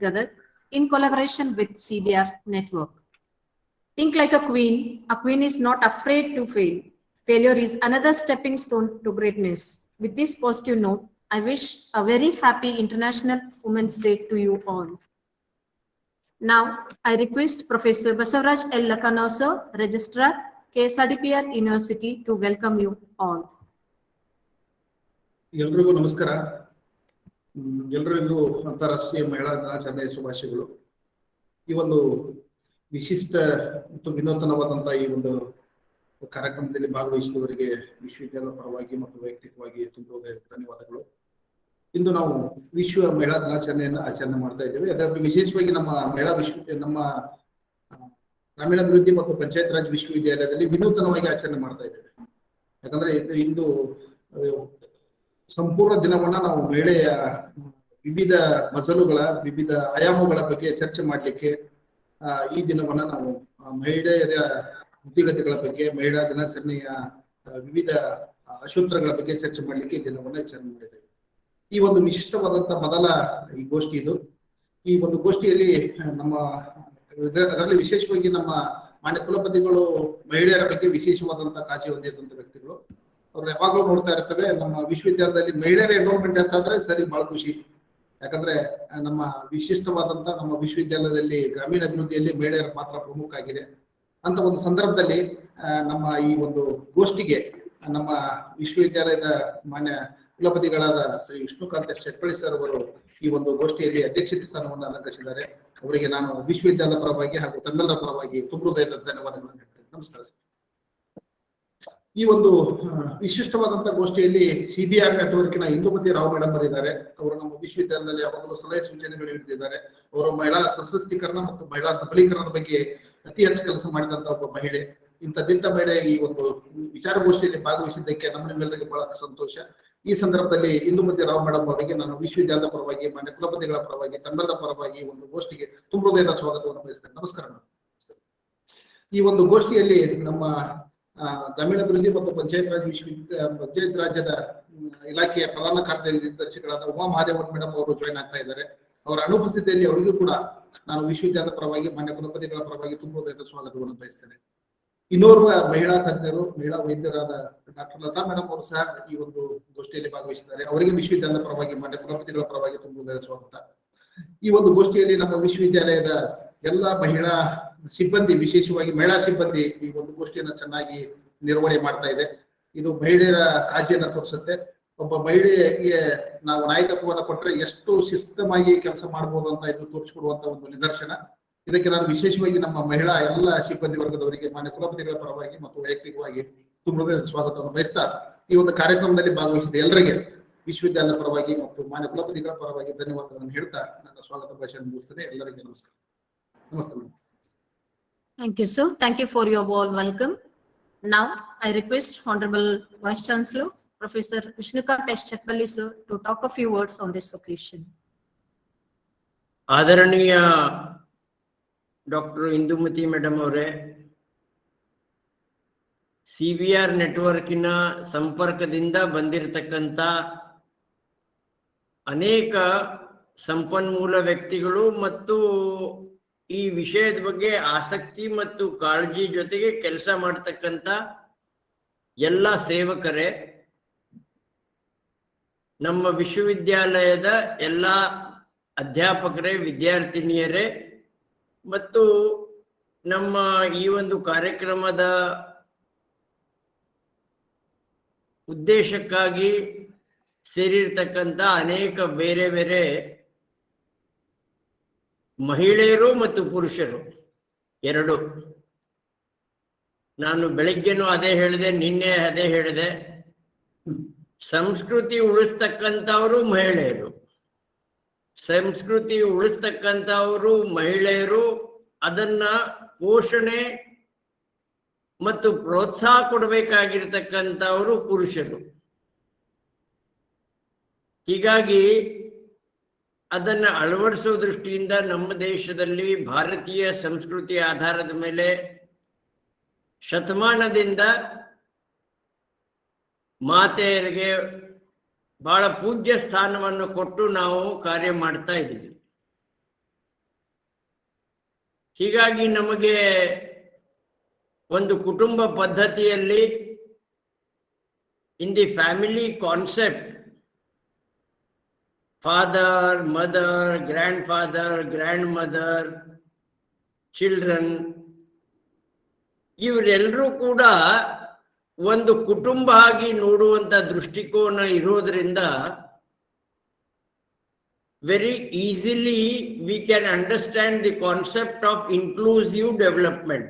Gadag in collaboration with CBR Network. Think like a queen. A queen is not afraid to fail. Failure is another stepping stone to greatness. With this positive note, I wish a very happy International Women's Day to you all. Now, I request Professor Basavaraj L. Lakana, sir, Registrar, KSRDPR University, to welcome you all. ಎಲ್ರಿಗೂ ನಮಸ್ಕಾರ. ಎಲ್ಲರಿಗೂ ಅಂತಾರಾಷ್ಟ್ರೀಯ ಮಹಿಳಾ ದಿನಾಚರಣೆಯ ಶುಭಾಶಯಗಳು. ಈ ಒಂದು ವಿಶಿಷ್ಟ ಮತ್ತು ವಿನೂತನವಾದಂತಹ ಈ ಒಂದು ಕಾರ್ಯಕ್ರಮದಲ್ಲಿ ಭಾಗವಹಿಸಿದವರಿಗೆ ವಿಶ್ವವಿದ್ಯಾಲಯದ ಪರವಾಗಿ ಮತ್ತು ವೈಯಕ್ತಿಕವಾಗಿ ತುಂಬ ಧನ್ಯವಾದಗಳು. ಇಂದು ನಾವು ವಿಶ್ವ ಮಹಿಳಾ ದಿನಾಚರಣೆಯನ್ನು ಆಚರಣೆ ಮಾಡ್ತಾ ಇದ್ದೇವೆ. ಅದರಲ್ಲಿ ವಿಶೇಷವಾಗಿ ನಮ್ಮ ಮಹಿಳಾ ನಮ್ಮ ಗ್ರಾಮೀಣಾಭಿವೃದ್ಧಿ ಮತ್ತು ಪಂಚಾಯತ್ ರಾಜ್ ವಿಶ್ವವಿದ್ಯಾಲಯದಲ್ಲಿ ವಿನೂತನವಾಗಿ ಆಚರಣೆ ಮಾಡ್ತಾ ಇದ್ದೇವೆ. ಯಾಕಂದ್ರೆ ಇಂದು ಸಂಪೂರ್ಣ ದಿನವನ್ನ ನಾವು ಮಹಿಳೆಯ ವಿವಿಧ ಮಜಲುಗಳ ವಿವಿಧ ಆಯಾಮಗಳ ಬಗ್ಗೆ ಚರ್ಚೆ ಮಾಡಲಿಕ್ಕೆ ಈ ದಿನವನ್ನ ನಾವು ಮಹಿಳೆಯರ ಸ್ಥಿತಿಗತಿಗಳ ಬಗ್ಗೆ ಮಹಿಳಾ ದಿನಾಚರಣೆಯ ವಿವಿಧ ಅಶೂತ್ರಗಳ ಬಗ್ಗೆ ಚರ್ಚೆ ಮಾಡಲಿಕ್ಕೆ ಈ ದಿನವನ್ನ ಆಚರಣೆ ಮಾಡಿದ್ದೇವೆ. ಈ ಒಂದು ವಿಶಿಷ್ಟವಾದಂತಹ ಮೊದಲ ಈ ಗೋಷ್ಠಿ ಇದು. ಈ ಒಂದು ಗೋಷ್ಠಿಯಲ್ಲಿ ನಮ್ಮ ಅದರಲ್ಲಿ ವಿಶೇಷವಾಗಿ ನಮ್ಮ ಮಾನ್ಯ ಕುಲಪತಿಗಳು ಮಹಿಳೆಯರ ಬಗ್ಗೆ ವಿಶೇಷವಾದಂತಹ ಕಾಳಜಿ ಹೊಂದಿದಂತ ವ್ಯಕ್ತಿಗಳು. ಅವ್ರು ಯಾವಾಗಲೂ ನೋಡ್ತಾ ಇರ್ತವೆ ನಮ್ಮ ವಿಶ್ವವಿದ್ಯಾಲಯದಲ್ಲಿ ಮಹಿಳೆಯರ ಎನ್ರೋಲ್ಮೆಂಟ್ ಹೆಚ್ಚಾದ್ರೆ ಸರಿ ಬಹಳ ಖುಷಿ. ಯಾಕಂದ್ರೆ ನಮ್ಮ ವಿಶಿಷ್ಟವಾದಂತ ನಮ್ಮ ವಿಶ್ವವಿದ್ಯಾಲಯದಲ್ಲಿ ಗ್ರಾಮೀಣ ಅಭಿವೃದ್ಧಿಯಲ್ಲಿ ಮಹಿಳೆಯರ ಪಾತ್ರ ಪ್ರಮುಖ ಆಗಿದೆ ಅಂತ ಒಂದು ಸಂದರ್ಭದಲ್ಲಿ ನಮ್ಮ ಈ ಒಂದು ಗೋಷ್ಠಿಗೆ ನಮ್ಮ ವಿಶ್ವವಿದ್ಯಾಲಯದ ಮಾನ್ಯ ಕುಲಪತಿಗಳಾದ ಶ್ರೀ ವಿಷ್ಣುಕಾಂತ ಶೆಟ್ಪಳ್ಳಿ ಸರ್ ಅವರು ಈ ಒಂದು ಗೋಷ್ಠಿಯಲ್ಲಿ ಅಧ್ಯಕ್ಷತೆ ಸ್ಥಾನವನ್ನು ಅಲಂಕರಿಸಿದ್ದಾರೆ. ಅವರಿಗೆ ನಾನು ವಿಶ್ವವಿದ್ಯಾಲಯದ ಪರವಾಗಿ ಹಾಗೂ ತಮ್ಮೆಲ್ಲರ ಪರವಾಗಿ ತುಂಬ ಹೃದಯದ ಧನ್ಯವಾದಗಳನ್ನು ಹೇಳ್ತೇನೆ. ನಮಸ್ಕಾರ. ಈ ಒಂದು ವಿಶಿಷ್ಟವಾದಂತಹ ಗೋಷ್ಠಿಯಲ್ಲಿ ಸಿಬಿಆರ್ ನೆಟ್ವರ್ಕಿನ ಇಂದುಮತಿ ರಾವ್ ಮೇಡಮ್ ಅವರಿದ್ದಾರೆ. ಅವರು ನಮ್ಮ ವಿಶ್ವವಿದ್ಯಾಲಯದಲ್ಲಿ ಯಾವಾಗಲೂ ಸಲಹೆ ಸೂಚನೆಗಳು ನೀಡುತ್ತಿದ್ದಾರೆ. ಅವರು ಮಹಿಳಾ ಸಶಕ್ತೀಕರಣ ಮತ್ತು ಮಹಿಳಾ ಸಬಲೀಕರಣದ ಬಗ್ಗೆ ಅತಿ ಹೆಚ್ಚು ಕೆಲಸ ಮಾಡಿದಂತ ಒಬ್ಬ ಮಹಿಳೆ. ಇಂಥ ದಿಟ್ಟ ಮಹಿಳೆ ಈ ಒಂದು ವಿಚಾರಗೋಷ್ಠಿಯಲ್ಲಿ ಭಾಗವಹಿಸಿದ್ದಕ್ಕೆ ನಮ್ಮೆಲ್ಲರಿಗೆ ಬಹಳ ಸಂತೋಷ. ಈ ಸಂದರ್ಭದಲ್ಲಿ ಇಂದುಮತಿ ರಾವ್ ಮೇಡಮ್ ಅವರಿಗೆ ನಾನು ವಿಶ್ವವಿದ್ಯಾಲಯದ ಪರವಾಗಿ ಮಾನ್ಯ ಕುಲಪತಿಗಳ ಪರವಾಗಿ ತಮ್ಮೆಲ್ಲರ ಪರವಾಗಿ ಒಂದು ಗೋಷ್ಠಿಗೆ ತುಂಬ ಹೃದಯದ ಸ್ವಾಗತವನ್ನು ಬಯಸ್ತೇನೆ. ನಮಸ್ಕಾರ. ಈ ಒಂದು ಗೋಷ್ಠಿಯಲ್ಲಿ ನಮ್ಮ ಗ್ರಾಮೀಣಾಭಿವೃದ್ಧಿ ಮತ್ತು ಪಂಚಾಯತ್ ರಾಜ್ಯದ ಇಲಾಖೆಯ ಪ್ರಧಾನ ಕಾರ್ಯದರ್ಶಿಗಳಾದ ಉಮಾ ಮಹಾದೇವನ್ ಮೇಡಮ್ ಅವರು ಜಾಯ್ನ್ ಆಗ್ತಾ ಇದ್ದಾರೆ. ಅವರ ಅನುಪಸ್ಥಿತಿಯಲ್ಲಿ ಅವರಿಗೂ ಕೂಡ ನಾನು ವಿಶ್ವವಿದ್ಯಾಲಯದ ಪರವಾಗಿ ಮಾನ್ಯ ಕುಲಪತಿಗಳ ಪರವಾಗಿ ತುಂಬ ಹೃದಯದ ಸ್ವಾಗತವನ್ನು ಬಯಸ್ತೇನೆ. ಇನ್ನೋರ್ವ ಮಹಿಳಾ ತಜ್ಞರು ಮಹಿಳಾ ವೈದ್ಯರಾದ ಡಾಕ್ಟರ್ ಲತಾ ಮೇಡಮ್ ಅವರು ಸಹ ಈ ಒಂದು ಗೋಷ್ಠಿಯಲ್ಲಿ ಭಾಗವಹಿಸಿದ್ದಾರೆ. ಅವರಿಗೆ ವಿಶ್ವವಿದ್ಯಾಲಯದ ಪರವಾಗಿ ಮಾನ್ಯ ಕುಲಪತಿಗಳ ಪರವಾಗಿ ತುಂಬ ಹೃದಯದ ಸ್ವಾಗತ. ಈ ಒಂದು ಗೋಷ್ಠಿಯಲ್ಲಿ ನಮ್ಮ ವಿಶ್ವವಿದ್ಯಾಲಯದ ಎಲ್ಲ ಮಹಿಳಾ ಸಿಬ್ಬಂದಿ, ವಿಶೇಷವಾಗಿ ಮಹಿಳಾ ಸಿಬ್ಬಂದಿ ಈ ಒಂದು ಗೋಷ್ಠಿಯನ್ನು ಚೆನ್ನಾಗಿ ನಿರ್ವಹಣೆ ಮಾಡ್ತಾ ಇದೆ. ಇದು ಮಹಿಳೆಯರ ಕಾಳಜಿಯನ್ನ ತೋರಿಸುತ್ತೆ. ಒಬ್ಬ ಮಹಿಳೆಗೆ ನಾವು ನಾಯಕತ್ವವನ್ನು ಕೊಟ್ಟರೆ ಎಷ್ಟು ಶಿಸ್ತವಾಗಿ ಕೆಲಸ ಮಾಡಬಹುದು ಅಂತ ಇದು ತೋರಿಸಿಕೊಡುವಂತ ಒಂದು ನಿದರ್ಶನ. ಇದಕ್ಕೆ ನಾನು ವಿಶೇಷವಾಗಿ ನಮ್ಮ ಮಹಿಳಾ ಎಲ್ಲ ಸಿಬ್ಬಂದಿ ವರ್ಗದವರಿಗೆ ಮಾನ್ಯ ಕುಲಪತಿಗಳ ಪರವಾಗಿ ಮತ್ತು ವೈಯಕ್ತಿಕವಾಗಿ ತುಂಬ ಸ್ವಾಗತವನ್ನು ಬಯಸ್ತಾ ಈ ಒಂದು ಕಾರ್ಯಕ್ರಮದಲ್ಲಿ ಭಾಗವಹಿಸಿದ ಎಲ್ಲರಿಗೆ ವಿಶ್ವವಿದ್ಯಾಲಯದ ಪರವಾಗಿ ಮತ್ತು ಮಾನ್ಯ ಕುಲಪತಿಗಳ ಪರವಾಗಿ ಧನ್ಯವಾದಗಳನ್ನು ಹೇಳ್ತಾ ನನ್ನ ಸ್ವಾಗತ ಭಾಷೆಯನ್ನು ಮುಗಿಸ್ತೇನೆ. ಎಲ್ಲರಿಗೆ ನಮಸ್ಕಾರ. ನಮಸ್ತೆ. Thank you, sir. Thank you for your warm welcome. Now, I request Honorable Vice Chancellor, Professor Vishnukant Shepalli, sir, to talk a few words on this occasion. ಆದರಣೀಯ ಡಾಕ್ಟರ್ ಇಂದುಮತಿ ಮೇಡಮ್ ಅವರೇ, ಸಿಬಿಆರ್ ನೆಟ್ವರ್ಕಿನ ಸಂಪರ್ಕದಿಂದ ಬಂದಿರತಕ್ಕಂಥ ಅನೇಕ ಸಂಪನ್ಮೂಲ ವ್ಯಕ್ತಿಗಳು ಮತ್ತು ಈ ವಿಷಯದ ಬಗ್ಗೆ ಆಸಕ್ತಿ ಮತ್ತು ಕಾಳಜಿ ಜೊತೆಗೆ ಕೆಲಸ ಮಾಡತಕ್ಕಂಥ ಎಲ್ಲ ಸೇವಕರೇ, ನಮ್ಮ ವಿಶ್ವವಿದ್ಯಾಲಯದ ಎಲ್ಲ ಅಧ್ಯಾಪಕರೇ, ವಿದ್ಯಾರ್ಥಿನಿಯರೇ ಮತ್ತು ನಮ್ಮ ಈ ಒಂದು ಕಾರ್ಯಕ್ರಮದ ಉದ್ದೇಶಕ್ಕಾಗಿ ಸೇರಿರ್ತಕ್ಕಂಥ ಅನೇಕ ಬೇರೆ ಬೇರೆ ಮಹಿಳೆಯರು ಮತ್ತು ಪುರುಷರು ಎರಡು. ನಾನು ಬೆಳಿಗ್ಗೆನೂ ಅದೇ ಹೇಳಿದೆ, ನಿನ್ನೆ ಅದೇ ಹೇಳಿದೆ. ಸಂಸ್ಕೃತಿ ಉಳಿಸ್ತಕ್ಕಂಥವರು ಮಹಿಳೆಯರು, ಸಂಸ್ಕೃತಿ ಉಳಿಸ್ತಕ್ಕಂಥವರು ಮಹಿಳೆಯರು, ಅದನ್ನ ಪೋಷಣೆ ಮತ್ತು ಪ್ರೋತ್ಸಾಹ ಕೊಡಬೇಕಾಗಿರ್ತಕ್ಕಂಥವರು ಪುರುಷರು. ಹೀಗಾಗಿ ಅದನ್ನ ಅಳವಡಿಸೋ ದೃಷ್ಟಿಯಿಂದ ನಮ್ಮ ದೇಶದಲ್ಲಿ ಭಾರತೀಯ ಸಂಸ್ಕೃತಿ ಆಧಾರದ ಮೇಲೆ ಶತಮಾನದಿಂದ ಮಾತೆಯರಿಗೆ ಬಹಳ ಪೂಜ್ಯ ಸ್ಥಾನವನ್ನು ಕೊಟ್ಟು ನಾವು ಕಾರ್ಯ ಮಾಡ್ತಾ ಇದ್ದೀವಿ. ಹೀಗಾಗಿ ನಮಗೆ ಒಂದು ಕುಟುಂಬ ಪದ್ಧತಿಯಲ್ಲಿ in the family concept father, mother, grand father, grand mother, children, ಇವರೆಲ್ಲರೂ ಕೂಡ ಒಂದು ಕುಟುಂಬ ಆಗಿ ನೋಡುವಂತ ದೃಷ್ಟಿಕೋನ ಇರೋದ್ರಿಂದ very easily we can understand the concept of inclusive development.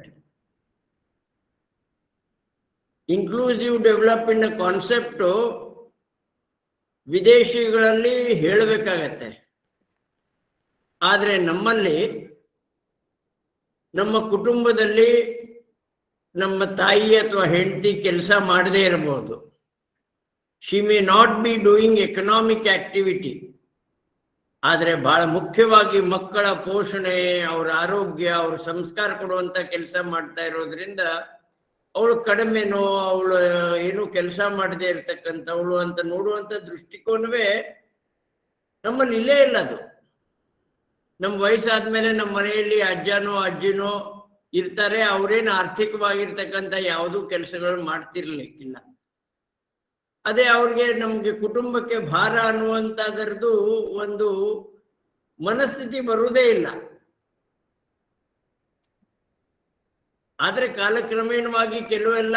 Inclusive development concept ವಿದೇಶಿಗಳಲ್ಲಿ ಹೇಳಬೇಕಾಗತ್ತೆ. ಆದರೆ ನಮ್ಮಲ್ಲಿ ನಮ್ಮ ಕುಟುಂಬದಲ್ಲಿ ನಮ್ಮ ತಾಯಿ ಅಥವಾ ಹೆಂಡತಿ ಕೆಲಸ ಮಾಡದೇ ಇರಬಹುದು. She may not be doing economic activity. ಆದರೆ ಬಹಳ ಮುಖ್ಯವಾಗಿ ಮಕ್ಕಳ ಪೋಷಣೆ, ಅವರ ಆರೋಗ್ಯ, ಅವ್ರ ಸಂಸ್ಕಾರ ಕೊಡುವಂತ ಕೆಲಸ ಮಾಡ್ತಾ ಇರೋದ್ರಿಂದ ಅವಳು ಕಡಿಮೆನೋ, ಅವಳು ಏನು ಕೆಲಸ ಮಾಡದೇ ಇರ್ತಕ್ಕಂಥವಳು ಅಂತ ನೋಡುವಂತ ದೃಷ್ಟಿಕೋನವೇ ನಮ್ಮಲ್ಲಿ ಇಲ್ಲೇ ಇಲ್ಲ. ಅದು ನಮ್ಮ ವಯಸ್ಸಾದ್ಮೇಲೆ ನಮ್ಮ ಮನೆಯಲ್ಲಿ ಅಜ್ಜನೋ ಅಜ್ಜಿನೋ ಇರ್ತಾರೆ, ಅವ್ರೇನು ಆರ್ಥಿಕವಾಗಿರ್ತಕ್ಕಂಥ ಯಾವುದೂ ಕೆಲಸಗಳು ಮಾಡ್ತಿರ್ಲಿಕ್ಕಿಲ್ಲ. ಅದೇ ಅವ್ರಿಗೆ ನಮ್ಗೆ ಕುಟುಂಬಕ್ಕೆ ಭಾರ ಅನ್ನುವಂಥದ್ರದ್ದು ಒಂದು ಮನಸ್ಥಿತಿ ಬರುವುದೇ ಇಲ್ಲ. ಆದರೆ ಕಾಲಕ್ರಮೇಣವಾಗಿ ಕೆಲವೆಲ್ಲ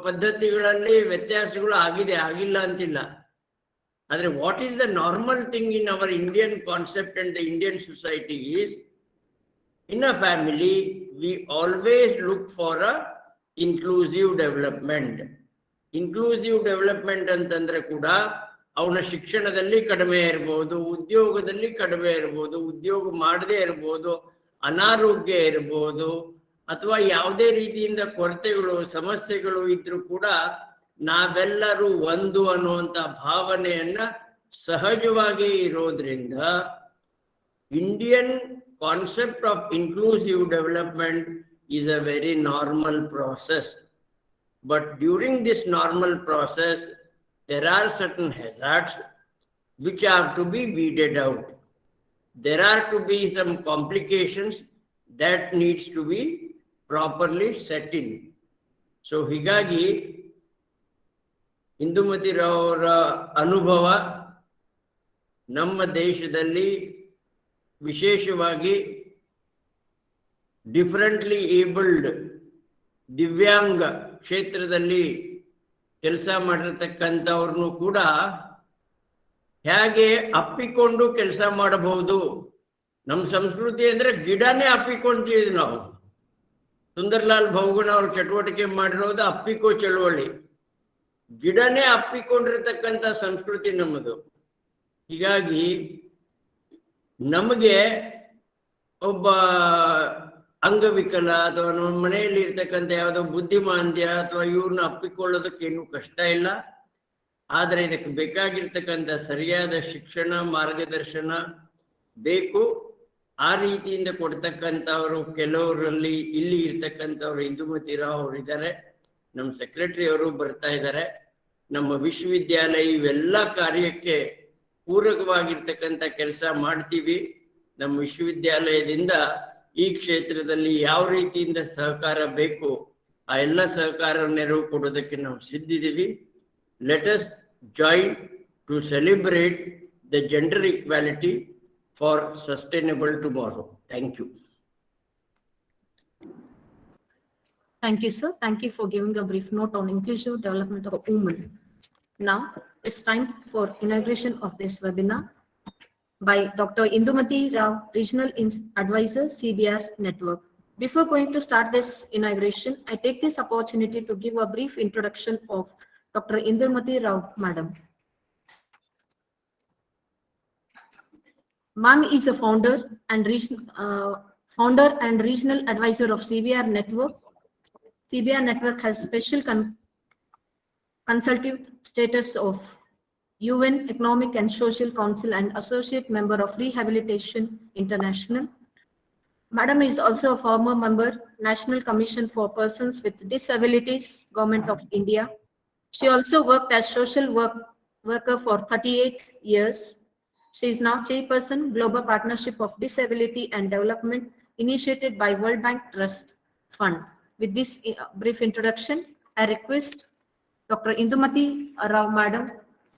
ಪದ್ಧತಿಗಳಲ್ಲಿ ವ್ಯತ್ಯಾಸಗಳು ಆಗಿಲ್ಲ ಅಂತಿಲ್ಲ. ಆದರೆ what is the normal thing in our Indian concept and the Indian society is, in a family we always look for a inclusive development. Inclusive development ಅಂತಂದ್ರೆ ಕೂಡ ಅವನ ಶಿಕ್ಷಣದಲ್ಲಿ ಕಡಿಮೆ ಇರ್ಬೋದು, ಉದ್ಯೋಗದಲ್ಲಿ ಕಡಿಮೆ ಇರ್ಬೋದು, ಉದ್ಯೋಗ ಮಾಡದೇ ಇರ್ಬೋದು, ಅನಾರೋಗ್ಯ ಇರ್ಬೋದು, ಅಥವಾ ಯಾವುದೇ ರೀತಿಯಿಂದ ಕೊರತೆಗಳು ಸಮಸ್ಯೆಗಳು ಇದ್ರೂ ಕೂಡ ನಾವೆಲ್ಲರೂ ಒಂದು ಅನ್ನುವಂಥ ಭಾವನೆಯನ್ನ ಸಹಜವಾಗಿ ಇರೋದ್ರಿಂದ Indian concept of inclusive development is a very normal process. But during this normal process, there are certain hazards which are to be weeded out. There are to be some complications that needs to be properly set in. So, higagi Indumathi ravara anubhava ನಮ್ಮ ದೇಶದಲ್ಲಿ ವಿಶೇಷವಾಗಿ differently abled ದಿವ್ಯಾಂಗ ಕ್ಷೇತ್ರದಲ್ಲಿ ಕೆಲಸ ಮಾಡಿರ್ತಕ್ಕಂಥವ್ರನ್ನು ಕೂಡ ಹೇಗೆ ಅಪ್ಪಿಕೊಂಡು ಕೆಲಸ ಮಾಡಬಹುದು. ನಮ್ಮ ಸಂಸ್ಕೃತಿ ಅಂದ್ರೆ ಗಿಡನೇ ಅಪ್ಪಿಕೊಂತೀವಿ ನಾವು. ಸುಂದರ್ಲಾಲ್ ಬಹುಗುಣ ಅವ್ರ ಚಟುವಟಿಕೆ ಮಾಡಿರೋದು ಅಪ್ಪಿಕೋ ಚಳುವಳಿ. ಗಿಡನೇ ಅಪ್ಪಿಕೊಂಡಿರ್ತಕ್ಕಂಥ ಸಂಸ್ಕೃತಿ ನಮ್ಮದು. ಹೀಗಾಗಿ ನಮಗೆ ಒಬ್ಬ ಅಂಗವಿಕಲ ಅಥವಾ ನಮ್ಮ ಮನೆಯಲ್ಲಿ ಇರ್ತಕ್ಕಂಥ ಯಾವುದೋ ಬುದ್ಧಿಮಾಂದ್ಯ ಅಥವಾ ಇವ್ರನ್ನ ಅಪ್ಪಿಕೊಳ್ಳೋದಕ್ಕೇನು ಕಷ್ಟ ಇಲ್ಲ. ಆದರೆ ಇದಕ್ಕೆ ಬೇಕಾಗಿರ್ತಕ್ಕಂಥ ಸರಿಯಾದ ಶಿಕ್ಷಣ ಮಾರ್ಗದರ್ಶನ ಬೇಕು. ಆ ರೀತಿಯಿಂದ ಕೊಡ್ತಕ್ಕಂಥವರು ಕೆಲವರಲ್ಲಿ ಇಲ್ಲಿ ಇರ್ತಕ್ಕಂಥವ್ರು ಇಂದುಮತಿ ರಾವ್ ಅವರು ಇದ್ದಾರೆ, ನಮ್ಮ ಸೆಕ್ರೆಟರಿ ಅವರು ಬರ್ತಾ ಇದ್ದಾರೆ. ನಮ್ಮ ವಿಶ್ವವಿದ್ಯಾಲಯ ಇವೆಲ್ಲ ಕಾರ್ಯಕ್ಕೆ ಪೂರಕವಾಗಿರ್ತಕ್ಕಂಥ ಕೆಲಸ ಮಾಡ್ತೀವಿ. ನಮ್ಮ ವಿಶ್ವವಿದ್ಯಾಲಯದಿಂದ ಈ ಕ್ಷೇತ್ರದಲ್ಲಿ ಯಾವ ರೀತಿಯಿಂದ ಸಹಕಾರ ಬೇಕು ಆ ಎಲ್ಲ ಸಹಕಾರ ನೆರವು ಕೊಡೋದಕ್ಕೆ ನಾವು ಸಿದ್ಧಿದ್ದೀವಿ. Let us join to celebrate the gender equality for sustainable tomorrow. Thank you. Thank you, sir. Thank you for giving a brief note on inclusive development of women. Now, it's time for inauguration of this webinar by Dr. Indumathi Rao, Regional Advisor, CBR Network. Before going to start this inauguration, I take this opportunity to give a brief introduction of Dr. Indumathi Rao, Madam. Ma'am is a founder and regional advisor of CBR Network. CBR Network has special consultative status of UN Economic and Social Council and associate member of Rehabilitation International. Madam is also a former member, National Commission for Persons with Disabilities, Government of India. She also worked as social worker for 38 years. She is now chairperson, Global Partnership of Disability and Development initiated by World Bank Trust Fund. With this brief introduction, I request Dr. Indumathi Rao Madam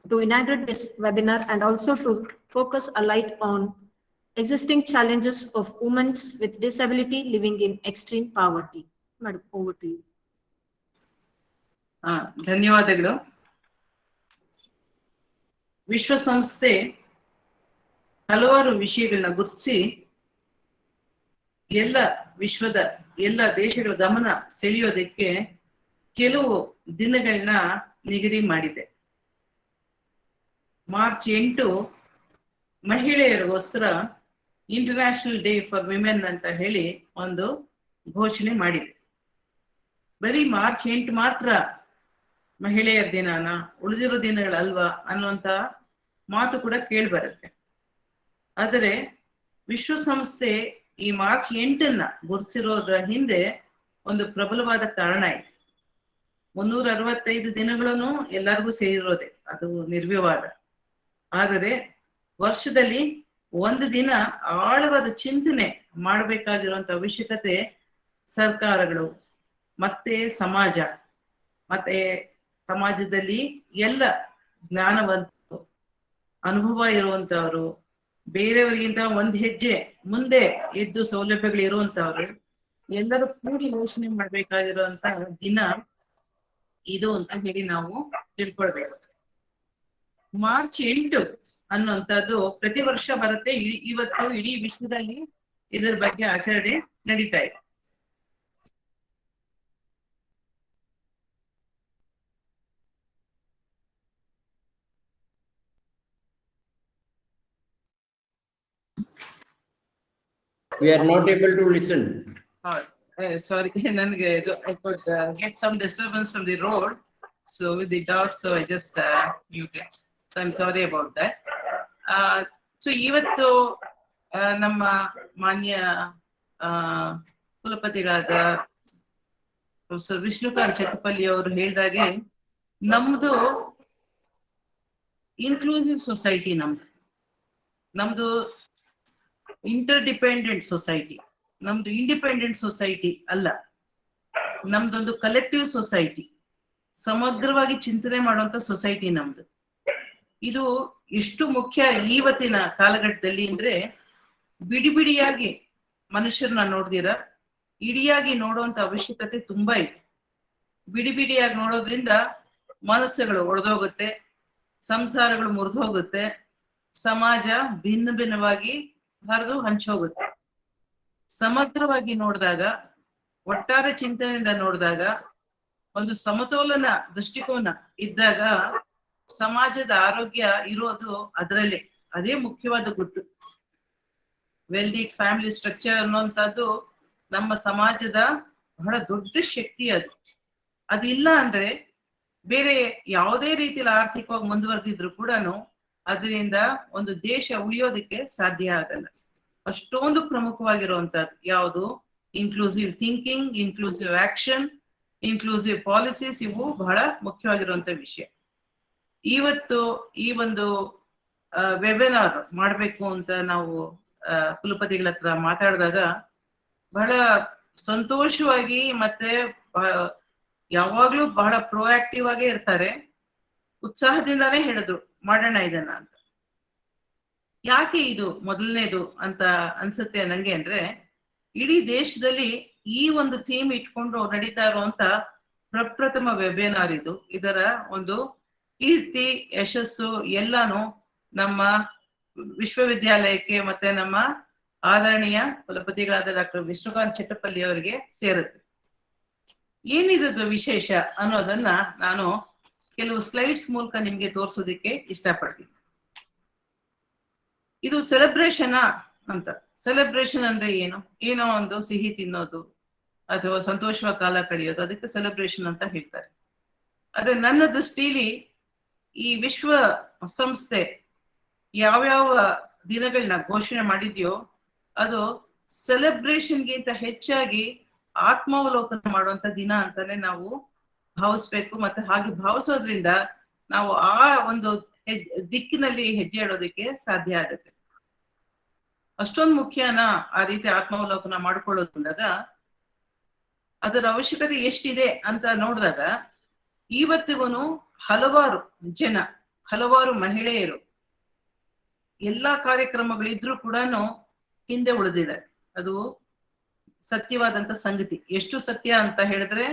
to inaugurate this webinar and also to focus a light on existing challenges of women with disability living in extreme poverty. Madam, over to you. ಧನ್ಯವಾದಗಳು. ವಿಶ್ವಸಂಸ್ಥೆ ಹಲವಾರು ವಿಷಯಗಳನ್ನ ಗುರುತಿಸಿ ವಿಶ್ವದ ಎಲ್ಲ ದೇಶಗಳ ಗಮನ ಸೆಳೆಯೋದಕ್ಕೆ ಕೆಲವು ದಿನಗಳನ್ನ ನಿಗದಿ ಮಾಡಿದೆ. ಮಾರ್ಚ್ 8 ಮಹಿಳೆಯರಿಗೋಸ್ಕರ ಇಂಟರ್ನ್ಯಾಷನಲ್ ಡೇ ಫಾರ್ ವಿಮೆನ್ ಅಂತ ಹೇಳಿ ಒಂದು ಘೋಷಣೆ ಮಾಡಿದೆ. ಬರೀ ಮಾರ್ಚ್ 8 ಮಾತ್ರ ಮಹಿಳೆಯರ ದಿನಾನ, ಉಳಿದಿರೋ ದಿನಗಳಲ್ವಾ ಅನ್ನುವಂತ ಮಾತು ಕೂಡ ಕೇಳಿ ಬರುತ್ತೆ. ಆದರೆ ವಿಶ್ವಸಂಸ್ಥೆ ಈ ಮಾರ್ಚ್ 8 ಗುರುತಿಸಿರೋದ್ರ ಹಿಂದೆ ಒಂದು ಪ್ರಬಲವಾದ ಕಾರಣ ಇದೆ. 365 ದಿನಗಳನ್ನು ಎಲ್ಲರಿಗೂ ಸೇರಿರೋದೆ, ಅದು ನಿರ್ವ್ಯವಾದ. ಆದರೆ ವರ್ಷದಲ್ಲಿ ಒಂದು ದಿನ ಆಳವಾದ ಚಿಂತನೆ ಮಾಡಬೇಕಾಗಿರುವಂತ ಅವಶ್ಯಕತೆ ಸರ್ಕಾರಗಳು ಮತ್ತೆ ಸಮಾಜದಲ್ಲಿ ಎಲ್ಲ ಜ್ಞಾನವಂತರು, ಅನುಭವ ಇರುವಂತವ್ರು, ಬೇರೆಯವರಿಗಿಂತ ಒಂದ್ ಹೆಜ್ಜೆ ಮುಂದೆ ಇದ್ದು ಸೌಲಭ್ಯಗಳು ಇರುವಂತವ್ರು ಎಲ್ಲರೂ ಕೂಡಿ ಯೋಚನೆ ಮಾಡ್ಬೇಕಾಗಿರುವಂತ ದಿನ ಇದು ಅಂತ ಹೇಳಿ ನಾವು ತಿಳ್ಕೊಳ್ಬೇಕು. ಮಾರ್ಚ್ 8 ಅನ್ನುವಂಥದ್ದು ಪ್ರತಿ ವರ್ಷ ಬರುತ್ತೆ. ಇವತ್ತು ಇಡೀ ವಿಶ್ವದಲ್ಲಿ ಇದರ ಬಗ್ಗೆ ಆಚರಣೆ ನಡೀತಾ ಇದೆ. We are not able to listen. Sorry, I could get some disturbance from the road. So with the dogs, so I just muted. So I'm sorry about that. So ಇವತ್ತು ನಮ್ಮ ಮಾನ್ಯ ಕುಲಪತಿಗಳಾದ ಪ್ರೊಫೆಸರ್ ವಿಷ್ಣುಕಾಂತ್ ಚಟ್ಟಪಲ್ಲಿ ಅವರು ಹೇಳಿದಾಗೆ ನಮ್ದು ಇನ್ಕ್ಲೂಸಿವ್ ಸೊಸೈಟಿ, ನಮ್ದು inter dependent society, ನಮ್ದು independent society ಅಲ್ಲ. ನಮ್ದೊಂದು ಕಲೆಕ್ಟಿವ್ ಸೊಸೈಟಿ, ಸಮಗ್ರವಾಗಿ ಚಿಂತನೆ ಮಾಡುವಂತ ಸೊಸೈಟಿ ನಮ್ದು. ಇದು ಎಷ್ಟು ಮುಖ್ಯ ಇವತ್ತಿನ ಕಾಲಘಟ್ಟದಲ್ಲಿ ಅಂದ್ರೆ, ಬಿಡಿಯಾಗಿ ಮನುಷ್ಯರನ್ನ ನೋಡ್ದಿರ ಇಡಿಯಾಗಿ ನೋಡುವಂತ ಅವಶ್ಯಕತೆ ತುಂಬಾ ಇದೆ. ಬಿಡಿಯಾಗಿ ನೋಡೋದ್ರಿಂದ ಮನಸ್ಸುಗಳು ಒಡೆದೋಗುತ್ತೆ, ಸಂಸಾರಗಳು ಮುರಿದೋಗುತ್ತೆ, ಸಮಾಜ ಭಿನ್ನವಾಗಿ ಹರಿದು ಹಂಚೋಗುತ್ತೆ. ಸಮಗ್ರವಾಗಿ ನೋಡಿದಾಗ, ಒಟ್ಟಾರೆ ಚಿಂತನೆಯಿಂದ ನೋಡಿದಾಗ, ಒಂದು ಸಮತೋಲನ ದೃಷ್ಟಿಕೋನ ಇದ್ದಾಗ ಸಮಾಜದ ಆರೋಗ್ಯ ಇರೋದು ಅದರಲ್ಲೇ. ಅದೇ ಮುಖ್ಯವಾದ ಗುಟ್ಟು. ವೆಲ್ ಡೀಡ್ ಫ್ಯಾಮಿಲಿ ಸ್ಟ್ರಕ್ಚರ್ ಅನ್ನುವಂಥದ್ದು ನಮ್ಮ ಸಮಾಜದ ಬಹಳ ದೊಡ್ಡ ಶಕ್ತಿ. ಅದಿಲ್ಲ ಅಂದ್ರೆ ಬೇರೆ ಯಾವುದೇ ರೀತಿಯಲ್ಲಿ ಆರ್ಥಿಕವಾಗಿ ಮುಂದುವರೆದಿದ್ರು ಕೂಡ ಅದರಿಂದ ಒಂದು ದೇಶ ಉಳಿಯೋದಕ್ಕೆ ಸಾಧ್ಯ ಆಗಲ್ಲ. ಅಷ್ಟೊಂದು ಪ್ರಮುಖವಾಗಿರುವಂತದ್ದು ಯಾವುದು? Inclusive thinking, inclusive action, inclusive policies, ಇವು ಬಹಳ ಮುಖ್ಯವಾಗಿರುವಂತ ವಿಷಯ. ಇವತ್ತು ಈ ಒಂದು ವೆಬಿನಾರ್ ಮಾಡಬೇಕು ಅಂತ ನಾವು ಕುಲಪತಿಗಳ ಹತ್ರ ಮಾತಾಡಿದಾಗ ಬಹಳ ಸಂತೋಷವಾಗಿ, ಮತ್ತೆ ಯಾವಾಗ್ಲೂ ಬಹಳ ಪ್ರೊಆಕ್ಟಿವ್ ಆಗೇ ಇರ್ತಾರೆ, ಉತ್ಸಾಹದಿಂದಾನೇ ಹೇಳಿದ್ರು ಮಾಡೋಣ ಇದನ್ನ ಅಂತ. ಯಾಕೆ ಇದು ಮೊದಲನೇದು ಅಂತ ಅನ್ಸುತ್ತೆ ನಂಗೆ ಅಂದ್ರೆ, ಇಡೀ ದೇಶದಲ್ಲಿ ಈ ಒಂದು ಥೀಮ್ ಇಟ್ಕೊಂಡು ನಡೀತಾ ಇರುವಂತ ಪ್ರಪ್ರಥಮ ವೆಬಿನಾರ್ ಇದು. ಇದರ ಒಂದು ಕೀರ್ತಿ, ಯಶಸ್ಸು ಎಲ್ಲಾನು ನಮ್ಮ ವಿಶ್ವವಿದ್ಯಾಲಯಕ್ಕೆ ಮತ್ತೆ ನಮ್ಮ ಆದರಣೀಯ ಕುಲಪತಿಗಳಾದ ಡಾಕ್ಟರ್ ವಿಷ್ಣುಕಾಂತ್ ಚಟ್ಟಪಲ್ಲಿ ಅವರಿಗೆ ಸೇರುತ್ತೆ. ಏನಿದು ವಿಶೇಷ ಅನ್ನೋದನ್ನ ನಾನು ಕೆಲವು ಸ್ಲೈಡ್ಸ್ ಮೂಲಕ ನಿಮ್ಗೆ ತೋರಿಸೋದಿಕ್ಕೆ ಇಷ್ಟಪಡ್ತೀನಿ. ಇದು ಸೆಲೆಬ್ರೇಷನಾ ಅಂತ. ಸೆಲೆಬ್ರೇಷನ್ ಅಂದ್ರೆ ಏನೋ ಒಂದು ಸಿಹಿ ತಿನ್ನೋದು ಅಥವಾ ಸಂತೋಷವಾಗಿ ಕಾಲ ಕಳೆಯೋದು, ಅದಕ್ಕೆ ಸೆಲೆಬ್ರೇಷನ್ ಅಂತ ಹೇಳ್ತಾರೆ. ಆದ್ರೆ ನನ್ನ ದೃಷ್ಟಿಲಿ ಈ ವಿಶ್ವ ಸಂಸ್ಥೆ ಯಾವ್ಯಾವ ದಿನಗಳನ್ನ ಘೋಷಣೆ ಮಾಡಿದ್ಯೋ ಅದು ಸೆಲೆಬ್ರೇಷನ್ಗಿಂತ ಹೆಚ್ಚಾಗಿ ಆತ್ಮಾವಲೋಕನ ಮಾಡುವಂತ ದಿನ ಅಂತಾನೆ ನಾವು ಭಾವಿಸ್ಬೇಕು. ಮತ್ತೆ ಹಾಗೆ ಭಾವಿಸೋದ್ರಿಂದ ನಾವು ಆ ಒಂದು ದಿಕ್ಕಿನಲ್ಲಿ ಹೆಜ್ಜೆ ಇಡೋದಕ್ಕೆ ಸಾಧ್ಯ ಆಗುತ್ತೆ. ಅಷ್ಟೊಂದು ಮುಖ್ಯನಾ ಆ ರೀತಿ ಆತ್ಮಾವಲೋಕನ ಮಾಡ್ಕೊಳ್ಳೋದು ಅಂದಾಗ ಅದರ ಅವಶ್ಯಕತೆ ಎಷ್ಟಿದೆ ಅಂತ ನೋಡಿದಾಗ ಇವತ್ತಿಗೂ ಹಲವಾರು ಮಹಿಳೆಯರು ಎಲ್ಲಾ ಕಾರ್ಯಕ್ರಮಗಳಿದ್ರೂ ಕೂಡ ಹಿಂದೆ ಉಳಿದಿದ್ದಾರೆ. ಅದು ಸತ್ಯವಾದಂತ ಸಂಗತಿ. ಎಷ್ಟು ಸತ್ಯ ಅಂತ ಹೇಳಿದ್ರೆ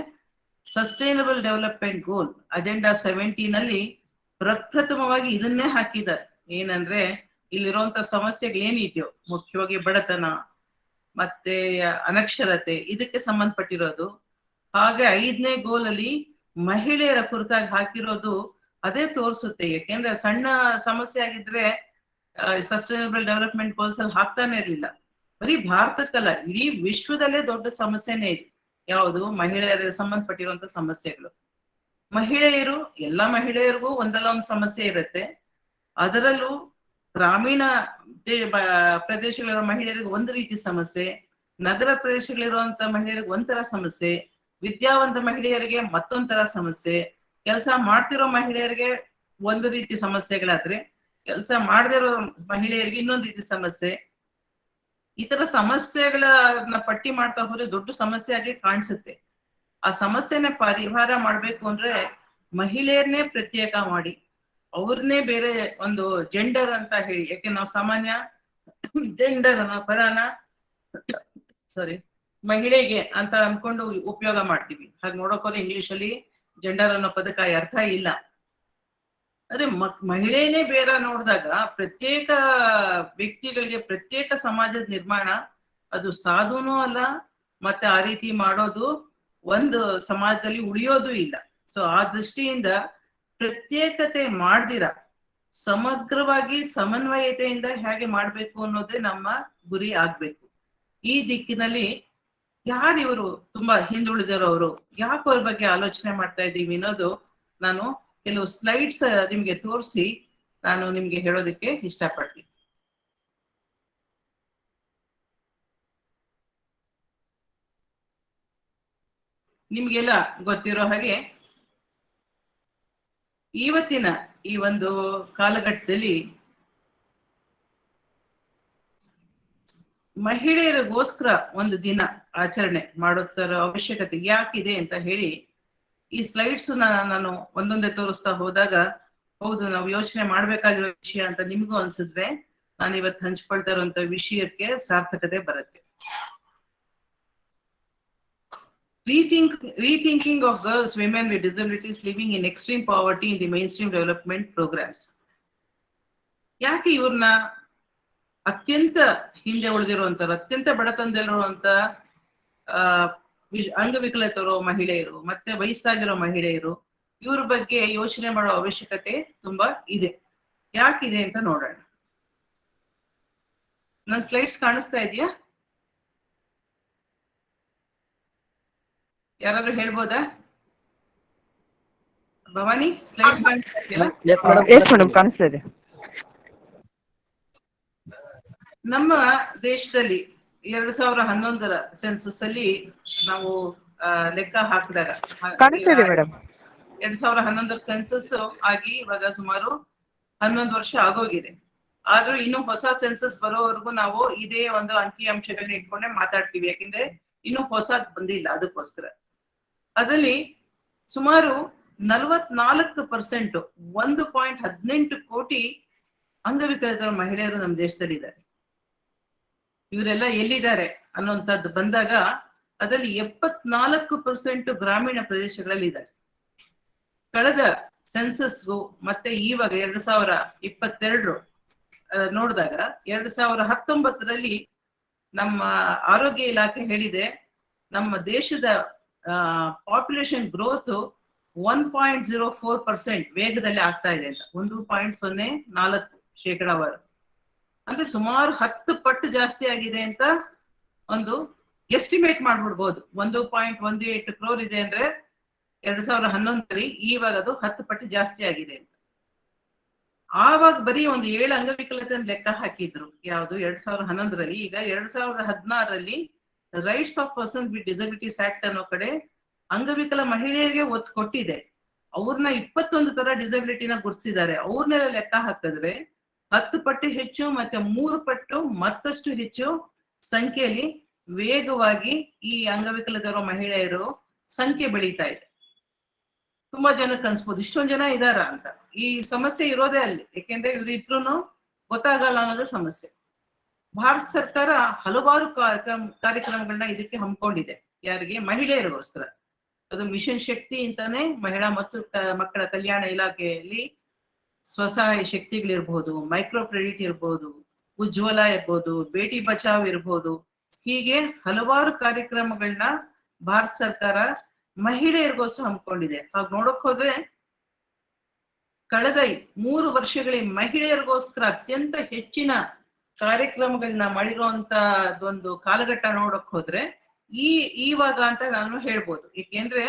ಸಸ್ಟೈನಬಲ್ ಡೆವಲಪ್ಮೆಂಟ್ ಗೋಲ್ ಅಜೆಂಡಾ 17 ಪ್ರಪ್ರಥಮವಾಗಿ ಇದನ್ನೇ ಹಾಕಿದ್ದಾರೆ. ಏನಂದ್ರೆ ಇಲ್ಲಿರುವಂತ ಸಮಸ್ಯೆಗಳು ಏನಿದೆಯೋ ಮುಖ್ಯವಾಗಿ ಬಡತನ ಮತ್ತೆ ಅನಕ್ಷರತೆ ಇದಕ್ಕೆ ಸಂಬಂಧಪಟ್ಟಿರೋದು. ಹಾಗೆ 5ನೇ ಗೋಲ್ ಅಲ್ಲಿ ಮಹಿಳೆಯರ ಕುರಿತಾಗಿ ಹಾಕಿರೋದು ಅದೇ ತೋರಿಸುತ್ತೆ. ಯಾಕೆಂದ್ರೆ ಸಣ್ಣ ಸಮಸ್ಯೆ ಆಗಿದ್ರೆ ಸಸ್ಟೈನಬಲ್ ಡೆವಲಪ್ಮೆಂಟ್ ಗೋಲ್ಸ್ ಅಲ್ಲಿ ಹಾಕ್ತಾನೆ ಇರ್ಲಿಲ್ಲ. ಬರೀ ಭಾರತಕ್ಕಲ್ಲ, ಇಡೀ ವಿಶ್ವದಲ್ಲೇ ದೊಡ್ಡ ಸಮಸ್ಯೆನೇ ಇದೆ. ಯಾವುದು? ಮಹಿಳೆಯರಿಗೆ ಸಂಬಂಧಪಟ್ಟಿರುವಂತ ಸಮಸ್ಯೆಗಳು. ಎಲ್ಲಾ ಮಹಿಳೆಯರಿಗೂ ಒಂದಲ್ಲ ಒಂದು ಸಮಸ್ಯೆ ಇರುತ್ತೆ. ಅದರಲ್ಲೂ ಗ್ರಾಮೀಣ ಪ್ರದೇಶಗಳಿರೋ ಮಹಿಳೆಯರಿಗೆ ಒಂದು ರೀತಿ ಸಮಸ್ಯೆ, ನಗರ ಪ್ರದೇಶಗಳಿರುವಂತ ಮಹಿಳೆಯರಿಗೆ ಒಂಥರ ಸಮಸ್ಯೆ, ವಿದ್ಯಾವಂತ ಮಹಿಳೆಯರಿಗೆ ಮತ್ತೊಂಥರ ಸಮಸ್ಯೆ, ಕೆಲಸ ಮಾಡ್ತಿರೋ ಮಹಿಳೆಯರಿಗೆ ಒಂದು ರೀತಿ ಸಮಸ್ಯೆಗಳಾದ್ರೆ ಕೆಲಸ ಮಾಡದೇ ಇರೋ ಮಹಿಳೆಯರಿಗೆ ಇನ್ನೊಂದು ರೀತಿ ಸಮಸ್ಯೆ. ಈ ತರ ಸಮಸ್ಯೆಗಳನ್ನ ಪಟ್ಟಿ ಮಾಡ್ತಾ ಹೋದ್ರೆ ದೊಡ್ಡ ಸಮಸ್ಯೆ ಆಗಿ ಕಾಣಿಸುತ್ತೆ. ಆ ಸಮಸ್ಯೆನ ಪರಿಹಾರ ಮಾಡ್ಬೇಕು ಅಂದ್ರೆ ಮಹಿಳೆಯರನ್ನೇ ಪ್ರತ್ಯೇಕ ಮಾಡಿ ಅವ್ರನ್ನೇ ಬೇರೆ ಒಂದು ಜೆಂಡರ್ ಅಂತ ಹೇಳಿ, ಯಾಕೆ ನಾವು ಸಾಮಾನ್ಯ ಜೆಂಡರ್ ಅನ್ನೋ ಪದನ ಮಹಿಳೆಗೆ ಅಂತ ಅನ್ಕೊಂಡು ಉಪಯೋಗ ಮಾಡ್ತೀವಿ. ಹಾಗೆ ನೋಡೋಕೋದ್ರೆ ಇಂಗ್ಲಿಷ್ ಅಲ್ಲಿ ಜೆಂಡರ್ ಅನ್ನೋ ಪದಕ್ಕೆ ಅರ್ಥ ಇಲ್ಲ. ಅಂದ್ರೆ ಮಹಿಳೆನೇ ಬೇರೆ ನೋಡಿದಾಗ ಪ್ರತ್ಯೇಕ ವ್ಯಕ್ತಿಗಳಿಗೆ ಪ್ರತ್ಯೇಕ ಸಮಾಜದ ನಿರ್ಮಾಣ ಅದು ಸಾಧುನೂ ಅಲ್ಲ, ಮತ್ತೆ ಆ ರೀತಿ ಮಾಡೋದು ಒಂದು ಸಮಾಜದಲ್ಲಿ ಉಳಿಯೋದು ಇಲ್ಲ. ಸೊ ಆ ದೃಷ್ಟಿಯಿಂದ ಪ್ರತ್ಯೇಕತೆ ಮಾಡ್ದಿರ ಸಮಗ್ರವಾಗಿ ಸಮನ್ವಯತೆಯಿಂದ ಹೇಗೆ ಮಾಡ್ಬೇಕು ಅನ್ನೋದೇ ನಮ್ಮ ಗುರಿ ಆಗ್ಬೇಕು. ಈ ದಿಕ್ಕಿನಲ್ಲಿ ಯಾರು ಇವರು ತುಂಬಾ ಹಿಂದುಳಿದಿರೋರು, ಯಾಕೆ ಅವ್ರ ಬಗ್ಗೆ ಆಲೋಚನೆ ಮಾಡ್ತಾ ಇದ್ದೀವಿ ಅನ್ನೋದು ನಾನು ಕೆಲವು ಸ್ಲೈಡ್ಸ್ ನಿಮ್ಗೆ ತೋರಿಸಿ ನಾನು ನಿಮ್ಗೆ ಹೇಳೋದಕ್ಕೆ ಇಷ್ಟಪಡ್ತೀನಿ. ನಿಮ್ಗೆಲ್ಲ ಗೊತ್ತಿರೋ ಹಾಗೆ ಇವತ್ತಿನ ಈ ಒಂದು ಕಾಲಘಟ್ಟದಲ್ಲಿ ಮಹಿಳೆಯರಿಗೋಸ್ಕರ ಒಂದು ದಿನ ಆಚರಣೆ ಮಾಡುತ್ತರ ಅವಶ್ಯಕತೆ ಯಾಕಿದೆ ಅಂತ ಹೇಳಿ ಈ ಸ್ಲೈಡ್ಸ್ ನಾನು ಒಂದೊಂದೇ ತೋರಿಸ್ತಾ ಹೋದಾಗ ಹೌದು ನಾವು ಯೋಚನೆ ಮಾಡ್ಬೇಕಾಗಿರೋ ವಿಷಯ ಅಂತ ನಿಮ್ಗೂ ಅನ್ಸಿದ್ರೆ ನಾನು ಇವತ್ತು ಹಂಚ್ಕೊಳ್ತಾ ಇರುವಂತ ವಿಷಯಕ್ಕೆ ಸಾರ್ಥಕತೆ ಬರುತ್ತೆ. Rethinking of girls, women with disabilities living in extreme poverty in the mainstream development programs. ಯಾಕೆ ಇವ್ರನ್ನ ಅತ್ಯಂತ ಹಿಂದೆ ಉಳಿದಿರುವಂತ ಅತ್ಯಂತ ಬಡತನದಲ್ಲಿರುವಂತ ಅಂಗವಿಕಲತರೋ ಮಹಿಳೆಯರು ಮತ್ತೆ ವಯಸ್ಸಾಗಿರೋ ಮಹಿಳೆಯರು ಇವ್ರ ಬಗ್ಗೆ ಯೋಚನೆ ಮಾಡೋ ಅವಶ್ಯಕತೆ ತುಂಬಾ ಇದೆ. ಯಾಕಿದೆ ಅಂತ ನೋಡೋಣ. ನನ್ನ ಸ್ಲೈಡ್ಸ್ ಕಾಣಿಸ್ತಾ ಇದೆಯಾ? ಯಾರಾದ್ರೂ ಹೇಳ್ಬೋದಾ? ಭವಾನಿ ಸ್ಲೈಡ್ಸ್ ಕಾಣಿಸ್ತಾ ಇದೆಯಲ್ಲ? ಕಾಣಿಸ್ತಾ ಇದೆ. ನಮ್ಮ ದೇಶದಲ್ಲಿ 2011 ಸೆನ್ಸಸ್ ಅಲ್ಲಿ ನಾವು ಲೆಕ್ಕ ಹಾಕಿದಾಗ 2011 ಸೆನ್ಸಸ್ ಆಗಿ ಇವಾಗ ಸುಮಾರು 11 ವರ್ಷ ಆಗೋಗಿದೆ. ಆದ್ರೂ ಇನ್ನು ಹೊಸ ಸೆನ್ಸಸ್ ಬರೋವರೆಗೂ ನಾವು ಇದೇ ಒಂದು ಅಂಕಿ ಅಂಶಗಳನ್ನ ಇಟ್ಕೊಂಡೆ ಮಾತಾಡ್ತೀವಿ. ಯಾಕೆಂದ್ರೆ ಇನ್ನು ಹೊಸದ್ ಬಂದಿಲ್ಲ. ಅದಕ್ಕೋಸ್ಕರ ಅದರಲ್ಲಿ ಸುಮಾರು 44% 1.18 ಕೋಟಿ ಅಂಗವಿಕಲಿತ ಮಹಿಳೆಯರು ನಮ್ಮ ದೇಶದಲ್ಲಿ ಇದ್ದಾರೆ. ಇವರೆಲ್ಲ ಎಲ್ಲಿದ್ದಾರೆ ಅನ್ನುವಂಥದ್ದು ಬಂದಾಗ ಅದರಲ್ಲಿ 74% ಗ್ರಾಮೀಣ ಪ್ರದೇಶಗಳಲ್ಲಿ ಇದ್ದಾರೆ. ಕಳೆದ ಸೆನ್ಸಸ್ಗೂ ಮತ್ತೆ ಇವಾಗ 2022 ನೋಡಿದಾಗ 2019ರಲ್ಲಿ ನಮ್ಮ ಆರೋಗ್ಯ ಇಲಾಖೆ ಹೇಳಿದೆ ನಮ್ಮ ದೇಶದ ಪಾಪ್ಯುಲೇಷನ್ ಗ್ರೋತ್ 1.04% ವೇಗದಲ್ಲಿ ಆಗ್ತಾ ಇದೆ ಅಂತ. 1.04% ಅಂದ್ರೆ ಸುಮಾರು 10 ಪಟ್ಟು ಜಾಸ್ತಿ ಆಗಿದೆ ಅಂತ ಒಂದು ಎಸ್ಟಿಮೇಟ್ ಮಾಡ್ಬಿಡ್ಬೋದು. 1.18 crore ಇದೆ ಅಂದ್ರೆ 2011ರಲ್ಲಿ, ಇವಾಗ ಅದು 10 ಪಟ್ಟು ಜಾಸ್ತಿ ಆಗಿದೆ ಅಂತ. ಆವಾಗ ಬರೀ ಒಂದು 7 ಅಂಗವಿಕಲತೆ ಲೆಕ್ಕ ಹಾಕಿದ್ರು. ಯಾವುದು? 2011ರಲ್ಲಿ. ಈಗ 2016ರಲ್ಲಿ rights of persons with disabilities act ಅನ್ನೋ ಕಡೆ ಅಂಗವಿಕಲ ಮಹಿಳೆಯರಿಗೆ ಒತ್ತು ಕೊಟ್ಟಿದೆ. ಅವ್ರನ್ನ 21 ತರ ಡಿಸಬಿಲಿಟಿನ ಗುರ್ತಿಸಿದ್ದಾರೆ. ಅವ್ರನ್ನೆಲ್ಲ ಲೆಕ್ಕ ಹಾಕಿದ್ರೆ 10 ಪಟ್ಟು ಹೆಚ್ಚು ಮತ್ತೆ 3 ಪಟ್ಟು ಮತ್ತಷ್ಟು ಹೆಚ್ಚು ಸಂಖ್ಯೆಯಲ್ಲಿ ವೇಗವಾಗಿ ಈ ಅಂಗವಿಕಲತೆಯಿರೋ ಮಹಿಳೆಯರು ಸಂಖ್ಯೆ ಬೆಳೀತಾ ಇದೆ. ತುಂಬಾ ಜನಕ್ಕೆ ಅನ್ಸ್ಬೋದು ಇಷ್ಟೊಂದು ಜನ ಇದಾರ ಅಂತ. ಈ ಸಮಸ್ಯೆ ಇರೋದೇ ಅಲ್ಲಿ, ಯಾಕೆಂದ್ರೆ ಇವ್ರು ಇದ್ರೂನು ಗೊತ್ತಾಗಲ್ಲ ಅನ್ನೋದು ಸಮಸ್ಯೆ. ಭಾರತ ಸರ್ಕಾರ ಹಲವಾರು ಕಾರ್ಯಕ್ರಮಗಳನ್ನ ಇದಕ್ಕೆ ಹಮ್ಮಿಕೊಂಡಿದೆ. ಯಾರಿಗೆ? ಮಹಿಳೆಯರಿಗೋಸ್ಕರ. ಅದು ಮಿಷನ್ ಶಕ್ತಿ ಅಂತಾನೆ ಮಹಿಳಾ ಮತ್ತು ಮಕ್ಕಳ ಕಲ್ಯಾಣ ಇಲಾಖೆಯಲ್ಲಿ ಸ್ವಸಹಾಯ ಶಕ್ತಿಗಳಿರ್ಬೋದು, ಮೈಕ್ರೋ ಕ್ರೆಡಿಟ್ ಇರ್ಬೋದು, ಉಜ್ವಲ ಇರ್ಬೋದು, ಬೇಟಿ ಬಚಾವ್ ಇರ್ಬೋದು, ಹೀಗೆ ಹಲವಾರು ಕಾರ್ಯಕ್ರಮಗಳನ್ನ ಭಾರತ ಸರ್ಕಾರ ಮಹಿಳೆಯರಿಗೋಸ್ಕರ ಹಮ್ಮಿಕೊಂಡಿದೆ. ಹಾಗೆ ನೋಡಕ್ ಹೋದ್ರೆ ಕಳೆದ 3 ವರ್ಷಗಳಲ್ಲಿ ಮಹಿಳೆಯರಿಗೋಸ್ಕರ ಅತ್ಯಂತ ಹೆಚ್ಚಿನ ಕಾರ್ಯಕ್ರಮಗಳನ್ನ ಮಾಡಿರುವಂತ ಒಂದು ಕಾಲಘಟ್ಟ ನೋಡಕ್ ಹೋದ್ರೆ ಈವಾಗ ಅಂತ ನಾನು ಹೇಳ್ಬೋದು. ಏಕೆಂದ್ರೆ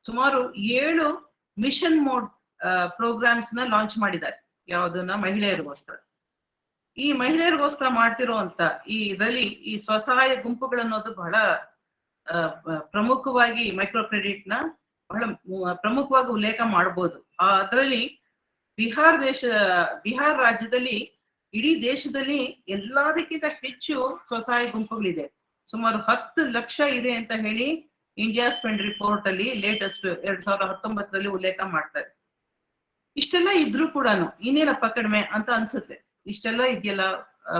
ಸುಮಾರು 7 ಮಿಷನ್ ಮೋಡ್ ಪ್ರೋಗ್ರಾಮ್ಸ್ ನ ಲಾಂಚ್ ಮಾಡಿದ್ದಾರೆ. ಯಾವುದನ್ನ? ಮಹಿಳೆಯರಿಗೋಸ್ಕರ. ಈ ಮಹಿಳೆಯರಿಗೋಸ್ಕರ ಮಾಡ್ತಿರೋಂತ ಇದರಲ್ಲಿ ಈ ಸ್ವಸಹಾಯ ಗುಂಪುಗಳನ್ನೋದು ಬಹಳ ಪ್ರಮುಖವಾಗಿ ಮೈಕ್ರೋ ಕ್ರೆಡಿಟ್ ನ ಬಹಳ ಪ್ರಮುಖವಾಗಿ ಉಲ್ಲೇಖ ಮಾಡಬಹುದು. ಅದರಲ್ಲಿ ಬಿಹಾರ ರಾಜ್ಯದಲ್ಲಿ ಇಡೀ ದೇಶದಲ್ಲಿ ಎಲ್ಲದಕ್ಕಿಂತ ಹೆಚ್ಚು ಸ್ವಸಹಾಯ ಗುಂಪುಗಳಿದೆ. ಸುಮಾರು 10 ಲಕ್ಷ ಇದೆ ಅಂತ ಹೇಳಿ ಇಂಡಿಯಾ ಸ್ಪೆಂಡ್ ರಿಪೋರ್ಟ್ ಅಲ್ಲಿ ಲೇಟೆಸ್ಟ್ 2019 ಉಲ್ಲೇಖ ಮಾಡ್ತಾರೆ. ಇಷ್ಟೆಲ್ಲ ಇದ್ರೂ ಕೂಡ ಇನ್ನೇನಪ್ಪ ಕಡಿಮೆ ಅಂತ ಅನ್ಸುತ್ತೆ. ಇಷ್ಟೆಲ್ಲ ಇದೆಯಲ್ಲ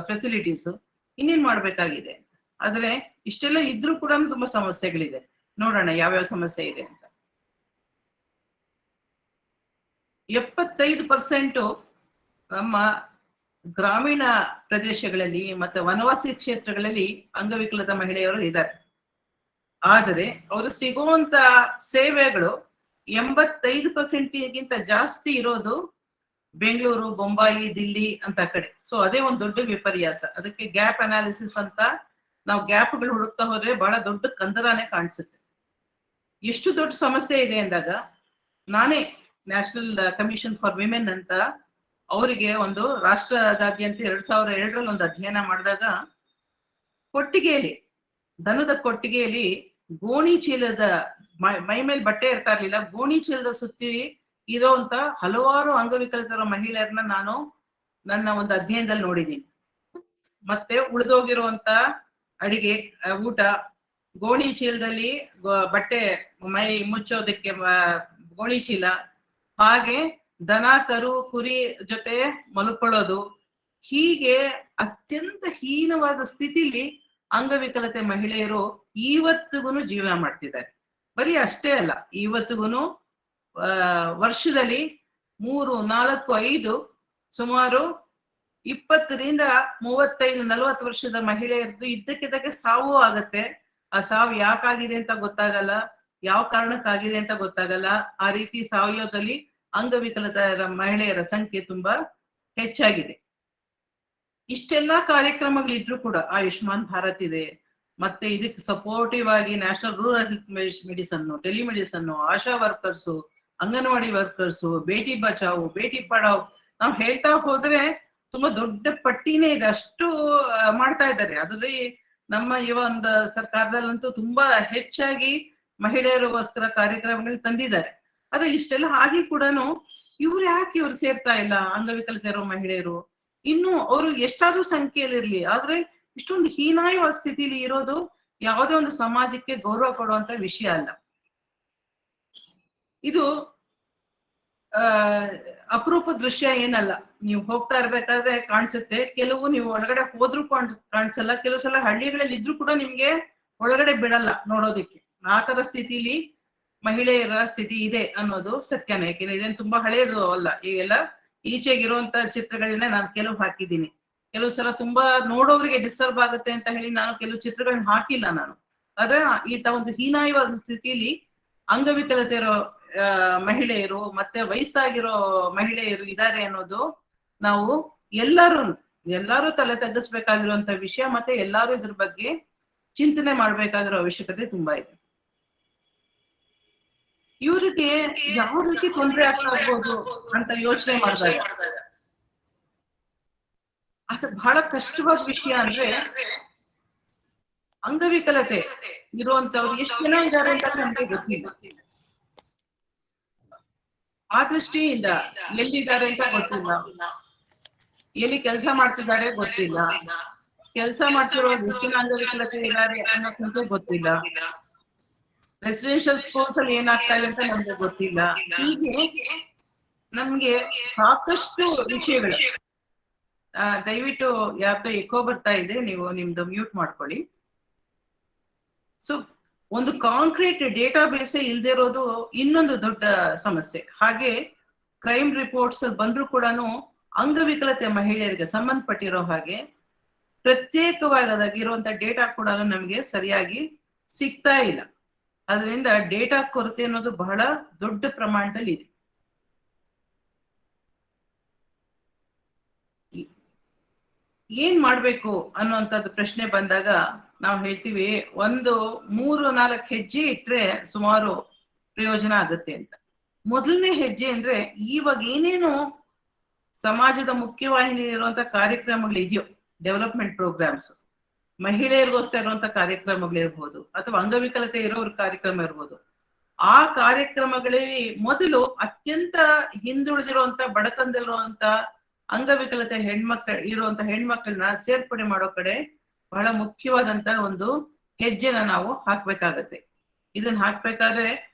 ಫೆಸಿಲಿಟೀಸ್, ಇನ್ನೇನ್ ಮಾಡ್ಬೇಕಾಗಿದೆ. ಆದ್ರೆ ಇಷ್ಟೆಲ್ಲ ಇದ್ರೂ ಕೂಡ ತುಂಬಾ ಸಮಸ್ಯೆಗಳಿದೆ. ನೋಡೋಣ ಯಾವ್ಯಾವ ಸಮಸ್ಯೆ ಇದೆ ಅಂತ. 75% ನಮ್ಮ ಗ್ರಾಮೀಣ ಪ್ರದೇಶಗಳಲ್ಲಿ ಮತ್ತೆ ವನವಾಸಿ ಕ್ಷೇತ್ರಗಳಲ್ಲಿ ಅಂಗವಿಕಲತ ಮಹಿಳೆಯರು ಇದ್ದಾರೆ. ಆದರೆ ಅವರು ಸಿಗುವಂತ ಸೇವೆಗಳು 85%ಗಿಂತ ಜಾಸ್ತಿ ಇರೋದು ಬೆಂಗಳೂರು, ಬೊಂಬಾಯಿ, ದಿಲ್ಲಿ ಅಂತ ಕಡೆ. ಸೊ ಅದೇ ಒಂದು ದೊಡ್ಡ ವಿಪರ್ಯಾಸ. ಅದಕ್ಕೆ ಗ್ಯಾಪ್ ಅನಾಲಿಸಿಸ್ ಅಂತ ನಾವು ಗ್ಯಾಪ್ಗಳು ಹುಡುಕ್ತಾ ಹೋದ್ರೆ ಬಹಳ ದೊಡ್ಡ ಕಂದರಾನೇ ಕಾಣಿಸುತ್ತೆ. ಎಷ್ಟು ದೊಡ್ಡ ಸಮಸ್ಯೆ ಇದೆ ಅಂದಾಗ ನಾನೇ ನ್ಯಾಷನಲ್ ಕಮಿಷನ್ ಫಾರ್ ವಿಮೆನ್ ಅಂತ ಅವರಿಗೆ ಒಂದು ರಾಷ್ಟ್ರದಾದ್ಯಂತ 2002ರಲ್ಲಿ ಒಂದು ಅಧ್ಯಯನ ಮಾಡಿದಾಗ ಕೊಟ್ಟಿಗೆಯಲ್ಲಿ, ದನದ ಕೊಟ್ಟಿಗೆಯಲ್ಲಿ ಗೋಣಿ ಚೀಲದ ಮೈ ಮೇಲೆ ಬಟ್ಟೆ ಇರ್ತಾ ಇರ್ಲಿಲ್ಲ, ಗೋಣಿ ಚೀಲದ ಸುತ್ತಿ ಇರೋಂತ ಹಲವಾರು ಅಂಗವಿಕಲತರ ಮಹಿಳೆಯರನ್ನ ನಾನು ನನ್ನ ಒಂದು ಅಧ್ಯಯನದಲ್ಲಿ ನೋಡಿದ್ದೀನಿ. ಮತ್ತೆ ಉಳಿದೋಗಿರುವಂತ ಅಡಿಗೆ, ಊಟ, ಗೋಣಿ ಚೀಲದಲ್ಲಿ ಬಟ್ಟೆ ಮೈ ಮುಚ್ಚೋದಕ್ಕೆ ಗೋಣಿ ಚೀಲ, ಹಾಗೆ ದನ ಕರು ಕುರಿ ಜೊತೆ ಮಲ್ಕೊಳ್ಳೋದು, ಹೀಗೆ ಅತ್ಯಂತ ಹೀನವಾದ ಸ್ಥಿತಿಲಿ ಅಂಗವಿಕಲತೆ ಮಹಿಳೆಯರು ಇವತ್ತಿಗೂ ಜೀವನ ಮಾಡ್ತಿದ್ದಾರೆ. ಬರೀ ಅಷ್ಟೇ ಅಲ್ಲ, ಇವತ್ತಿಗೂ ವರ್ಷದಲ್ಲಿ 3, 4, 5 ಸುಮಾರು 20ರಿಂದ 35, 40 ವರ್ಷದ ಮಹಿಳೆಯರದ್ದು ಇದ್ದಕ್ಕಿದ್ದಕ್ಕೆ ಸಾವು ಆಗತ್ತೆ. ಆ ಸಾವು ಯಾಕಾಗಿದೆ ಅಂತ ಗೊತ್ತಾಗಲ್ಲ, ಯಾವ ಕಾರಣಕ್ಕಾಗಿದೆ ಅಂತ ಗೊತ್ತಾಗಲ್ಲ. ಆ ರೀತಿ ಸಾವಯವದಲ್ಲಿ ಅಂಗವಿಕಲತರ ಮಹಿಳೆಯರ ಸಂಖ್ಯೆ ತುಂಬಾ ಹೆಚ್ಚಾಗಿದೆ. ಇಷ್ಟೆಲ್ಲಾ ಕಾರ್ಯಕ್ರಮಗಳಿದ್ರು ಕೂಡ ಆಯುಷ್ಮಾನ್ ಭಾರತ್ ಇದೆ, ಮತ್ತೆ ಇದಕ್ಕೆ ಸಪೋರ್ಟಿವ್ ಆಗಿ national rural health medicine, telemedicine, Asha workers, anganwadi workers, Beti Bachao, Beti Padhao, ನಾವು ಹೇಳ್ತಾ ಹೋದ್ರೆ ತುಂಬಾ ದೊಡ್ಡ ಪಟ್ಟಿನೇ ಇದೆ. ಅಷ್ಟು ಮಾಡ್ತಾ ಇದ್ದಾರೆ. ಅದ್ರಲ್ಲಿ ನಮ್ಮ ಈ ಒಂದು ಸರ್ಕಾರದಲ್ಲಂತೂ ತುಂಬಾ ಹೆಚ್ಚಾಗಿ ಮಹಿಳೆಯರಿಗೋಸ್ಕರ ಕಾರ್ಯಕ್ರಮಗಳು ತಂದಿದ್ದಾರೆ. ಆದ್ರೆ ಇಷ್ಟೆಲ್ಲ ಆಗಿ ಕೂಡ ಇವ್ರು ಸೇರ್ತಾ ಇಲ್ಲ ಅಂಗವಿಕಲತೆ ಇರೋ ಮಹಿಳೆಯರು. ಇನ್ನು ಅವರು ಎಷ್ಟಾದ್ರೂ ಸಂಖ್ಯೆಯಲ್ಲಿ ಇರ್ಲಿ, ಆದ್ರೆ ಇಷ್ಟೊಂದು ಹೀನಾಯವಾದ ಸ್ಥಿತಿಲಿ ಇರೋದು ಯಾವುದೇ ಒಂದು ಸಮಾಜಕ್ಕೆ ಗೌರವ ಕೊಡುವಂತ ವಿಷಯ ಅಲ್ಲ. ಇದು ಅಪರೂಪ ದೃಶ್ಯ ಏನಲ್ಲ. ನೀವು ಹೋಗ್ತಾ ಇರ್ಬೇಕಾದ್ರೆ ಕಾಣಿಸುತ್ತೆ, ಕೆಲವು ನೀವು ಒಳಗಡೆ ಹೋದ್ರೂ ಕಾಣಿಸಲ್ಲ, ಕೆಲವು ಸಲ ಹಳ್ಳಿಗಳಲ್ಲಿ ಇದ್ರೂ ಕೂಡ ನಿಮ್ಗೆ ಒಳಗಡೆ ಬಿಡಲ್ಲ ನೋಡೋದಕ್ಕೆ. ಆ ತರ ಸ್ಥಿತಿಲಿ ಮಹಿಳೆಯರ ಸ್ಥಿತಿ ಇದೆ ಅನ್ನೋದು ಸತ್ಯನೇ. ಯಾಕೆಂದ್ರೆ ಇದೇನು ತುಂಬಾ ಹಳೆಯದು ಅಲ್ಲ. ಈಗೆಲ್ಲ ಈಚೆಗಿರುವಂತ ಚಿತ್ರಗಳನ್ನ ನಾನು ಕೆಲವು ಹಾಕಿದ್ದೀನಿ. ಕೆಲವು ಸಲ ತುಂಬಾ ನೋಡೋರಿಗೆ ಡಿಸ್ಟರ್ಬ್ ಆಗುತ್ತೆ ಅಂತ ಹೇಳಿ ನಾನು ಕೆಲವು ಚಿತ್ರಗಳನ್ನ ಹಾಕಿಲ್ಲ ನಾನು. ಆದ್ರೆ ಈತ ಒಂದು ಹೀನಾಯವಾದ ಸ್ಥಿತಿಯಲ್ಲಿ ಅಂಗವಿಕಲತೆ ಇರೋ ಮಹಿಳೆಯರು ಮತ್ತೆ ವಯಸ್ಸಾಗಿರೋ ಮಹಿಳೆಯರು ಇದ್ದಾರೆ ಅನ್ನೋದು ನಾವು ಎಲ್ಲರೂ ತಲೆ ತಗ್ಗಿಸ್ಬೇಕಾಗಿರುವಂತ ವಿಷಯ. ಮತ್ತೆ ಎಲ್ಲರೂ ಇದ್ರ ಬಗ್ಗೆ ಚಿಂತನೆ ಮಾಡ್ಬೇಕಾಗಿರೋ ಅವಶ್ಯಕತೆ ತುಂಬಾ ಇದೆ. ಇವ್ರಿಗೆ ಯಾವ ರೀತಿ ತೊಂದರೆ ಆಗ್ತಾ ಇರ್ಬೋದು ಅಂತ ಯೋಚನೆ ಮಾಡಿದಾಗ ಅದು ಬಹಳ ಕಷ್ಟವಾದ ವಿಷಯ. ಅಂದ್ರೆ ಅಂಗವಿಕಲತೆ ಇರುವಂತವ್ರು ಎಷ್ಟು ಜನ ಇದ್ದಾರೆ ಅಂತ ನಮ್ಗೆ ಗೊತ್ತಿಲ್ಲ. ಆ ದೃಷ್ಟಿಯಿಂದ ಎಲ್ಲಿದ್ದಾರೆ ಅಂತ ಗೊತ್ತಿಲ್ಲ. ಎಲ್ಲಿ ಕೆಲಸ ಮಾಡ್ತಿದ್ದಾರೆ ಗೊತ್ತಿಲ್ಲ, ಕೆಲಸ ಮಾಡ್ತಿರೋರು ಎಷ್ಟು ಜನ ಅಂಗವಿಕಲತೆ ಇದ್ದಾರೆ ಅನ್ನೋ ಸಂಖ್ಯೆ ಗೊತ್ತಿಲ್ಲ, ರೆಸಿಡೆನ್ಷಿಯಲ್ ಸ್ಕೂಲ್ಸ್ ಅಲ್ಲಿ ಏನಾಗ್ತಾ ಇದೆ ಅಂತ ನಮ್ಗೆ ಗೊತ್ತಿಲ್ಲ. ಹೀಗೆ ನಮ್ಗೆ ಸಾಕಷ್ಟು ವಿಷಯಗಳು. ದಯವಿಟ್ಟು ಯಾವ್ದೋ ಎಕೋ ಬರ್ತಾ ಇದೆ, ನೀವು ನಿಮ್ದು ಮ್ಯೂಟ್ ಮಾಡ್ಕೊಳ್ಳಿ. ಸೊ ಒಂದು ಕಾಂಕ್ರೀಟ್ ಡೇಟಾ ಬೇಸೇ ಇಲ್ದೇ ಇರೋದು ಇನ್ನೊಂದು ದೊಡ್ಡ ಸಮಸ್ಯೆ. ಹಾಗೆ ಕ್ರೈಮ್ ರಿಪೋರ್ಟ್ಸ್ ಬಂದ್ರು ಕೂಡ ಅಂಗವಿಕಲತೆ ಮಹಿಳೆಯರಿಗೆ ಸಂಬಂಧಪಟ್ಟಿರೋ ಹಾಗೆ ಪ್ರತ್ಯೇಕವಾಗಿರುವಂತ ಡೇಟಾ ಕೂಡ ನಮಗೆ ಸರಿಯಾಗಿ ಸಿಗ್ತಾ ಇಲ್ಲ. ಅದರಿಂದ ಡೇಟಾ ಕೊರತೆ ಅನ್ನೋದು ಬಹಳ ದೊಡ್ಡ ಪ್ರಮಾಣದಲ್ಲಿ ಇದೆ. ಏನ್ ಮಾಡ್ಬೇಕು ಅನ್ನುವಂಥದ್ದು ಪ್ರಶ್ನೆ ಬಂದಾಗ ನಾವು ಹೇಳ್ತೀವಿ, ಒಂದು 3-4 ಹೆಜ್ಜೆ ಇಟ್ರೆ ಸುಮಾರು ಪ್ರಯೋಜನ ಆಗುತ್ತೆ ಅಂತ. ಮೊದಲನೇ ಹೆಜ್ಜೆ ಅಂದ್ರೆ ಇವಾಗ ಏನೇನು ಸಮಾಜದ ಮುಖ್ಯವಾಹಿನಿ ಇರುವಂತ ಕಾರ್ಯಕ್ರಮಗಳು ಇದೆಯೋ, ಡೆವಲಪ್ಮೆಂಟ್ ಪ್ರೋಗ್ರಾಮ್ಸ್, ಮಹಿಳೆಯರಿಗೋಸ್ಕರ ಇರುವಂತ ಕಾರ್ಯಕ್ರಮಗಳಿರ್ಬೋದು ಅಥವಾ ಅಂಗವಿಕಲತೆ ಇರೋರ ಕಾರ್ಯಕ್ರಮ ಇರ್ಬೋದು, ಆ ಕಾರ್ಯಕ್ರಮಗಳಲ್ಲಿ ಮೊದಲು ಅತ್ಯಂತ ಹಿಂದುಳಿದಿರುವಂತ ಬಡತನದಲ್ಲಿರುವಂತ ಅಂಗವಿಕಲತೆ ಇರುವಂತ ಹೆಣ್ಮಕ್ಳನ್ನ ಸೇರ್ಪಡೆ ಮಾಡೋ ಕಡೆ ಬಹಳ ಮುಖ್ಯವಾದಂತ ಒಂದು ಹೆಜ್ಜೆನ ನಾವು ಹಾಕ್ಬೇಕಾಗತ್ತೆ. ಇದನ್ನ ಹಾಕ್ಬೇಕಾದ್ರೆ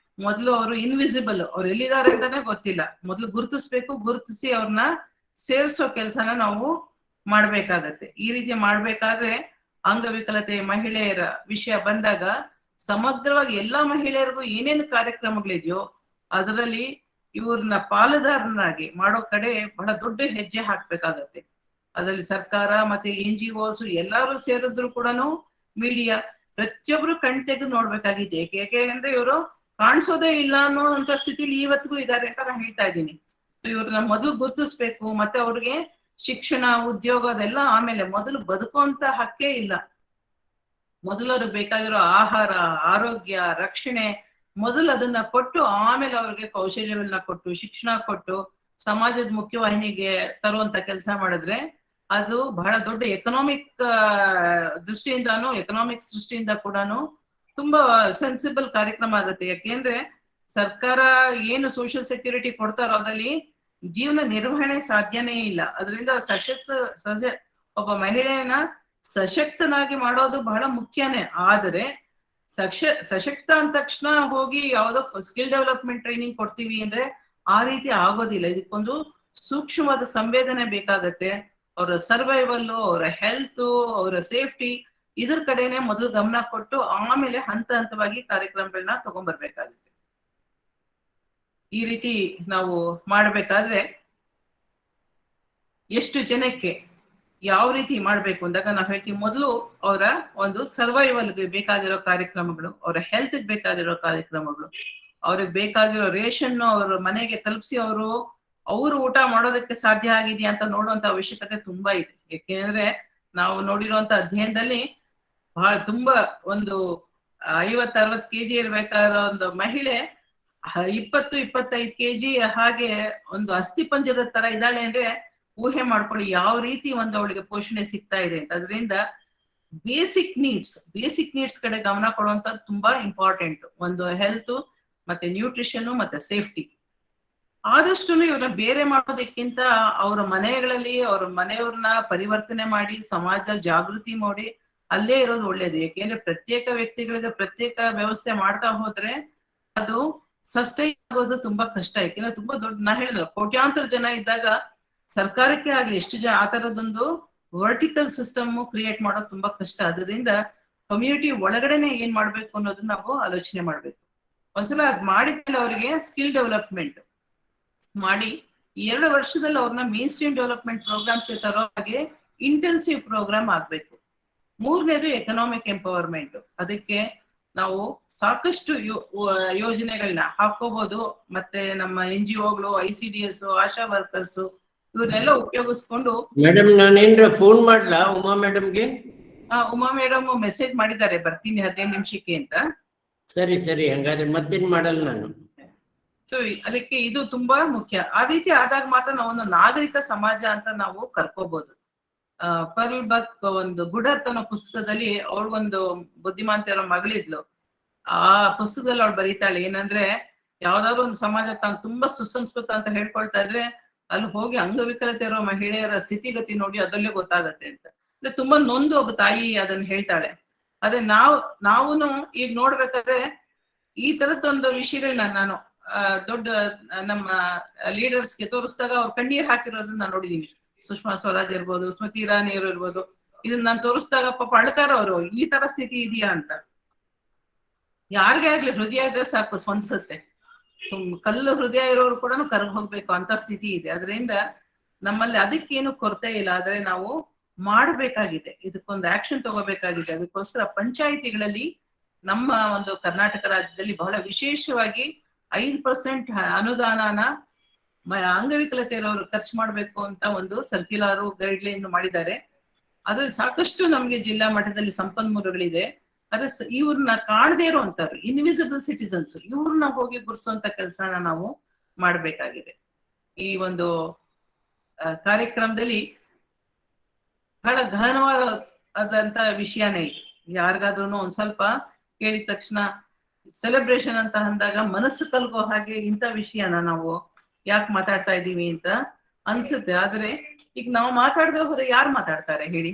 ಮೊದಲು ಅವರು ಇನ್ವಿಸಿಬಲ್, ಅವ್ರು ಎಲ್ಲಿದ್ದಾರೆ ಅಂತಾನೆ ಗೊತ್ತಿಲ್ಲ, ಮೊದಲು ಗುರುತಿಸ್ಬೇಕು, ಗುರುತಿಸಿ ಅವ್ರನ್ನ ಸೇರ್ಸೋ ಕೆಲಸನ ನಾವು ಮಾಡ್ಬೇಕಾಗತ್ತೆ. ಈ ರೀತಿ ಮಾಡ್ಬೇಕಾದ್ರೆ ಅಂಗವಿಕಲತೆ ಮಹಿಳೆಯರ ವಿಷಯ ಬಂದಾಗ ಸಮಗ್ರವಾಗಿ ಎಲ್ಲಾ ಮಹಿಳೆಯರಿಗೂ ಏನೇನು ಕಾರ್ಯಕ್ರಮಗಳಿದೆಯೋ ಅದರಲ್ಲಿ ಇವ್ರನ್ನ ಪಾಲುದಾರನಾಗಿ ಮಾಡೋ ಕಡೆ ಬಹಳ ದೊಡ್ಡ ಹೆಜ್ಜೆ ಹಾಕ್ಬೇಕಾಗತ್ತೆ. ಅದರಲ್ಲಿ ಸರ್ಕಾರ ಮತ್ತೆ NGOs ಎಲ್ಲಾರು ಸೇರಿದ್ರು ಕೂಡ ಮೀಡಿಯಾ ಪ್ರತಿಯೊಬ್ರು ಕಣ್ ತೆಗೆದು ನೋಡ್ಬೇಕಾಗಿದೆ. ಯಾಕೆಂದ್ರೆ ಇವರು ಕಾಣಿಸೋದೇ ಇಲ್ಲ ಅನ್ನೋಂತ ಸ್ಥಿತಿಲಿ ಇವತ್ತಿಗೂ ಇದ್ದಾರೆ ಅಂತ ನಾನು ಹೇಳ್ತಾ ಇದ್ದೀನಿ. ಇವ್ರನ್ನ ಮೊದಲು ಗುರುತಿಸ್ಬೇಕು, ಮತ್ತೆ ಅವ್ರಿಗೆ ಶಿಕ್ಷಣ, ಉದ್ಯೋಗ ಅದೆಲ್ಲ ಆಮೇಲೆ, ಮೊದಲು ಬದುಕುವಂತ ಹಕ್ಕೇ ಇಲ್ಲ. ಮೊದಲು ಅವ್ರಿಗೆ ಬೇಕಾಗಿರೋ ಆಹಾರ, ಆರೋಗ್ಯ, ರಕ್ಷಣೆ ಮೊದಲು ಅದನ್ನ ಕೊಟ್ಟು ಆಮೇಲೆ ಅವ್ರಿಗೆ ಕೌಶಲ್ಯಗಳನ್ನ ಕೊಟ್ಟು ಶಿಕ್ಷಣ ಕೊಟ್ಟು ಸಮಾಜದ ಮುಖ್ಯವಾಹಿನಿಗೆ ತರುವಂತ ಕೆಲಸ ಮಾಡಿದ್ರೆ ಅದು ಬಹಳ ದೊಡ್ಡ ಎಕನಾಮಿಕ್ ದೃಷ್ಟಿಯಿಂದ ಕೂಡ ತುಂಬಾ ಸೆನ್ಸಿಬಲ್ ಕಾರ್ಯಕ್ರಮ ಆಗುತ್ತೆ. ಯಾಕೆಂದ್ರೆ ಸರ್ಕಾರ ಏನು ಸೋಷಿಯಲ್ ಸೆಕ್ಯೂರಿಟಿ ಕೊಡ್ತಾರೋ ಅದ್ರಲ್ಲಿ ಜೀವನ ನಿರ್ವಹಣೆ ಸಾಧ್ಯನೇ ಇಲ್ಲ. ಅದರಿಂದ ಒಬ್ಬ ಮಹಿಳೆಯನ್ನ ಸಶಕ್ತನಾಗಿ ಮಾಡೋದು ಬಹಳ ಮುಖ್ಯನೇ. ಆದರೆ ಸಶಕ್ತ ಅಂದ ತಕ್ಷಣ ಹೋಗಿ ಯಾವ್ದೋ ಸ್ಕಿಲ್ ಡೆವಲಪ್ಮೆಂಟ್ ಟ್ರೈನಿಂಗ್ ಕೊಡ್ತೀವಿ ಅಂದ್ರೆ ಆ ರೀತಿ ಆಗೋದಿಲ್ಲ. ಇದಕ್ಕೊಂದು ಸೂಕ್ಷ್ಮವಾದ ಸಂವೇದನೆ ಬೇಕಾಗತ್ತೆ. ಅವರ ಸರ್ವೈವಲ್, ಅವರ ಹೆಲ್ತ್, ಅವರ ಸೇಫ್ಟಿ ಇದ್ರ ಕಡೆನೆ ಮೊದಲು ಗಮನ ಕೊಟ್ಟು ಆಮೇಲೆ ಹಂತ ಹಂತವಾಗಿ ಕಾರ್ಯಕ್ರಮಗಳನ್ನ ತಗೊಂಡ್ಬರ್ಬೇಕಾಗುತ್ತೆ. ಈ ರೀತಿ ನಾವು ಮಾಡ್ಬೇಕಾದ್ರೆ ಎಷ್ಟು ಜನಕ್ಕೆ ಯಾವ ರೀತಿ ಮಾಡ್ಬೇಕು ಅಂದಾಗ ನಾವು ಹೇಳ್ತೀವಿ, ಮೊದಲು ಅವರ ಒಂದು ಸರ್ವೈವಲ್ಗೆ ಬೇಕಾಗಿರೋ ಕಾರ್ಯಕ್ರಮಗಳು, ಅವರ ಹೆಲ್ತ್ ಬೇಕಾಗಿರೋ ಕಾರ್ಯಕ್ರಮಗಳು, ಅವ್ರಿಗೆ ಬೇಕಾಗಿರೋ ರೇಷನ್ ಅವ್ರ ಮನೆಗೆ ತಲುಪಿಸಿ ಅವರು ಊಟ ಮಾಡೋದಕ್ಕೆ ಸಾಧ್ಯ ಆಗಿದೆಯಾ ಅಂತ ನೋಡುವಂತ ಅವಶ್ಯಕತೆ ತುಂಬಾ ಇದೆ. ಯಾಕೆಂದ್ರೆ ನಾವು ನೋಡಿರುವಂತ ಅಧ್ಯಯನದಲ್ಲಿ ತುಂಬಾ ಒಂದು 50-60 kg ಇರ್ಬೇಕಾದ ಒಂದು ಮಹಿಳೆ 20-25 kg ಹಾಗೆ ಒಂದು ಅಸ್ಥಿ ಪಂಜರದ ತರ ಇದ್ದಾಳೆ ಅಂದ್ರೆ ಊಹೆ ಮಾಡ್ಕೊಳ್ಳಿ ಯಾವ ರೀತಿ ಒಂದು ಅವಳಿಗೆ ಪೋಷಣೆ ಸಿಗ್ತಾ ಇದೆ ಅಂತ. ಅದರಿಂದ ಬೇಸಿಕ್ ನೀಡ್ಸ್ ಕಡೆ ಗಮನ ಕೊಡುವಂತದ್ದು ತುಂಬಾ ಇಂಪಾರ್ಟೆಂಟ್. ಒಂದು ಹೆಲ್ತ್ ಮತ್ತೆ ನ್ಯೂಟ್ರಿಷನ್ ಮತ್ತೆ ಸೇಫ್ಟಿ. ಆದಷ್ಟು ಇವ್ರನ್ನ ಬೇರೆ ಮಾಡೋದಕ್ಕಿಂತ ಅವ್ರ ಮನೆಗಳಲ್ಲಿ ಅವ್ರ ಮನೆಯವ್ರನ್ನ ಪರಿವರ್ತನೆ ಮಾಡಿ ಸಮಾಜದಲ್ಲಿ ಜಾಗೃತಿ ಮಾಡಿ ಅಲ್ಲೇ ಇರೋದು ಒಳ್ಳೇದು. ಯಾಕೆಂದ್ರೆ ಪ್ರತ್ಯೇಕ ವ್ಯಕ್ತಿಗಳಿಗೆ ಪ್ರತ್ಯೇಕ ವ್ಯವಸ್ಥೆ ಮಾಡ್ತಾ ಹೋದ್ರೆ ಅದು ಸಸ್ಟೈನ್ ಆಗೋದು ತುಂಬಾ ಕಷ್ಟ. ಯಾಕೆಂದ್ರೆ ತುಂಬಾ ದೊಡ್ಡ, ನಾ ಹೇಳಿದ್ರು ಕೋಟ್ಯಾಂತರ ಜನ ಇದ್ದಾಗ ಸರ್ಕಾರಕ್ಕೆ ಆಗ್ಲಿ ಎಷ್ಟು ಆ ತರದೊಂದು ವರ್ಟಿಕಲ್ ಸಿಸ್ಟಮ್ ಕ್ರಿಯೇಟ್ ಮಾಡೋದು ತುಂಬಾ ಕಷ್ಟ. ಅದರಿಂದ ಕಮ್ಯುನಿಟಿ ಒಳಗಡೆನೆ ಏನ್ ಮಾಡ್ಬೇಕು ಅನ್ನೋದನ್ನ ನಾವು ಆಲೋಚನೆ ಮಾಡ್ಬೇಕು. ಒಂದ್ಸಲ ಮಾಡಿದ್ಮೇಲೆ ಅವರಿಗೆ ಸ್ಕಿಲ್ ಡೆವಲಪ್ಮೆಂಟ್ ಮಾಡಿ 2 ವರ್ಷದಲ್ಲಿ ಅವ್ರನ್ನ ಮೇನ್ ಸ್ಟ್ರೀಮ್ ಡೆವಲಪ್ಮೆಂಟ್ ಪ್ರೋಗ್ರಾಮ್ಸ್ಗೆ ತರೋ ಹಾಗೆ ಇಂಟೆನ್ಸಿವ್ ಪ್ರೋಗ್ರಾಮ್ ಆಗ್ಬೇಕು. 3ನೇದು ಎಕನಾಮಿಕ್ ಎಂಪವರ್ಮೆಂಟ್. ಅದಕ್ಕೆ ನಾವು ಸಾಕಷ್ಟು ಯೋಜನೆಗಳನ್ನ ಹಾಕೋಬಹುದು. ಮತ್ತೆ ನಮ್ಮ NGOಗಳು, ICDS, ಆಶಾ ವರ್ಕರ್ಸ್ ಇವನ್ನೆಲ್ಲ ಉಪಯೋಗಿಸ್ಕೊಂಡು. ಮೇಡಮ್ ನಾನೇನ್ರ ಫೋನ್ ಮಾಡ್ಲಾ ಉಮಾ ಮೇಡಮ್ಗೆ? ಉಮಾ ಮೇಡಮ್ ಮೆಸೇಜ್ ಮಾಡಿದ್ದಾರೆ, ಬರ್ತೀನಿ 15 ನಿಮಿಷಕ್ಕೆ ಅಂತ. ಸರಿ ಹಂಗಾದ್ರೆ ಮತ್ತೇನ್ ಮಾಡಲ್ಲ ನಾನು. ಸೊ ಅದಕ್ಕೆ ಇದು ತುಂಬಾ ಮುಖ್ಯ. ಆ ರೀತಿ ಆದಾಗ ಮಾತ್ರ ನಾವೊಂದು ನಾಗರಿಕ ಸಮಾಜ ಅಂತ ನಾವು ಕರ್ಕೋಬಹುದು. ಪರ್ಲ್ ಬಕ್ ಒಂದು ಗುಡರ್ತ್ ಅನ್ನೋ ಪುಸ್ತಕದಲ್ಲಿ ಅವ್ರಿಗೊಂದು ಬುದ್ಧಿಮಾಂತ ಇರೋ ಮಗಳಿದ್ಲು. ಆ ಪುಸ್ತಕದಲ್ಲಿ ಅವಳು ಬರೀತಾಳೆ ಏನಂದ್ರೆ, ಯಾವ್ದಾದ್ರು ಒಂದು ಸಮಾಜ ತಾನು ತುಂಬಾ ಸುಸಂಸ್ಕೃತ ಅಂತ ಹೇಳ್ಕೊಳ್ತಾ ಇದ್ರೆ ಅಲ್ಲಿ ಹೋಗಿ ಅಂಗವಿಕಲತೆ ಇರೋ ಮಹಿಳೆಯರ ಸ್ಥಿತಿಗತಿ ನೋಡಿ ಅದರಲ್ಲೇ ಗೊತ್ತಾಗತ್ತೆ ಅಂತ. ಅಂದ್ರೆ ತುಂಬಾ ನೊಂದು ಒಬ್ಬ ತಾಯಿ ಅದನ್ನ ಹೇಳ್ತಾಳೆ. ಆದ್ರೆ ನಾವುನು ಈಗ ನೋಡ್ಬೇಕಾದ್ರೆ ಈ ತರದೊಂದು ವಿಷಯಗಳನ್ನ ನಾನು ದೊಡ್ಡ ನಮ್ಮ ಲೀಡರ್ಸ್ಗೆ ತೋರಿಸಿದಾಗ ಅವ್ರು ಕಣ್ಣೀರ್ ಹಾಕಿರೋದನ್ನ ನಾನು ನೋಡಿದೀನಿ. ಸುಷ್ಮಾ ಸ್ವರಾಜ್ ಇರ್ಬೋದು, ಸ್ಮೃತಿ ಇರಾನಿ ಅವರು ಇರ್ಬೋದು. ಇದನ್ನ ನಾನು ತೋರಿಸಿದಾಗ ಪಾಪ ಅಳ್ತಾರ ಅವರು, ಈ ತರ ಸ್ಥಿತಿ ಇದೆಯಾ ಅಂತ. ಯಾರಿಗೇ ಆಗ್ಲಿ ಹೃದಯ ಇದ್ರೆ ಸಾಕು ಸ್ಪಂದಿಸುತ್ತೆ. ಕಲ್ಲು ಹೃದಯ ಇರೋರು ಕೂಡ ಕರ್ಗ್ ಹೋಗ್ಬೇಕು ಅಂತ ಸ್ಥಿತಿ ಇದೆ. ಅದರಿಂದ ನಮ್ಮಲ್ಲಿ ಅದಕ್ಕೇನು ಕೊರತೆ ಇಲ್ಲ, ಆದ್ರೆ ನಾವು ಮಾಡಬೇಕಾಗಿದೆ, ಇದಕ್ಕೊಂದು ಆಕ್ಷನ್ ತಗೋಬೇಕಾಗಿದೆ. ಅದಕ್ಕೋಸ್ಕರ ಪಂಚಾಯಿತಿಗಳಲ್ಲಿ ನಮ್ಮ ಒಂದು ಕರ್ನಾಟಕ ರಾಜ್ಯದಲ್ಲಿ ಬಹಳ ವಿಶೇಷವಾಗಿ 5% ಅನುದಾನನ ಅಂಗವಿಕಲತೆ ಇರೋರು ಖರ್ಚು ಮಾಡ್ಬೇಕು ಅಂತ ಒಂದು ಸರ್ಕ್ಯುಲರ್ ಗೈಡ್ಲೈನ್ ಮಾಡಿದ್ದಾರೆ. ಅದ್ರಲ್ಲಿ ಸಾಕಷ್ಟು ನಮ್ಗೆ ಜಿಲ್ಲಾ ಮಟ್ಟದಲ್ಲಿ ಸಂಪನ್ಮೂಲಗಳಿದೆ. ಅದ್ರ ಇವ್ರನ್ನ ಕಾಣದೇ ಇರುವಂತವ್ರು, ಇನ್ವಿಸಿಬಲ್ ಸಿಟಿಸನ್ಸ್, ಇವ್ರನ್ನ ಹೋಗಿ ಗುರ್ಸುವಂತ ಕೆಲಸನ ನಾವು ಮಾಡ್ಬೇಕಾಗಿದೆ. ಈ ಒಂದು ಕಾರ್ಯಕ್ರಮದಲ್ಲಿ ಬಹಳ ಗಹನವಾದಂತ ವಿಷಯನೇ ಇದೆ. ಯಾರಿಗಾದ್ರೂ ಒಂದ್ ಸ್ವಲ್ಪ ಕೇಳಿದ ತಕ್ಷಣ ಸೆಲೆಬ್ರೇಷನ್ ಅಂತ ಅಂದಾಗ ಮನಸ್ಸು ಕಲ್ಗೋ ಹಾಗೆ ಇಂಥ ವಿಷಯನ ನಾವು ಯಾಕೆ ಮಾತಾಡ್ತಾ ಇದೀವಿ ಅಂತ ಅನ್ಸುತ್ತೆ. ಆದ್ರೆ ಈಗ ನಾವು ಮಾತಾಡದೆ ಹೋದ್ರೆ ಯಾರು ಮಾತಾಡ್ತಾರೆ ಹೇಳಿ?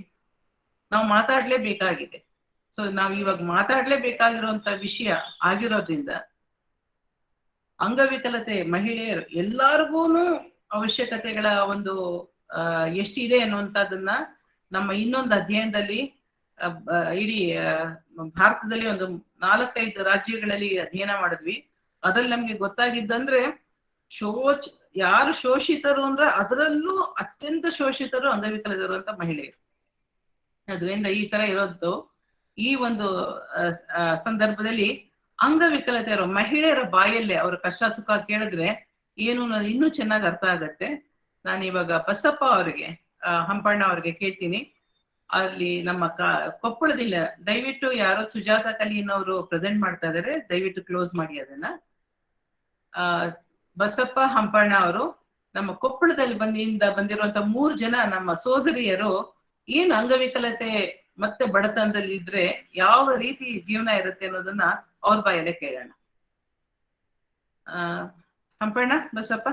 ನಾವು ಮಾತಾಡ್ಲೇಬೇಕಾಗಿದೆ. ಸೊ ನಾವ್ ಇವಾಗ ಮಾತಾಡ್ಲೇಬೇಕಾಗಿರುವಂತ ವಿಷಯ ಆಗಿರೋದ್ರಿಂದ ಅಂಗವಿಕಲತೆ ಮಹಿಳೆಯರು ಎಲ್ಲಾರ್ಗೂನು ಅವಶ್ಯಕತೆಗಳ ಒಂದು ಎಷ್ಟಿದೆ ಅನ್ನುವಂಥದ್ದನ್ನ ನಮ್ಮ ಇನ್ನೊಂದು ಅಧ್ಯಯನದಲ್ಲಿ ಇಡೀ ಭಾರತದಲ್ಲಿ ಒಂದು 4-5 ರಾಜ್ಯಗಳಲ್ಲಿ ಅಧ್ಯಯನ ಮಾಡಿದ್ವಿ. ಅದ್ರಲ್ಲಿ ನಮ್ಗೆ ಗೊತ್ತಾಗಿದ್ದಂದ್ರೆ ಯಾರು ಶೋಷಿತರು ಅಂದ್ರೆ ಅದರಲ್ಲೂ ಅತ್ಯಂತ ಶೋಷಿತರು ಅಂಗವಿಕಲರು ಅಂತ ಮಹಿಳೆಯರು. ಅದರಿಂದ ಈ ತರ ಇರೋದು ಈ ಒಂದು ಸಂದರ್ಭದಲ್ಲಿ ಅಂಗವಿಕಲತೆ ಇರೋ ಮಹಿಳೆಯರ ಬಾಯಲ್ಲೇ ಅವ್ರ ಕಷ್ಟ ಸುಖ ಕೇಳಿದ್ರೆ ಏನು ಇನ್ನೂ ಚೆನ್ನಾಗಿ ಅರ್ಥ ಆಗತ್ತೆ. ನಾನು ಇವಾಗ ಬಸಪ್ಪ ಅವ್ರಿಗೆ ಹಂಪಣ್ಣ ಅವ್ರಿಗೆ ಕೇಳ್ತೀನಿ. ಅಲ್ಲಿ ನಮ್ಮ ಕೊಪ್ಪಳದಿಂದ ದಯವಿಟ್ಟು ಯಾರೋ ಸುಜಾತ ಕಲೀನ್ ಅವರು ಪ್ರೆಸೆಂಟ್ ಮಾಡ್ತಾ ಇದಾರೆ, ದಯವಿಟ್ಟು ಕ್ಲೋಸ್ ಮಾಡಿ ಅದನ್ನ. ಬಸಪ್ಪ ಹಂಪಣ್ಣ ಅವರು ನಮ್ಮ ಕೊಪ್ಪಳದಲ್ಲಿ ಬಂದಿರುವಂತ 3 ಜನ ನಮ್ಮ ಸೋದರಿಯರು ಏನು ಅಂಗವಿಕಲತೆ ಮತ್ತೆ ಬಡತನದಲ್ಲಿ ಇದ್ರೆ ಯಾವ ರೀತಿ ಜೀವನ ಇರುತ್ತೆ ಅನ್ನೋದನ್ನ ಅವ್ರ ಬಾಯಲ್ಲೇ ಕೇಳೋಣ. ಹಂಪಣ್ಣ, ಬಸಪ್ಪ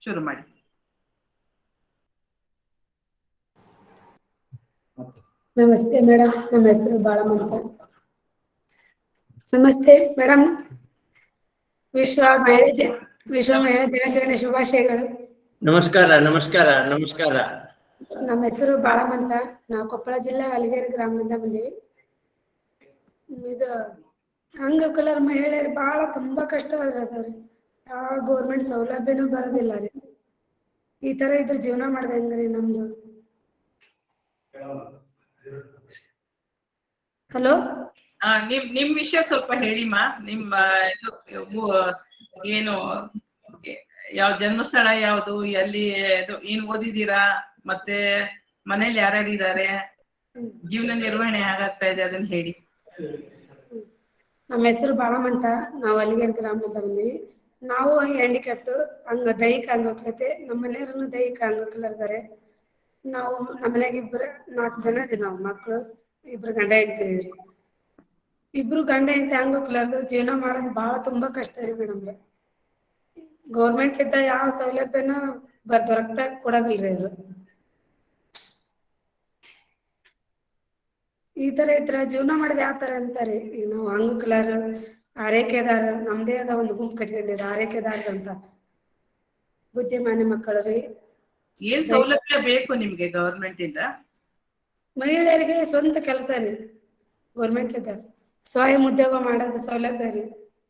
ಶುರು ಮಾಡಿ. ನಮಸ್ತೆ ಮೇಡಮ್, ನಮ್ಮ ಹೆಸರು ಬಾಳಮ್ಮ ಅಂತ. ನಮಸ್ತೆ ಮೇಡಮ್, ವಿಶ್ವ ಮಹಿಳಾ ದಿನಾಚರಣೆ ಶುಭಾಶಯಗಳು. ನಮಸ್ಕಾರ ನಮಸ್ಕಾರ ನಮಸ್ಕಾರ. ನಮ್ಮ ಹೆಸರು ಬಾಳಮ್ಮ ಅಂತ. ನಾವು ಕೊಪ್ಪಳ ಜಿಲ್ಲಾ ಅಲಿಗೇರಿ ಗ್ರಾಮದಿಂದ ಬಂದೀವಿ. ಇದು ಅಂಗವಿಕಲರ ಮಹಿಳೆಯರು ಬಹಳ ತುಂಬಾ ಕಷ್ಟ ಆಗ್ರಿ. ಯಾವ ಗೌರ್ಮೆಂಟ್ ಸೌಲಭ್ಯನೂ ಬರೋದಿಲ್ಲ ರೀ. ಈ ತರ ಇದ್ರ ಜೀವನ ಮಾಡ್ದೆ ಹೆಂಗ್ರಿ ನಮ್ದು? ಹಲೋ, ನಿಮ್ ವಿಷಯ ಸ್ವಲ್ಪ ಹೇಳಿಮ್ಮ. ನಿಮ್ಮ ಏನು ಯಾವ ಜನ್ಮಸ್ಥಳ ಯಾವ್ದು, ಎಲ್ಲಿ ಏನ್ ಓದಿದೀರಾ, ಮತ್ತೆ ಮನೇಲಿ ಯಾರ್ಯಾರು ಇದ್ದಾರೆ, ಜೀವನ ನಿರ್ವಹಣೆ ಹೇಗಾಗ್ತಾ ಇದೆ ಅದನ್ನ ಹೇಳಿ. ನಮ್ಮ ಹೆಸರು ಬಾಳಮ್ಮ ಅಂತ. ನಾವು ಅಲಿಗೇರಿ ಗ್ರಾಮದಿಂದ ಬಂದೀವಿ. ನಾವು ಹ್ಯಾಂಡಿಕ್ಯಾಪ್ಟ್ ದೈಹಿಕ ಅಂಗವಿಕಲತೆ. ನಮ್ಮ ಮನೆಯವ್ರನ್ನು ದೈಹಿಕ ಅಂಗವಿಕಲರು ಇದ್ದಾರೆ. ನಾವು ನಮ್ಮ ಮನೆಯಾಗ 4 ಜನ ಇದೀವಿ. ನಾವು ಮಕ್ಕಳು 2 ಗಂಡ ಹೆಂಡತಿ ಇದೀವಿ. 2 ಗಂಡ ಹೆಂಡತಿ ಅಂಗವಿಕಲರದು ಜೀವನ ಮಾಡೋದು ಬಹಳ ತುಂಬಾ ಕಷ್ಟ ರೀ ಮೇಡಮ್. ಗೌರ್ಮೆಂಟ್ ಇದ್ದ ಯಾವ ಸೌಲಭ್ಯನ ದೊರಕ್ತಾ ಕೊಡೋದಿಲ್ರಿ ಅವರು. ಈ ತರ ಇದ್ರ ಜೀವನ ಮಾಡೋದು ಯಾವ ತರ ಅಂತಾರೆ. ಈಗ ನಾವು ಅಂಗವಿಕಲರು ಆರೈಕೆದಾರ, ನಮ್ದೇ ಆದ ಒಂದು ಗುಂಪು ಕಟ್ಕೊಂಡಿದೆ ಆರೈಕೆದಾರ ಅಂತ. ಬುದ್ಧಿಮಾನ್ಯ ಮಕ್ಕಳು ರೀ. ಏನ್ ಸೌಲಭ್ಯ ಬೇಕು ನಿಮ್ಗೆ ಗವರ್ಮೆಂಟ್ ಇಂದ? ಮಹಿಳೆಯರಿಗೆ ಸ್ವಂತ ಕೆಲಸ ರೀ, ಗೌರ್ಮೆಂಟ್ ಇದ್ದ ಸ್ವಯಂ ಉದ್ಯೋಗ ಮಾಡೋದು ಸೌಲಭ್ಯ ರೀ.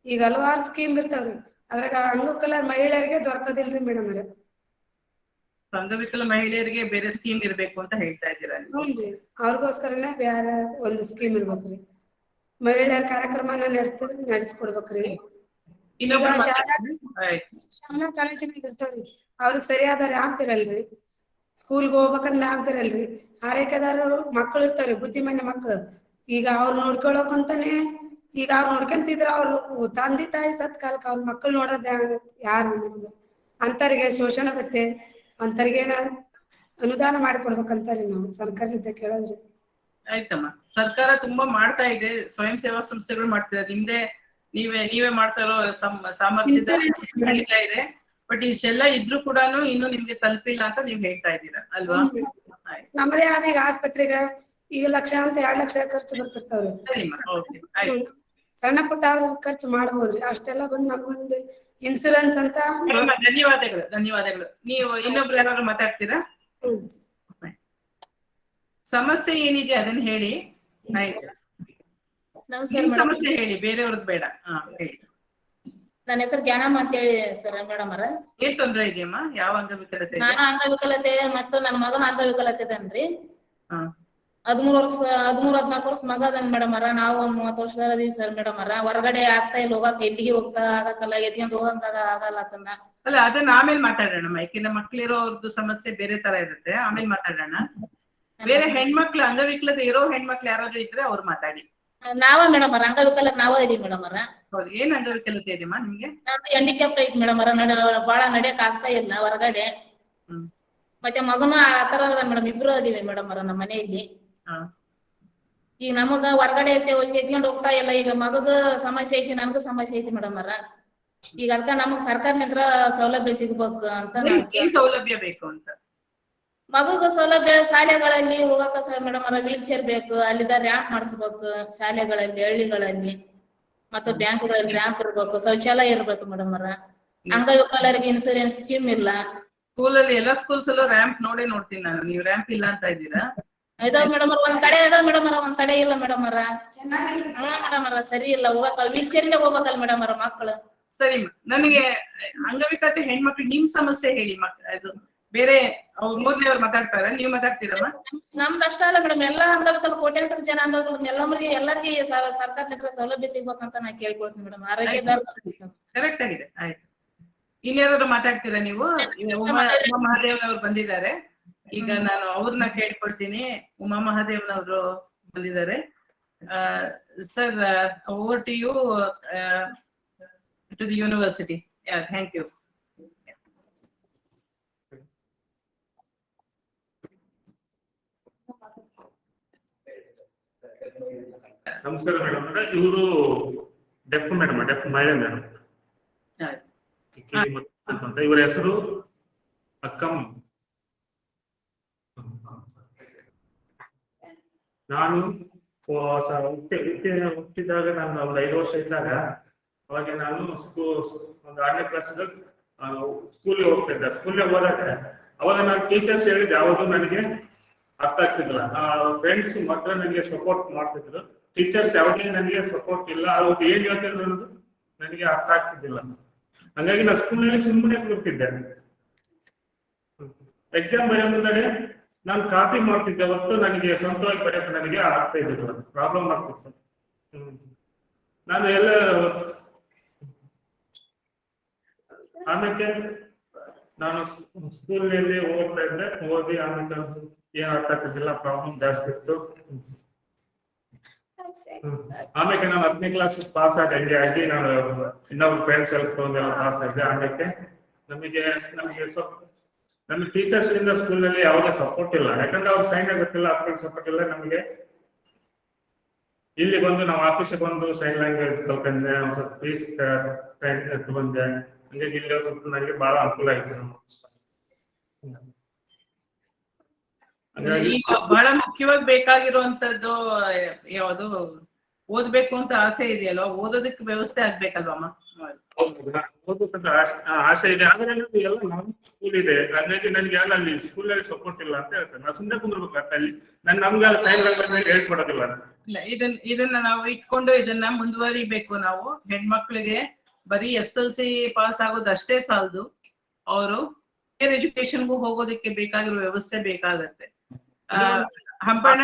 ಈಗ ಹಲವಾರು ಸ್ಕೀಮ್ ಇರ್ತಾವ್ರಿ, ಅದ್ರಾಗ ಅಂಗವಿಕಲ ಮಹಿಳೆಯರಿಗೆ ದೊರಕೋದಿಲ್ರಿ ಮೇಡಮ್ ಅವ್ರೆ. ಅಂಗವಿಕಲ ಮಹಿಳೆಯರಿಗೆ ಬೇರೆ ಸ್ಕೀಮ್ ಇರ್ಬೇಕು ಅಂತ ಹೇಳ್ತಾ ಇದ್ದೀರಾ? ಹ್ಞೂನ್ರಿ, ಅವ್ರಿಗೋಸ್ಕರನೇ ಬೇರೆ ಒಂದು ಸ್ಕೀಮ್ ಇರ್ಬೇಕ್ರಿ. ಮಹಿಳೆಯರ ಕಾರ್ಯಕ್ರಮನ ನಡೆಸ್ಕೊಡ್ಬೇಕ್ರಿ. ಶಾಲಾ ಕಾಲೇಜಿನಾಗ ಇರ್ತಾವ್ರಿ, ಅವ್ರಿಗೆ ಸರಿಯಾದ ರ್ಯಾಂಪ್ ಇರಲ್ರಿ. ಸ್ಕೂಲ್ಗೆ ಹೋಗ್ಬೇಕಂದ್ರೆ ರ್ಯಾಂಪ್ ಇರಲ್ರಿ. ಆರೈಕೆದಾರರು ಮಕ್ಕಳು ಇರ್ತಾವ್ರಿ, ಬುದ್ಧಿಮಾನ್ಯ ಮಕ್ಕಳು. ಈಗ ಅವ್ರು ನೋಡ್ಕೊಳಕಂತಾನೆ, ಈಗ ಅವ್ರು ನೋಡ್ಕೊಂತಿದ್ರ ಅವ್ರು ತಂದೆ ತಾಯಿ ಸತ್ ಕಾಲಕ್ಕೆ ಅವ್ರ ಮಕ್ಕಳು ನೋಡೋದ ಯಾರು? ಅಂತರಿಗೆ ಶೋಷಣೆ ಬತ್ತೆ, ಅಂತರಿಗೇನ ಅನುದಾನ ಮಾಡಿಕೊಡ್ಬೇಕಂತಾರಿ ನಾವು ಸರ್ಕಾರದಿಂದ ಕೇಳೋದ್ರಿ. ಆಯ್ತಮ್ಮ, ಸರ್ಕಾರ ತುಂಬಾ ಮಾಡ್ತಾ ಇದೆ, ಸ್ವಯಂ ಸೇವಾ ಸಂಸ್ಥೆಗಳು ಮಾಡ್ತಿದ್ದಾರೆ. ನೀವೇ ಮಾಡ್ತಾ ಇರೋ ಸಾಮರ್ಥ್ಯ ನಡೀತಾ ಇದೆ. ಬಟ್ ಇಷ್ಟೆಲ್ಲ ಇದ್ರೂ ಕೂಡ ಇನ್ನು ನಿಮ್ಗೆ ತಲುಪಿಲ್ಲ ಅಂತ ನೀವ್ ಹೇಳ್ತಾ ಇದ್ದೀರಾ ಅಲ್ವಾ? ಆಯ್ತು. ನಮ್ಮದೇ ಆದ ಈಗ ಆಸ್ಪತ್ರೆಗೆ ಈಗ ಲಕ್ಷ ಅಂತ 2 ಲಕ್ಷ ಖರ್ಚು ಬರ್ತಿರ್ತಾವ್ರಿ. ಸರಿಮ್ಮ, ಓಕೆ, ಆಯ್ತು. ಸಣ್ಣ ಪುಟ್ಟ ಖರ್ಚು ಮಾಡ್ಬೋದ್ರಿ, ಅಷ್ಟೆಲ್ಲ ಬಂದು ನಮ್ಗೊಂದು ಇನ್ಸೂರೆನ್ಸ್ ಅಂತ. ಧನ್ಯವಾದಗಳು, ಧನ್ಯವಾದಗಳು. ನೀವು ಇನ್ನೊಬ್ರು ಯಾರು ಮಾತಾಡ್ತೀರಾ? ಸಮಸ್ಯೆ ಏನಿದೆ ಅದನ್ನ ಹೇಳಿ. ಆಯ್ತು, ನಿಮ್ ಸಮಸ್ಯೆ ಹೇಳಿ, ಬೇರೆಯವ್ರದ್ದು ಬೇಡ. ಹೇಳಿ. ನನ್ನ ಹೆಸರು ಜ್ಞಾನಮ್ಮ ಅಂತ ಹೇಳಿ ಸರ್ ಮೇಡಮ್ ಅವರ. ಏನ್ ತೊಂದ್ರೆ ಇದೆಯಮ್ಮ? ಯಾವ ಅಂಗವಿಕಲತೆ? ನಾನು ಅಂಗವಿಕಲತೆ ಮತ್ತು ನನ್ನ ಮಗನ ಅಂಗವಿಕಲತೆ ಇದನ್ರಿ. 13-14 ವರ್ಷ ಮಗ ಅದನ್ ಮೇಡಮ್ ಅವರ. ನಾವು ಒಂದ್ 30 ವರ್ಷದ ಇದೀವಿ ಸರ್ ಮೇಡಮ್ ಅವರ. ಹೊರಗಡೆ ಆಗ್ತಾ ಇಲ್ಲ, ಹೋಗಕ್ ಎಲ್ಲಿಗೆ ಹೋಗ್ತಾ ಆಗಕ್ಕಲ್ಲ, ಎತ್ಕೊಂಡ್ ಹೋಗಂಗ ಆಗಲ್ಲ ಅದನ್ನ. ಅಲ್ಲ, ಅದನ್ನ ಆಮೇಲೆ ಮಾತಾಡೋಣ. ಯಾಕೆಂದ್ರೆ ಮಕ್ಳಿರೋರ್ದು ಸಮಸ್ಯೆ ಬೇರೆ ತರ ಇರುತ್ತೆ, ಆಮೇಲೆ ಮಾತಾಡೋಣ. ಬೇರೆ ಹೆಣ್ಮಕ್ಳು, ಅಂಗವಿಕಲತೆ ಇರೋ ಹೆಣ್ಮಕ್ಳು ಯಾರಾದ್ರೂ ಇದ್ರೆ ಅವ್ರು ಮಾತಾಡಿ. ನಾವ ಮೇಡಮ್ ಅವರ ಅಂಗವಿಕಲತೆ ನಾವ ಇದೀವಿ ಮೇಡಮ್ ಅವರ. ಹೌದು, ಏನ್ ಅಂಗವಿಕಲತೆ ಇದೆಯಮ್ಮ ನಿಮ್ಗೆ? ನಂದು ಹ್ಯಾಂಡಿಕ್ಯಾಪ್ ಐತಿ ಮೇಡಮ್ ಅವರ. ಬಾಳ ನಡಿಯಕ್ ಆಗ್ತಾ ಇಲ್ಲ ಹೊರಗಡೆ. ಮತ್ತೆ ಮಗನು ಆತರ ಅದ ಮೇಡಮ್. ಇಬ್ರು ಅದೀವಿ ಮೇಡಮ್ ಅವರ ನಮ್ಮ ಮನೆಯಲ್ಲಿ. ಈಗ ನಮಗ ಹೊರಗಡೆ ಎತ್ಕೊಂಡ್ ಹೋಗ್ತಾ ಇಲ್ಲ. ಈಗ ಮಗಗ ಸಮಸ್ಯೆ ಐತಿ, ನನ್ಗೂ ಸಮಸ್ಯೆ ಐತಿ ಮೇಡಮ್ ಅವರ. ಈಗ ಅದಕ್ಕ ನಮಗ್ ಸರ್ಕಾರನಿಂದ ಸೌಲಭ್ಯ ಸಿಗ್ಬೇಕು ಅಂತ. ಏನ್ ಸೌಲಭ್ಯ ಬೇಕು ಅಂತ? ಮಗುಗ ಸೌಲಭ್ಯ ಶಾಲೆಗಳಲ್ಲಿ ಹೋಗಕ ಸರ್ ಮೇಡಮ್ ಅವರ. ವೀಲ್ ಚೇರ್ ಬೇಕು, ಅಲ್ಲಿದ ರ್ಯಾಂಪ್ ಮಾಡಿಸ್ಬೇಕು ಶಾಲೆಗಳಲ್ಲಿ, ಹಳ್ಳಿಗಳಲ್ಲಿ. ಮತ್ತೆ ಬ್ಯಾಂಕ್ಗಳಲ್ಲಿ ರ್ಯಾಂಪ್ ಇರ್ಬೇಕು, ಶೌಚಾಲಯ ಇರ್ಬೇಕು ಮೇಡಮ್ ಅವರ. ಅಂಗವಿಕಲರಿಗೆ ಇನ್ಸೂರೆನ್ಸ್ ಸ್ಕೀಮ್ ಇಲ್ಲ. ಸ್ಕೂಲಲ್ಲಿ ಎಲ್ಲ ಸ್ಕೂಲ್ಸ್ ಅಲ್ಲೂ ರ್ಯಾಂಪ್ ನೋಡ್ತೀನಿ ನಾನು. ನೀವು ರ್ಯಾಂಪ್ ಇಲ್ಲ ಅಂತ ಇದ್ದೀರಾ? ಇದಾವ ಮೇಡಮ್ ಅವ್ರ, ಒಂದ್ ಕಡೆ ಇದಾವ ಮೇಡಮ್ ಅವ್ರ, ಒಂದ್ ಕಡೆ ಇಲ್ಲ ಮೇಡಮ್ ಅವ್ರ. ಮೇಡಮ್ ಅವ್ರ ಸರಿ ಇಲ್ಲ, ಹೋಗಕ್ಕ ವೀಲ್ ಚೇರ್ಗೆ ಹೋಗ್ಬೇಕಲ್ಲ ಮೇಡಮ್ ಅವ್ರ ಮಕ್ಕಳು. ಸರಿ, ನನಗೆ ಅಂಗವಿಕಲತೆ ಹೆಣ್ಮಕ್ಳು ನಿಮ್ ಸಮಸ್ಯೆ ಹೇಳಿ. ಅದು ಬೇರೆ ಮೂರನೇವ್ರು ಮಾತಾಡ್ತಾರ, ನೀವು ಮಾತಾಡ್ತೀರಮ್ಮ? ನಮ್ದು ಅಷ್ಟ ಅಲ್ಲ ಮೇಡಮ್, ಎಲ್ಲಾ ಅಂಗವಿಕಲ ಕೋಟ್ಯಾಂತರ ಜನ ಅಂಗವಿಕಲ ಎಲ್ಲರಿಗೆ ಸರ್ಕಾರದಿಂದ ಸೌಲಭ್ಯ ಸಿಗ್ಬೇಕಂತ ನಾ ಕೇಳ್ಕೊಳ್ತೀನಿ ಮೇಡಮ್. ಆರೋಗ್ಯದ ಕರೆಕ್ಟ್ ಆಗಿದೆ. ಆಯ್ತು, ಇನ್ಯಾರು ಮಾತಾಡ್ತೀರಾ ನೀವು? ಉಮಾ ಮಹಾದೇವನವ್ರು ಬಂದಿದ್ದಾರೆ. ಈಗ ನಾನು ಅವ್ರನ್ನ ಕೇಳ್ಕೊಳ್ತೀನಿ. ಉಮಾ ಮಹಾದೇವನವರು ಬಂದಿದ್ದಾರೆ. Sir, over to you, to the university. Thank you. ನಮಸ್ಕಾರ ಮೇಡಮ್. ಇವರು ಡೆಫ್ ಮೇಡಮ್, ಡೆಫ್ ಮಹಿಳೆ ಮೇಡಮ್. ಇವರ ಹೆಸರು ಅಕ್ಕಮ್ಮ. ನಾನು ಹುಟ್ಟಿದಾಗ, ನಾನು ಒಂದು 5 ವರ್ಷ ಇದ್ದಾಗ, ಅವಾಗ ನಾನು ಒಂದು 6ನೇ ಕ್ಲಾಸ್ ಸ್ಕೂಲ್ಗೆ ಹೋಗ್ತಾ ಇದ್ದೆ. ಸ್ಕೂಲ್ಗೆ ಹೋದಾಗ ಅವಾಗ ನಾನು ಟೀಚರ್ಸ್ ಹೇಳಿದ್ ಯಾವುದು ನನಗೆ ಅರ್ಥ ಆಗ್ತಿದ್ದಿಲ್ಲ. ಫ್ರೆಂಡ್ಸ್ ಮಾತ್ರ ನನಗೆ ಸಪೋರ್ಟ್ ಮಾಡ್ತಿದ್ರು, ಟೀಚರ್ಸ್ ಯಾವುದೇ ನನಗೆ ಸಪೋರ್ಟ್ ಇಲ್ಲ. ಅವ್ರು ಏನ್ ಹೇಳ್ತಿದ್ರು ಅನ್ನೋದು ನನಗೆ ಅರ್ಥ ಆಗ್ತಿದ್ದಿಲ್ಲ. ಹಾಗಾಗಿ ನಾನು ಸ್ಕೂಲ್ನಲ್ಲಿ ಸುಮ್ಮನೆ ಕೂರ್ತಿದ್ದೆ. ಎಕ್ಸಾಮ್ ಬರೆಯೋ ಮುಂದೆ ನಾನು ಕಾಪಿ ಮಾಡ್ತಿದ್ದೆ ಹೊತ್ತು ನನಗೆ ಸ್ವಂತವಾಗಿ ಬರೆಯೋಕೆ ನನಗೆ ಆಗ್ತಾ ಇದ್ದಿಲ್ಲ, ಪ್ರಾಬ್ಲಮ್ ಆಗ್ತಿತ್ತು. ನಾನು ಎಲ್ಲ ಆಮೇಲೆ ನಾನು ಸ್ಕೂಲ್ನಲ್ಲಿ ಓದ್ತಾ ಇದ್ದೆ. ಓದಿ ಆಮೇಲೆ ಏನ್ ಅರ್ಥ ಆಗ್ತಿದ್ದಿಲ್ಲ, ಪ್ರಾಬ್ಲಮ್ ಜಾಸ್ತಿ ಇತ್ತು. ಆಮೇಲೆ ನಾನು 10ನೇ ಕ್ಲಾಸ್ ಪಾಸ್ ಆಗಿ ನಾನು ಇನ್ನೊಬ್ರು ಫ್ರೆಂಡ್ಸ್ ಎಲ್ಲ ಪಾಸ್ ಆಗಿದೆ. ಆಮೇಲೆ ನಮಗೆ ಸ್ವಲ್ಪ ನಮ್ಗೆ ಟೀಚರ್ಸ್ ಇಂದ ಸ್ಕೂಲ್ನಲ್ಲಿ ಯಾವುದೇ ಸಪೋರ್ಟ್ ಇಲ್ಲ. ಯಾಕಂದ್ರೆ ಅವ್ರು ಸೈನ್ ಆಗುತ್ತಿಲ್ಲ, ಅಪ್ಪ ಸಪೋರ್ಟ್ ಇಲ್ಲ ನಮಗೆ. ಇಲ್ಲಿ ಬಂದು ನಾವು ಆಫೀಸಿಗೆ ಬಂದು ಸೈನ್ ಲ್ಯಾಂಗ್ವೇಜ್ ಕಲ್ಕೊಂಡೆ, ಒಂದ್ ಸ್ವಲ್ಪ ಫೀಸ್ ಬಂದೆ. ಹಂಗಾಗಿ ಇಲ್ಲಿ ಸ್ವಲ್ಪ ನನಗೆ ಬಹಳ ಅನುಕೂಲ ಆಯ್ತು. ಈಗ ಬಹಳ ಮುಖ್ಯವಾಗಿ ಬೇಕಾಗಿರುವಂತದ್ದು ಯಾವುದು? ಓದ್ಬೇಕು ಅಂತ ಆಸೆ ಇದೆಯಲ್ವಾ, ಓದೋದಕ್ಕೆ ವ್ಯವಸ್ಥೆ ಆಗ್ಬೇಕಲ್ವಮ್ಮ? ಆಸೆ ಇದೆ, ಆದ್ರೆ ಎಲ್ಲ ನಮ್ಮ ಸ್ಕೂಲ್ ಇದೆ. ಹಾಗಾಗಿ ನನಗೆ ಅಲ್ಲಿ ಸ್ಕೂಲಲ್ಲಿ ಸಪೋರ್ಟ್ ಇಲ್ಲ ಅಂತ ಹೇಳ್ತಾರೆ. ನಾನು ಸುಮ್ಮನೆ ಕುಂದಿರ್ಬೇಕಾಗ್ತ ಅಲ್ಲಿ. ನಮ್ಗೆ ಸೈನ್ ಲ್ಯಾಂಗ್ವೇಜ್ ಹೇಳ್ಕೊಡೋದಿಲ್ಲ. ಇಲ್ಲ, ಇದನ್ನ ನಾವು ಇಟ್ಕೊಂಡು ಇದನ್ನ ಮುಂದುವರಿಬೇಕು. ನಾವು ಹೆಣ್ಮಕ್ಳಿಗೆ ಬರೀ SLC ಪಾಸ್ ಆಗೋದು ಅಷ್ಟೇ ಸಾಲದು, ಅವರು ಹೈಯರ್ ಎಜುಕೇಶನ್ಗೂ ಹೋಗೋದಕ್ಕೆ ಬೇಕಾಗಿರೋ ವ್ಯವಸ್ಥೆ ಬೇಕಾಗತ್ತೆ. ಹಂಪಣ್ಣ,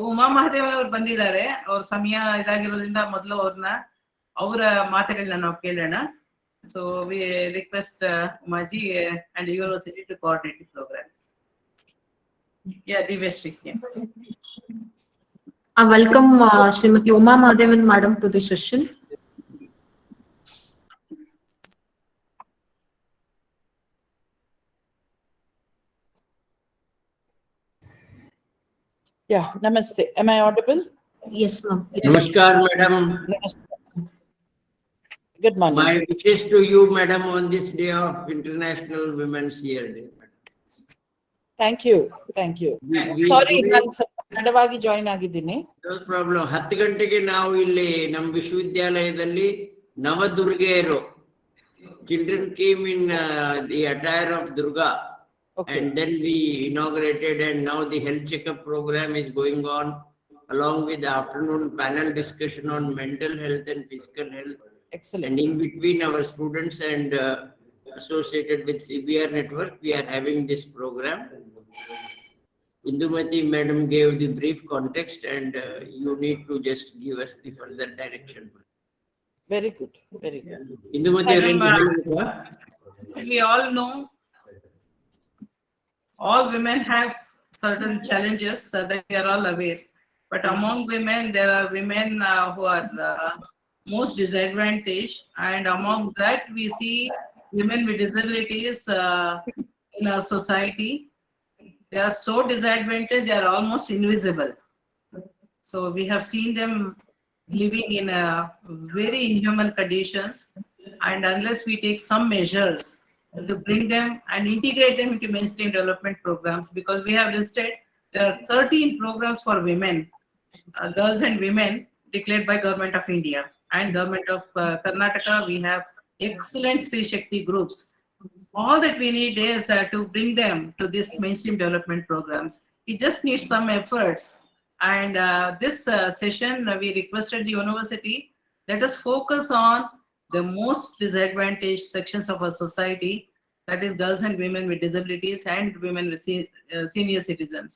ಉಮಾ ಮಹಾದೇವನ್ ಅವ್ರು ಬಂದಿದ್ದಾರೆ. ಅವ್ರ ಸಮಯ ಇದಾಗಿರೋದ್ರಿಂದ ಮೊದಲು ಅವರ ಮಾತುಗಳನ್ನ ನಾವು ಕೇಳೋಣ. So we request Umaji and university to coordinate the program. Divyashree. I welcome Srimati Uma Mahadevan Madam to the session. Yeah, namaste. Am I audible? Yes, ma'am. Namaskar, madam. Good morning. My wishes to you, madam, on this day of International Women's Year Day. Thank you. Thank you. Sorry, ನಾನು ಸ್ವಲ್ಪ ತಡವಾಗಿ join ಆಗಿದ್ದೀನಿ. No problem. 10 ಗಂಟೆಗೆ ನಾವು ಇಲ್ಲಿ ನಮ್ಮ ವಿಶ್ವವಿದ್ಯಾಲಯದಲ್ಲಿ ನವದುರ್ಗೆಯರು, children came in the attire of Durga. Okay. And then we inaugurated, and now the health checkup program is going on, along with the afternoon panel discussion on mental health and physical health. Excellent. And in between, our students and associated with CBR network, we are having this program. Indumathi madam gave the brief context, and you need to just give us the further direction. Very good. Very good. Indumathi, As we all know, all women have certain challenges that we are all aware. But among women, there are women who are most disadvantaged, and among that, we see women with disabilities in our society. They are so disadvantaged; they are almost invisible. So we have seen them living in very inhuman conditions, and unless we take some measures to bring them and integrate them into mainstream development programs, because we have listed there are 13 programs for women, girls and women declared by Government of India and Government of Karnataka. We have excellent Sri Shakti groups. All that we need is to bring them to this mainstream development programs. It just needs some efforts. And this session, we requested the university, let us focus on the most disadvantaged sections of our society, that is girls and women with disabilities and women with senior citizens.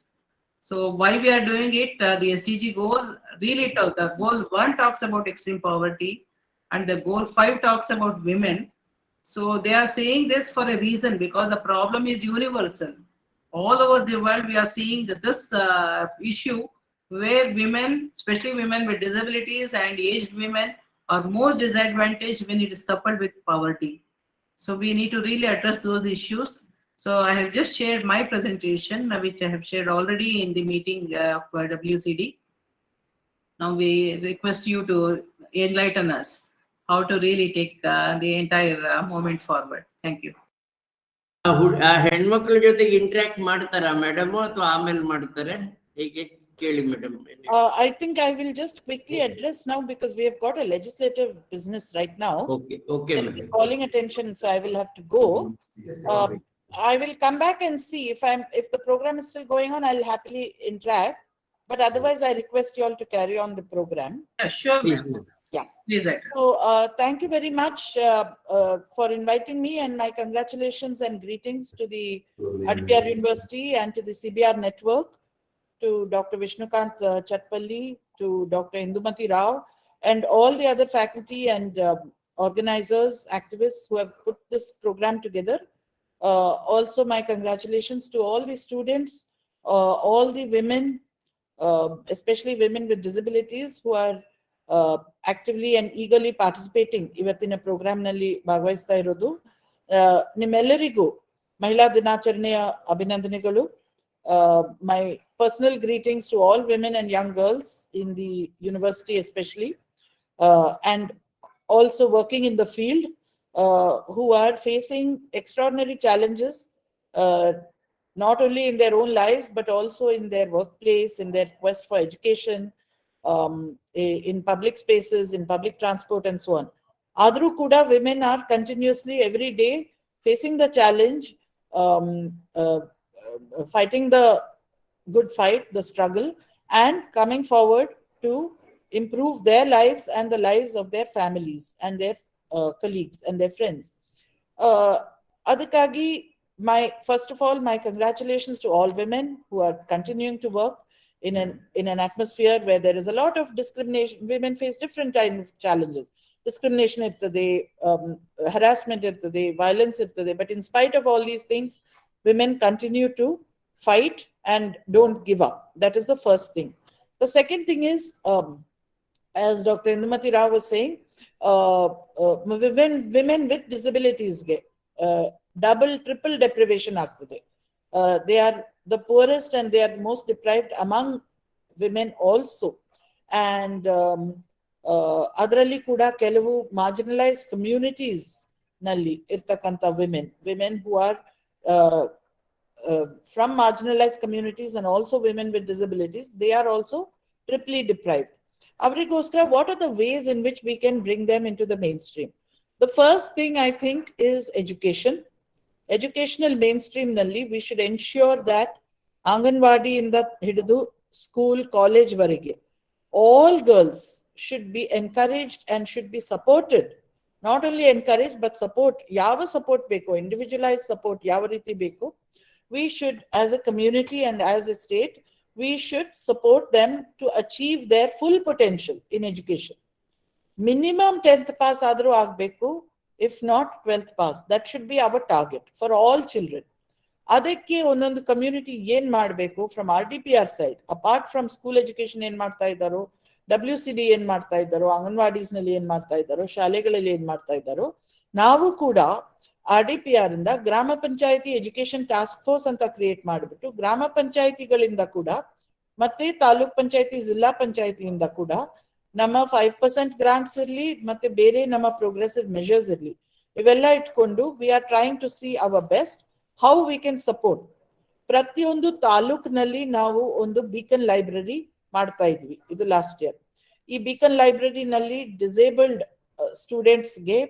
So why we are doing it, the SDG goal, really the goal 1 talks about extreme poverty and the goal 5 talks about women. So they are saying this for a reason, because the problem is universal. All over the world, we are seeing that this issue where women, especially women with disabilities and aged women, are more disadvantaged when it is coupled with poverty. So we need to really address those issues. So I have just shared my presentation, which I have shared already in the meeting of WCD. Now we request you to enlighten us how to really take the entire movement forward. Thank you. ಹೆಣ್ಮಕ್ಳ ಜೊತೆಗೆ interact ಮಾಡ್ತಾರಾ madam, ಅಥವಾ ಆಮೇಲೆ ಮಾಡ್ತಾರೆ ಹೇಗೆ ಕೇಳಿ madam? I think I will just quickly address now, because we have got a legislative business right now. Okay, okay. There is a calling attention, so I will have to go. I will come back and see if the program is still going on. I'll happily interact, but otherwise I request you all to carry on the program. Yeah, sure. Please, Yeah. Please address. So thank you very much for inviting me, and my congratulations and greetings to the IRIEC University and to the CBR network, to Dr. Vishnukant Chatpalli, to Dr. Indumathi Rao, and all the other faculty and organizers, activists who have put this program together. Also, my congratulations to all the students, all the women, especially women with disabilities, who are actively and eagerly participating ಇವತ್ತಿನ ಪ್ರೋಗ್ರಾಮ್ನಲ್ಲಿ ಭಾಗವಹಿಸ್ತಾ ಇರೋದು. ನಿಮ್ಮೆಲ್ಲರಿಗೂ ಮಹಿಳಾ ದಿನಾಚರಣೆಯ ಅಭಿನಂದನೆಗಳು. My personal greetings to all women and young girls in the university especially, and also working in the field, who are facing extraordinary challenges, not only in their own lives, but also in their workplace, in their quest for education, in public spaces, in public transport, and so on. Adru kuda women are continuously every day facing the challenge, fighting the good fight, the struggle, and coming forward to improve their lives and the lives of their families and their colleagues and their friends. Adikagi, first of all, my congratulations to all women who are continuing to work in an atmosphere where there is a lot of discrimination. Women face different kinds of challenges. Discrimination irtade, harassment irtade, violence irtade. But in spite of all these things, women continue to fight and don't give up. That is the first thing. The second thing is, as Dr. Indumathi Rao was saying, women with disabilities get double, triple deprivation ಆಗ್ತದೆ. They are the poorest and they are the most deprived among women also. And ಅದರಲ್ಲಿ ಕೂಡ ಕೆಲವು marginalised communities ನಲ್ಲಿ ಇರ್ತಕ್ಕಂಥ women who are from marginalized communities and also women with disabilities, they are also triply deprived. Avrigoskara, what are the ways in which we can bring them into the mainstream? The first thing I think is education. Educational mainstream nalli we should ensure that Anganwadi in the hididu school, college varige, all girls should be encouraged and should be supported. Not only encouraged but support. Yava support beko, individualized support yava riti beko. We should, as a community and as a state, we should support them to achieve their full potential in education. Minimum 10th pass adru agbeku, if not 12th pass. That should be our target for all children. ಅದಕ್ಕೆ ಒಂದೊಂದು community ಏನ್ ಮಾಡಬೇಕು from RDPR side, apart from school education ಏನ್ ಮಾಡ್ತಾ ಇದ್ದಾರೋ, WCD ಏನ್ ಮಾಡ್ತಾ ಇದ್ದಾರೋ, ಅಂಗನವಾಡೀಸ್ ನಲ್ಲಿ ಏನ್ ಮಾಡ್ತಾ ಇದ್ದಾರೋ, ಶಾಲೆಗಳಲ್ಲಿ ಏನ್ ಮಾಡ್ತಾ ಇದ್ದಾರೋ, ನಾವು ಕೂಡ RDPR ಇಂದ ಗ್ರಾಮ ಪಂಚಾಯತಿ ಎಜುಕೇಶನ್ ಟಾಸ್ಕ್ ಫೋರ್ಸ್ ಅಂತ ಕ್ರಿಯೇಟ್ ಮಾಡಿಬಿಟ್ಟು ಗ್ರಾಮ ಪಂಚಾಯತಿಗಳಿಂದ ಕೂಡ ಮತ್ತೆ ತಾಲೂಕ್ ಪಂಚಾಯತಿ, ಜಿಲ್ಲಾ ಪಂಚಾಯತಿಯಿಂದ ಕೂಡ ನಮ್ಮ 5% ಗ್ರಾಂಟ್ಸ್ ಇರ್ಲಿ ಮತ್ತೆ ಬೇರೆ ನಮ್ಮ ಪ್ರೋಗ್ರೆಸಿವ್ ಮೆಷರ್ಸ್ ಇರ್ಲಿ, ಇವೆಲ್ಲ ಇಟ್ಕೊಂಡು we are trying to see our best how we can support. ಪ್ರತಿಯೊಂದು ತಾಲೂಕಿನಲ್ಲಿ ನಾವು ಒಂದು ಬೀಕನ್ ಲೈಬ್ರರಿ ಮಾಡ್ತಾ ಇದ್ವಿ ಇದು ಲಾಸ್ಟ್ ಇಯರ್. ಈ ಬೀಕನ್ ಲೈಬ್ರರಿನಲ್ಲಿ ಡಿಸೇಬಲ್ಡ್ ಸ್ಟೂಡೆಂಟ್ಸ್ಗೆ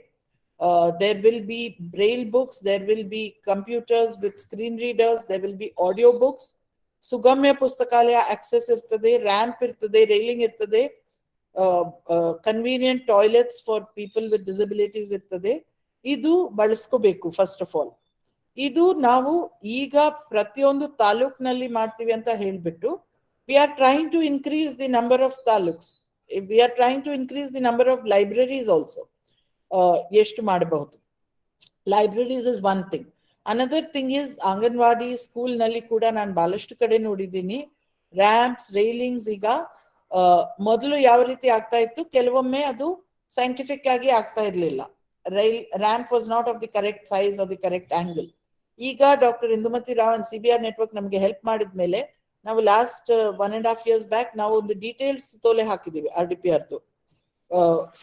there will be braille books, there will be computers with screen readers, there will be audio books, Sugamya Pustakalaya access ಇರ್ತದೆ, ರ್ಯಾಂಪ್ ಇರ್ತದೆ, ರೈಲಿಂಗ್ ಇರ್ತದೆ, convenient toilets for people with disabilities ಇರ್ತದೆ. ಇದು ಬಳಸ್ಕೋಬೇಕು ಫಸ್ಟ್ ಆಫ್ ಆಲ್. ಇದು ನಾವು ಈಗ ಪ್ರತಿಯೊಂದು ತಾಲೂಕಿನಲ್ಲಿ ಮಾಡ್ತೀವಿ ಅಂತ ಹೇಳ್ಬಿಟ್ಟು we are trying to increase the number of taluks, we are trying to increase the number of libraries also. ಎಷ್ಟು ಮಾಡಬಹುದು. Libraries is one thing. Another thing is anganwadi school ನಲ್ಲಿ ಕೂಡ ನಾನು ಬಹಳಷ್ಟು ಕಡೆ ನೋಡಿದ್ದೀನಿ ರ್ಯಾಂಪ್ಸ್, ರೈಲಿಂಗ್ಸ್. ಈಗ ಮೊದಲು ಯಾವ ರೀತಿ ಆಗ್ತಾ ಇತ್ತು, ಕೆಲವೊಮ್ಮೆ ಅದು ಸೈಂಟಿಫಿಕ್ ಆಗಿ ಆಗ್ತಾ ಇರ್ಲಿಲ್ಲ. Ramp was not of the correct size of the correct angle. ಈಗ doctor Indumati Rao and CBR network ನಮ್ಗೆ ಹೆಲ್ಪ್ ಮಾಡಿದ್ಮೇಲೆ ನಾವು ಲಾಸ್ಟ್ 1.5 years ಬ್ಯಾಕ್ ನಾವು ಒಂದು ಡೀಟೇಲ್ಸ್ ತೋಲೆ ಹಾಕಿದೀವಿ RDPRದು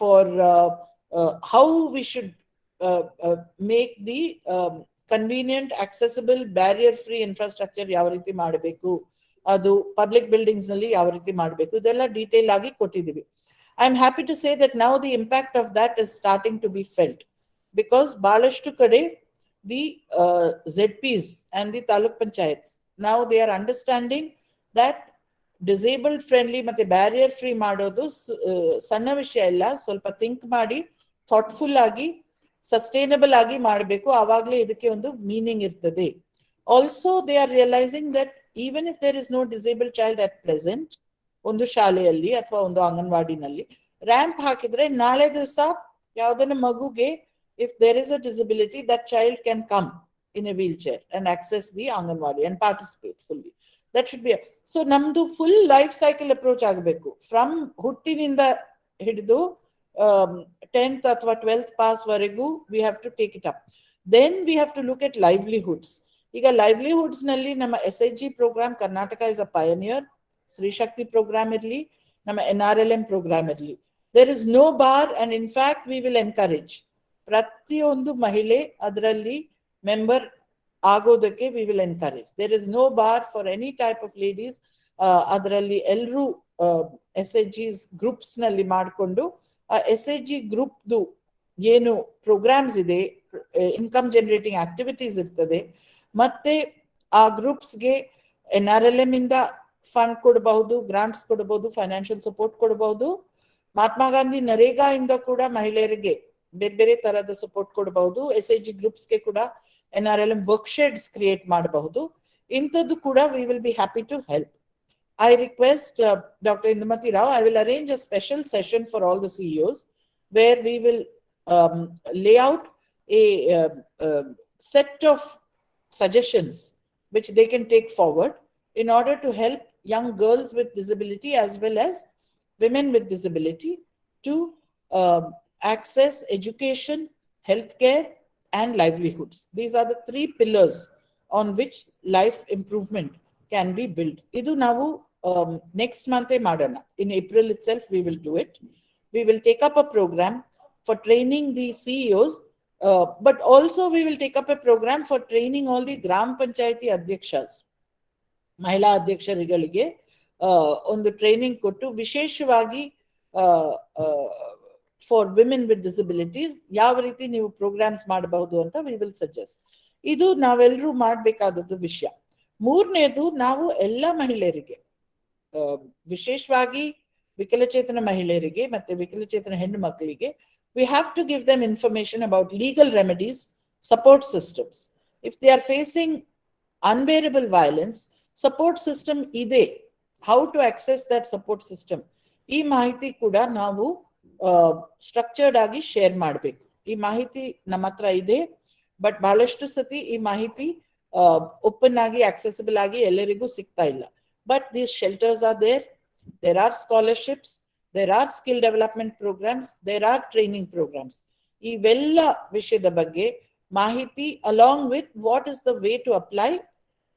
for how we should make the convenient, accessible, barrier-free infrastructure ಯಾವ ರೀತಿ ಮಾಡಬೇಕು, ಅದು ಪಬ್ಲಿಕ್ ಬಿಲ್ಡಿಂಗ್ಸ್ ನಲ್ಲಿ ಯಾವ ರೀತಿ ಮಾಡಬೇಕು, ಇದೆಲ್ಲ ಡೀಟೇಲ್ ಆಗಿ ಕೊಟ್ಟಿದ್ದೀವಿ. I am happy to say that now the impact of that is starting to be felt because ಬಹಳಷ್ಟು ಕಡೆ the ZPs and the taluk panchayats now they are understanding that disabled friendly ಮತ್ತೆ barrier free ಮಾಡೋದು ಸಣ್ಣ ವಿಷಯ ಇಲ್ಲ, ಸ್ವಲ್ಪ think ಮಾಡಿ thoughtful ಆಗಿ ಸಸ್ಟೈನಬಲ್ ಆಗಿ ಮಾಡಬೇಕು, ಆವಾಗಲೇ ಇದಕ್ಕೆ ಒಂದು ಮೀನಿಂಗ್ ಇರ್ತದೆ. Also they are realising that even if there is no disabled child at present, ಒಂದು ಶಾಲೆಯಲ್ಲಿ ಅಥವಾ ಒಂದು ಅಂಗನವಾಡಿನಲ್ಲಿ ರ್ಯಾಂಪ್ ಹಾಕಿದ್ರೆ ನಾಳೆ ದಿವಸ ಯಾವುದನ್ನ ಮಗುಗೆ if there is a disability that child can come in a wheelchair and access the anganwadi and participate fully. That should be so ನಮ್ದು ಫುಲ್ ಲೈಫ್ ಸೈಕಲ್ ಅಪ್ರೋಚ್ ಆಗಬೇಕು. ಫ್ರಮ್ ಹುಟ್ಟಿನಿಂದ ಹಿಡಿದು 10th ಅಥವಾ 12th ಪಾಸ್ ವರೆಗೂ we have to take it up. Then we have to look at livelihoods. ಈಗ livelihoods ನಲ್ಲಿ ನಮ್ಮ SHG program Karnataka is a pioneer. Stree Shakti program ಇರಲಿ, ನಮ್ಮ NRLM program ಇರಲಿ, there is no bar and in fact we will encourage ಪ್ರತಿಯೊಂದು ಮಹಿಳೆ ಅದರಲ್ಲಿ member ಆಗೋದಕ್ಕೆ we will encourage. There is no bar for any type of ladies. ಅದರಲ್ಲಿ ಎಲ್ಲರೂ SHGs groups ನಲ್ಲಿ ಮಾಡಿಕೊಂಡು SHG ಗ್ರೂಪ್ದು ಏನು ಪ್ರೋಗ್ರಾಮ್ಸ್ ಇದೆ, ಇನ್ಕಮ್ ಜನರೇಟಿಂಗ್ ಆಕ್ಟಿವಿಟೀಸ್ ಇರ್ತದೆ, ಮತ್ತೆ ಆ ಗ್ರೂಪ್ಸ್ಗೆ NRLM ಇಂದ ಫಂಡ್ ಕೊಡಬಹುದು, ಗ್ರಾಂಟ್ಸ್ ಕೊಡಬಹುದು, ಫೈನಾನ್ಷಿಯಲ್ ಸಪೋರ್ಟ್ ಕೊಡಬಹುದು. ಮಹಾತ್ಮ ಗಾಂಧಿ ನರೇಗಾ ಇಂದ ಕೂಡ ಮಹಿಳೆಯರಿಗೆ ಬೇರೆ ಬೇರೆ ತರಹದ ಸಪೋರ್ಟ್ ಕೊಡಬಹುದು. SHG ಗ್ರೂಪ್ಸ್ಗೆ ಕೂಡ NRLM ವರ್ಕ್ಶೆಡ್ಸ್ ಕ್ರಿಯೇಟ್ ಮಾಡಬಹುದು. ಇಂಥದ್ದು ಕೂಡ we will be happy to help. I request Dr. Indumathi Rao, I will arrange a special session for all the CEOs where we will lay out a set of suggestions which they can take forward in order to help young girls with disability as well as women with disability to access education, healthcare and livelihoods. These are the 3 pillars on which life improvement can be built. Idu ನಾವು next month ಮಾಡೋಣ. In April itself we will do it. we will take up a program for training the CEOs, but also we will take up a program for training all the Gram Panchayati Adhyakshas. ಮಹಿಳಾ ಅಧ್ಯಕ್ಷರುಗಳಿಗೆ ಒಂದು training ಕೊಟ್ಟು ವಿಶೇಷವಾಗಿ for women with disabilities ಯಾವ ರೀತಿ ನೀವು programmes ಮಾಡಬಹುದು ಅಂತ we will suggest. ಇದು ನಾವೆಲ್ಲರೂ ಮಾಡಬೇಕಾದದ್ದು ವಿಷಯ. ಮೂರನೇದು, ನಾವು ಎಲ್ಲ ಮಹಿಳೆಯರಿಗೆ, ವಿಶೇಷವಾಗಿ ವಿಕಲಚೇತನ ಮಹಿಳೆಯರಿಗೆ ಮತ್ತೆ ವಿಕಲಚೇತನ ಹೆಣ್ಣು ಮಕ್ಕಳಿಗೆ, we have to give them information about legal remedies, support systems. If they are facing unbearable violence, support system ide, how to access that support system, ಈ ಮಾಹಿತಿ ಕೂಡ ನಾವು ಸ್ಟ್ರಕ್ಚರ್ಡ್ ಆಗಿ ಶೇರ್ ಮಾಡಬೇಕು. ಈ ಮಾಹಿತಿ ನಮ್ಮ ಹತ್ರ ಇದೆ, ಬಟ್ ಬಹಳಷ್ಟು ಸತಿ ಈ ಮಾಹಿತಿ ಓಪನ್ ಆಗಿ ಆಕ್ಸೆಸಿಬಲ್ ಆಗಿ ಎಲ್ಲರಿಗೂ ಸಿಗ್ತಾ ಇಲ್ಲ. But these shelters are there, there are scholarships, there are skill development programs, there are training programs. ಇವೆಲ್ಲ ವಿಷಯದ ಬಗ್ಗೆ ಮಾಹಿತಿ, along with what is the way to apply,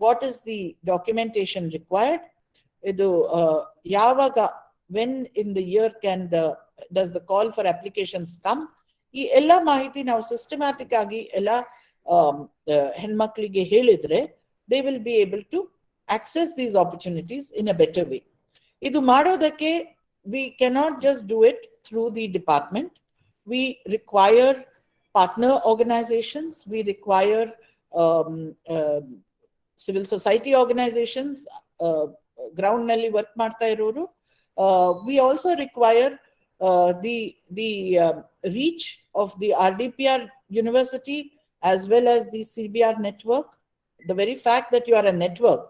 what is the documentation required, ಇದು ಯಾವಾಗ, when in the year does the call for applications come, ಈ ಎಲ್ಲ ಮಾಹಿತಿ ನಾವು ಸಿಸ್ಟಮ್ಯಾಟಿಕ್ ಆಗಿ ಎಲ್ಲ ಹೆಣ್ಮಕ್ಳಿಗೆ ಹೇಳಿದ್ರೆ they will be able to access these opportunities in a better way. ಇದು ಮಾಡೋದಕ್ಕೆ we cannot just do it through the department. We require partner organizations, we require civil society organizations, ground nalli work ಮಾಡ್ತಾ ಇರೋರು. We also require the reach of the RDPR University as well as the CBR network. The very fact that you are a network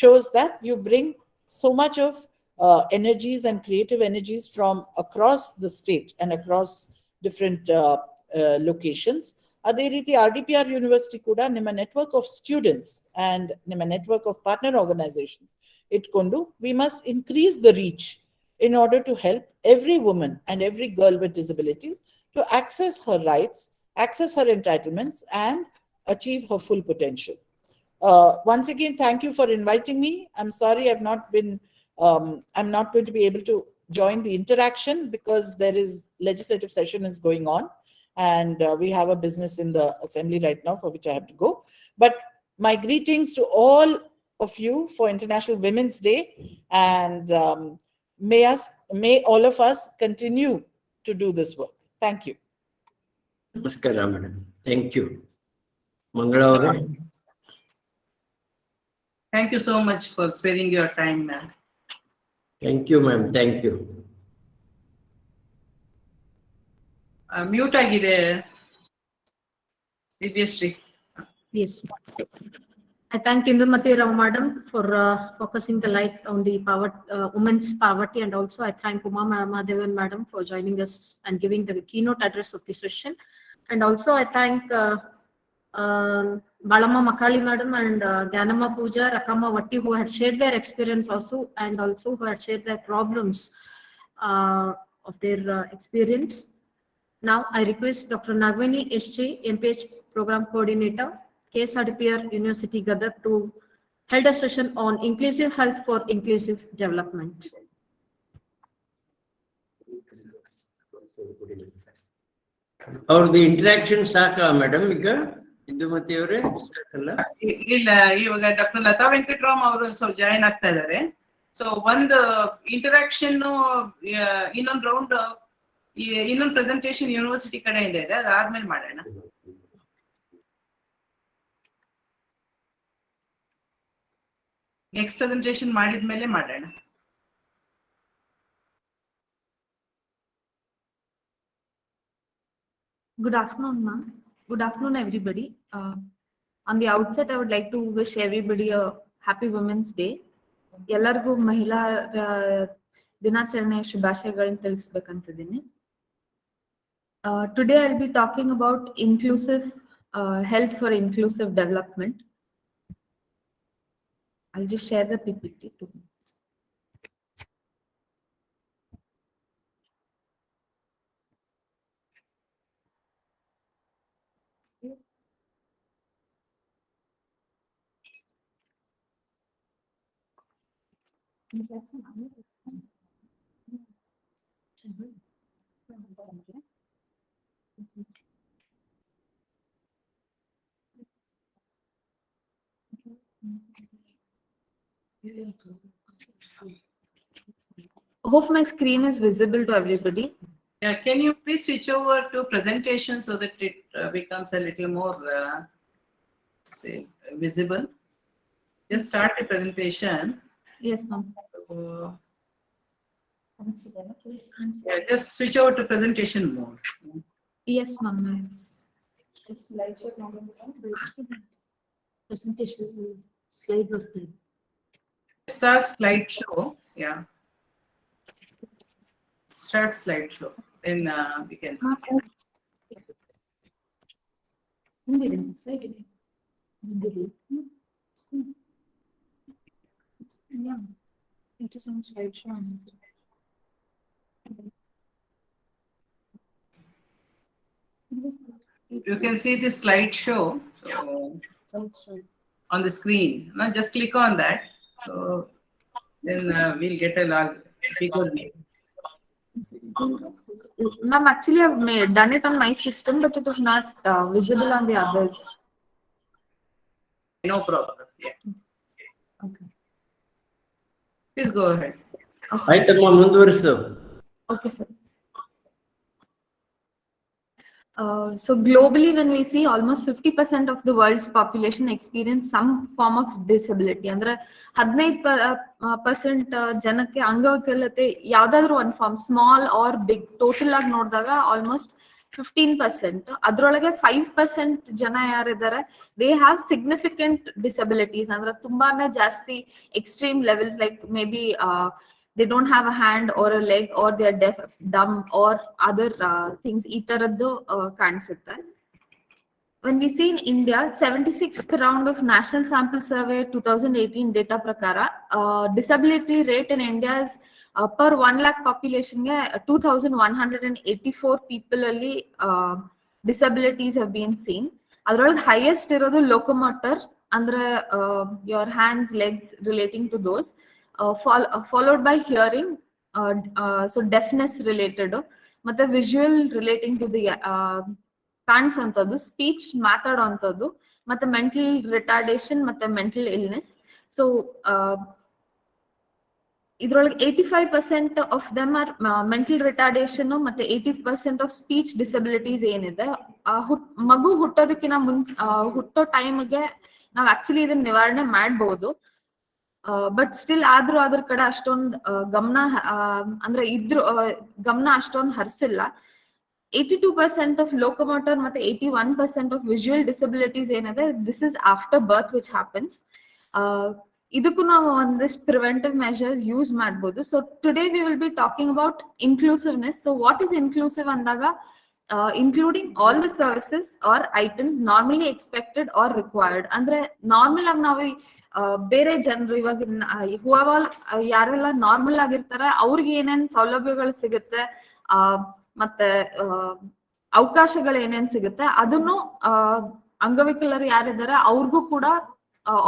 shows that you bring so much of energies and creative energies from across the state and across different locations. ಅದೇ ರೀತಿ RDPR University ಕೂಡ ನಿಮ್ಮ network of students and ನಿಮ್ಮ network of partner organisations ಇಟ್ಕೊಂಡು we must increase the reach in order to help every woman and every girl with disabilities to access her rights, access her entitlements, and achieve her full potential. Once again, thank you for inviting me. I'm sorry I'm not going to be able to join the interaction because there is legislative session is going on, and we have a business in the assembly right now for which I have to go. But my greetings to all of you for International Women's Day, and may all of us continue to do this work. Thank you. Namaskar, madam. Thank you. Mangala avare. Thank you so much for sparing your time, ma'am. Thank you, ma'am. Thank you. Mute ಆಗಿದೆ Divyashree. Yes. I thank Indumathi madam for focusing the light on the women's poverty, and also I thank Uma Mahadevan madam for joining us and giving the keynote address of the session. And also I thank Balamma Makali madam and Gyanamma Pujar, Akkamma Vatti, who had shared their experience also, and also who had shared their problems of their experience. Now I request Dr. Nagaveni SJ, MPH Program Coordinator, KSRDPR University Gadag, to hold a session on inclusive health for inclusive development. ಅವ್ರದ್ದು interaction ಸಾಕಾ madam? ಈಗ ಇಂದುಮತಿ ಅವರೇ ಸಾಕಲ್ಲ? ಇಲ್ಲ, ಇವಾಗ doctor Lata Venkatram ಅವರು ಸ್ವಲ್ಪ join ಆಗ್ತಾ ಇದ್ದಾರೆ. ಸೊ ಒಂದು ಇಂಟರಾಕ್ಷನ್, ಇನ್ನೊಂದು ರೌಂಡ್, ಇನ್ನೊಂದು ಪ್ರೆಸೆಂಟೇಶನ್ ಯೂನಿವರ್ಸಿಟಿ ಕಡೆಯಿಂದ ಇದೆ, ಅದಾದ್ಮೇಲೆ ಮಾಡೋಣ. ನೆಕ್ಸ್ಟ್ ಪ್ರೆಸೆಂಟೇಶನ್ ಮಾಡಿದ್ಮೇಲೆ ಮಾಡೋಣ. Good afternoon, ma'am. Good afternoon, everybody. On the outset, I would like to wish everybody a happy Women's Day. ಎಲ್ಲರಿಗೂ ಮಹಿಳಾ ದಿನಾಚರಣೆ ಶುಭಾಶಯಗಳನ್ನು ತಿಳಿಸಬೇಕಂತಿದ್ದೀನಿ. Today I'll be talking about inclusive health for inclusive development. I'll just share the PPT too. hope my screen is visible to everybody. Yeah, can you please switch over to presentation so that it becomes a little more say, visible? Just start the presentation. Yes, ma'am. Yeah, just switch over to presentation mode. Yes, ma'am. Presentation slide working. Start slideshow. Yeah. Start slideshow. Then we can see. Yeah, it is on slideshow. You can see the slideshow on the screen. Now just click on that. So then we'll get a lot bigger view. Ma'am, actually I've done it on my system, but it is not visible on the others. No problem. Yeah. Okay. Please go ahead. ಆಯ್ತಮ್ಮ ಮುಂದುವರಿಸು. Okay, sir. So globally, when we see almost 50% of the world's population experience some form of disability, ಅಂದ್ರೆ 15% ಜನಕ್ಕೆ ಅಂಗವಿಕಲತೆ ಯಾವ್ದಾದ್ರು ಒಂದು form, small or big, total ಆಗಿ ನೋಡಿದಾಗ almost 15%. ಅದ್ರೊಳಗೆ 5% ಜನ ಯಾರಿದ್ದಾರೆ, ದೇ ಹ್ಯಾವ್ ಸಿಗ್ನಿಫಿಕೆಂಟ್ ಡಿಸಬಿಲಿಟೀಸ್, ಅಂದ್ರೆ ತುಂಬಾನೇ ಜಾಸ್ತಿ extreme levels, like may be they don't have a hand or a leg, or they are deaf, dumb, or other things. Ee taraddu kaanisutte. When we see in India, 76th round of National Sample Survey 2018 data prakara, disability rate in India is per 1 lakh population ge 2184 people alli disabilities have been seen. Adrolage highest irodu locomotor, andre your hands, legs relating to those. Followed by hearing, so deafness related, ಮತ್ತೆ visual relating to the ಕಾಣಿಸುವಂಥದ್ದು, speech ಮಾತಾಡುವಂಥದ್ದು, ಮತ್ತೆ mental retardation ಮತ್ತೆ mental illness. So ಇದ್ರೊಳಗೆ 85% of them are mental retardation ಮತ್ತೆ 80% of speech disabilities ಏನಿದೆ, ಮಗು ಹುಟ್ಟೋದಕ್ಕಿಂತ ಹುಟ್ಟೋ ಟೈಮ್ಗೆ ನಾವು ಆಕ್ಚುಲಿ ಇದನ್ನ ನಿವಾರಣೆ ಮಾಡ್ಬೋದು. ಬಟ್ ಸ್ಟಿಲ್ ಆದ್ರೂ ಅದ್ರ ಕಡೆ ಅಷ್ಟೊಂದು ಗಮನ ಅಂದ್ರೆ ಗಮನ ಅಷ್ಟೊಂದು ಹರಿಸಿಲ್ಲ. 82% ಆಫ್ ಲೋಕೋಮೋಟರ್ ಮತ್ತೆ 81% ಆಫ್ ವಿಜುವಲ್ ಡಿಸಬಿಲಿಟೀಸ್ ಏನಿದೆ, this is after birth which happens. ಇದಕ್ಕೂ ನಾವು ಒಂದಿಷ್ಟು ಪ್ರಿವೆಂಟಿವ್ ಮೆಷರ್ಸ್ ಯೂಸ್ ಮಾಡ್ಬೋದು. So today we will be talking about inclusiveness. So what is inclusive ಅಂದಾಗ, including all the services or items normally expected or required. ಅಂದ್ರೆ normal ಆಗಿ ನಾವು ಬೇರೆ ಜನರು ಇವಾಗ ಯಾರೆಲ್ಲ ನಾರ್ಮಲ್ ಆಗಿರ್ತಾರೆ ಅವ್ರಿಗೆ ಏನೇನ್ ಸೌಲಭ್ಯಗಳು ಸಿಗುತ್ತೆ, ಮತ್ತೆ ಅವಕಾಶಗಳು ಏನೇನ್ ಸಿಗುತ್ತೆ, ಅದನ್ನು ಅಂಗವಿಕಲರು ಯಾರಿದ್ದಾರೆ ಅವ್ರಿಗೂ ಕೂಡ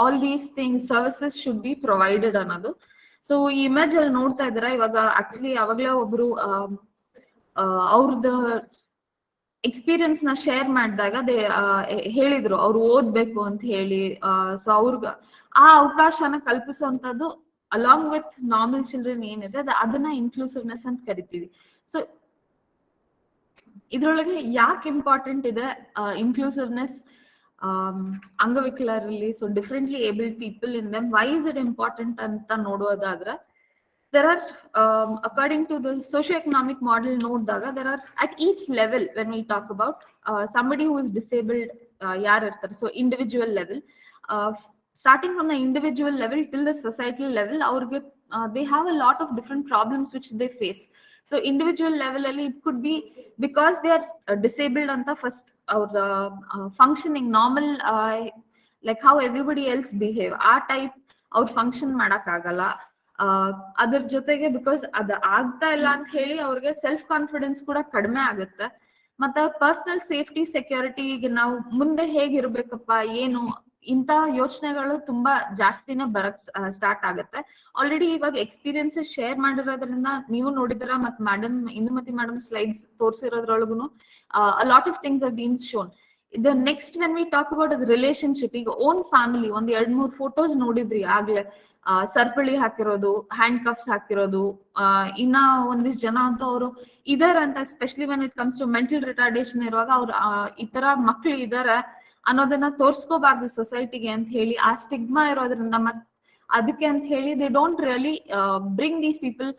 all these things services should be provided ಅನ್ನೋದು. ಸೊ ಈ ಇಮೇಜ್ ಅಲ್ಲಿ ನೋಡ್ತಾ ಇದ್ದಾರೆ, ಇವಾಗ ಆಕ್ಚುಲಿ ಯಾವಾಗ್ಲೇ ಒಬ್ರು ಅವ್ರದ್ದು ಎಕ್ಸ್ಪೀರಿಯನ್ಸ್ ನ ಶೇರ್ ಮಾಡಿದಾಗ ಹೇಳಿದ್ರು ಅವ್ರು ಓದ್ಬೇಕು ಅಂತ ಹೇಳಿ. ಸೊ ಅವ್ರಿಗೆ ಆ ಅವಕಾಶನ ಕಲ್ಪಿಸುವಂತದ್ದು ಅಲಾಂಗ್ ವಿತ್ ನಾರ್ಮಲ್ ಚಿಲ್ಡ್ರನ್ ಏನಿದೆ ಅದನ್ನ ಇನ್ಕ್ಲೂಸಿವ್ನೆಸ್ ಅಂತ ಕರಿತೀವಿ. ಸೊ ಇದ್ರೊಳಗೆ ಯಾಕೆ ಇಂಪಾರ್ಟೆಂಟ್ ಇದೆ ಇನ್ಕ್ಲೂಸಿವ್ನೆಸ್ ಅಂಗವಿಕಲರಲ್ಲಿ, so differently abled people in them, why is it important ಅಂತ ನೋಡೋದಾದ್ರೆ, there are according to the socio-economic model nodaga, there are at each level when we talk about somebody who is disabled, yaar irtare, so individual level, starting from the individual level till the societal level, aurge they have a lot of different problems which they face. So individual level alli it could be because they are disabled anta first, or functioning normal, like how everybody else behave, ಆ type ಅವ್ರು function ಮಾಡಕ್ ಆಗಲ್ಲ. ಅದ್ರ ಜೊತೆಗೆ because ಅದ ಆಗ್ತಾ ಇಲ್ಲ ಅಂತ ಹೇಳಿ ಅವ್ರಿಗೆ ಸೆಲ್ಫ್ ಕಾನ್ಫಿಡೆನ್ಸ್ ಕೂಡ ಕಡಿಮೆ ಆಗುತ್ತೆ. ಮತ್ತೆ ಪರ್ಸನಲ್ ಸೇಫ್ಟಿ, ಸೆಕ್ಯೂರಿಟಿಗೆ ನಾವು ಮುಂದೆ ಹೇಗಿರ್ಬೇಕಪ್ಪ ಏನು, ಇಂತ ಯೋಚನೆಗಳು ತುಂಬಾ ಜಾಸ್ತಿನೇ ಬರಕ್ ಸ್ಟಾರ್ಟ್ ಆಗುತ್ತೆ. ಆಲ್ರೆಡಿ ಇವಾಗ ಎಕ್ಸ್ಪೀರಿಯನ್ಸಸ್ ಶೇರ್ ಮಾಡಿರೋದ್ರಿಂದ ನೀವು ನೋಡಿದ್ರ, ಮತ್ತೆ ಇಂದುಮತಿ ಮೇಡಮ್ ಸ್ಲೈಡ್ಸ್ ತೋರಿಸಿರೋದ್ರೊಳಗುನು lot of things have been shown. The next, when we talk about the relationship, ಈಗ ಓನ್ ಫ್ಯಾಮಿಲಿ ಒಂದ್ 2-3 ಫೋಟೋಸ್ ನೋಡಿದ್ರಿ ಆಗ್ಲೇ, ಸರ್ಪಳಿ ಹಾಕಿರೋದು, ಹ್ಯಾಂಡ್ ಕಫ್ಸ್ ಹಾಕಿರೋದು, ಇನ್ನ ಒಂದಿಷ್ಟು ಜನ ಅಂತ ಅವರು ಇದಾರೆ ಅಂತ, especially when it comes to mental retardation ಇರುವಾಗ ಅವ್ರು ಈ ತರ ಮಕ್ಳು ಇದಾರೆ ಅನ್ನೋದನ್ನ ತೋರ್ಸ್ಕೋಬಾರ್ದು ಸೊಸೈಟಿಗೆ ಅಂತ ಹೇಳಿ, ಆ ಸ್ಟಿಗ್ಮಾ ಇರೋದ್ರಿಂದ ಅದಕ್ಕೆ ಅಂತ ಹೇಳಿ they don't really bring these people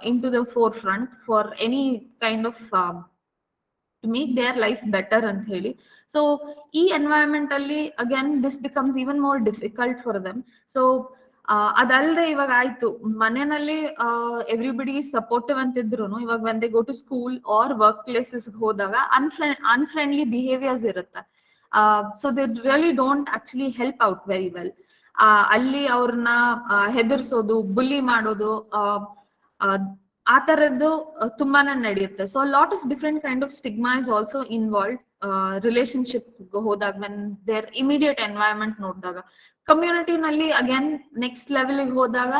into the forefront for any kind of to make their life better ಅಂತ ಹೇಳಿ. So ಈ environment ಅಲ್ಲಿ again this becomes even more difficult for them. So ಅದಲ್ಲದೆ ಇವಾಗ ಆಯ್ತು ಮನೆಯಲ್ಲಿ ಎವ್ರಿಬಡಿ ಸಪೋರ್ಟಿವ್ ಅಂತಿದ್ರು, ಇವಾಗ when they go to school or work places ಹೋದಾಗ unfriendly behaviors ಇರುತ್ತೆ. So they really don't actually help out very well. ಅಲ್ಲಿ ಅವ್ರನ್ನ ಹೆದರ್ಸೋದು, ಬುಲ್ಲಿ ಮಾಡೋದು, ಆ ತರದ್ದು ತುಂಬಾನೇ ನಡೆಯುತ್ತೆ. So lot of different kind of stigma is also involve relationship ಹೋದಾಗ, ವೆನ್ ದೇರ್ ಇಮಿಡಿಯೇಟ್ ಎನ್ವೈರನ್ಮೆಂಟ್ ನೋಡಿದಾಗ. ಕಮ್ಯುನಿಟಿನಲ್ಲಿ ಅಗೇನ್ ನೆಕ್ಸ್ಟ್ ಲೆವೆಲ್ ಹೋದಾಗ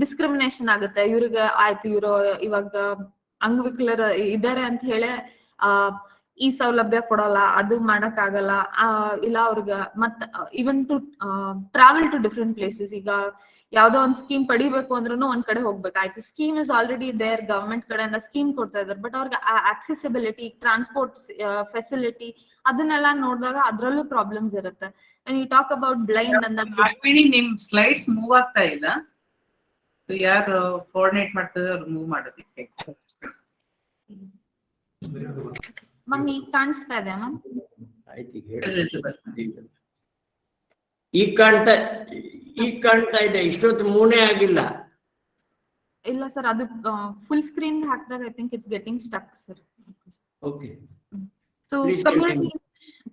ಡಿಸ್ಕ್ರಿಮಿನೇಷನ್ ಆಗುತ್ತೆ. ಇವ್ರಿಗೆ ಆಯ್ತು ಇವರು ಇವಾಗ ಅಂಗವಿಕಲರ ಇದಾರೆ ಅಂತ ಹೇಳಿ ಈ ಸೌಲಭ್ಯ ಕೊಡಲ್ಲ, ಅದು ಮಾಡಕ್ ಆಗಲ್ಲ, ಇಲ್ಲ ಅವ್ರಿಗೆ ಮತ್ even to travel to different places. ಈಗ ಯಾವ್ದೋ ಒಂದ್ ಸ್ಕೀಮ್ ಪಡಿಬೇಕು ಅಂದ್ರೂ ಒಂದ್ ಕಡೆ ಹೋಗ್ಬೇಕಾಯ್ತು, scheme is already there, government ಕಡೆಯಿಂದ ಸ್ಕೀಮ್ ಕೊಡ್ತಾ ಇದಾರೆ, ಬಟ್ ಅವ್ರಿಗೆ ಆಕ್ಸೆಸಿಬಿಲಿಟಿ, ಟ್ರಾನ್ಸ್ಪೋರ್ಟ್ ಫೆಸಿಲಿಟಿ ಅದನ್ನೆಲ್ಲ ನೋಡಿದಾಗ ಅದ್ರಲ್ಲೂ ಪ್ರಾಬ್ಲಮ್ಸ್ ಇರುತ್ತೆ. when you talk about blind and ನಿಮ್ ಸ್ಲೈಡ್ಸ್ ಮೂವ್ ಆಗ್ತಾ ಇಲ್ಲ, ಯಾರು ಕೋಆರ್ಡಿನೇಟ್ ಮಾಡ್ತದೆ ಅವ್ರು ಮೂವ್ ಮಾಡೋದಕ್ಕೆ. ಮ್ಯಾಮ್ ಈಗ ಕಾಣಿಸ್ತಾ ಇದೆ ಮ್ಯಾಮ್? ಈಗ ಕಾಣ್ತಾ ಇದೆ, ಇಷ್ಟೊತ್ತು ಮೂನೇ ಆಗಿಲ್ಲ. ಇಲ್ಲ ಸರ್, ಅದು ಫುಲ್ ಸ್ಕ್ರೀನ್ ಹಾಕಿದಾಗ I think it's getting stuck sir. Okay. So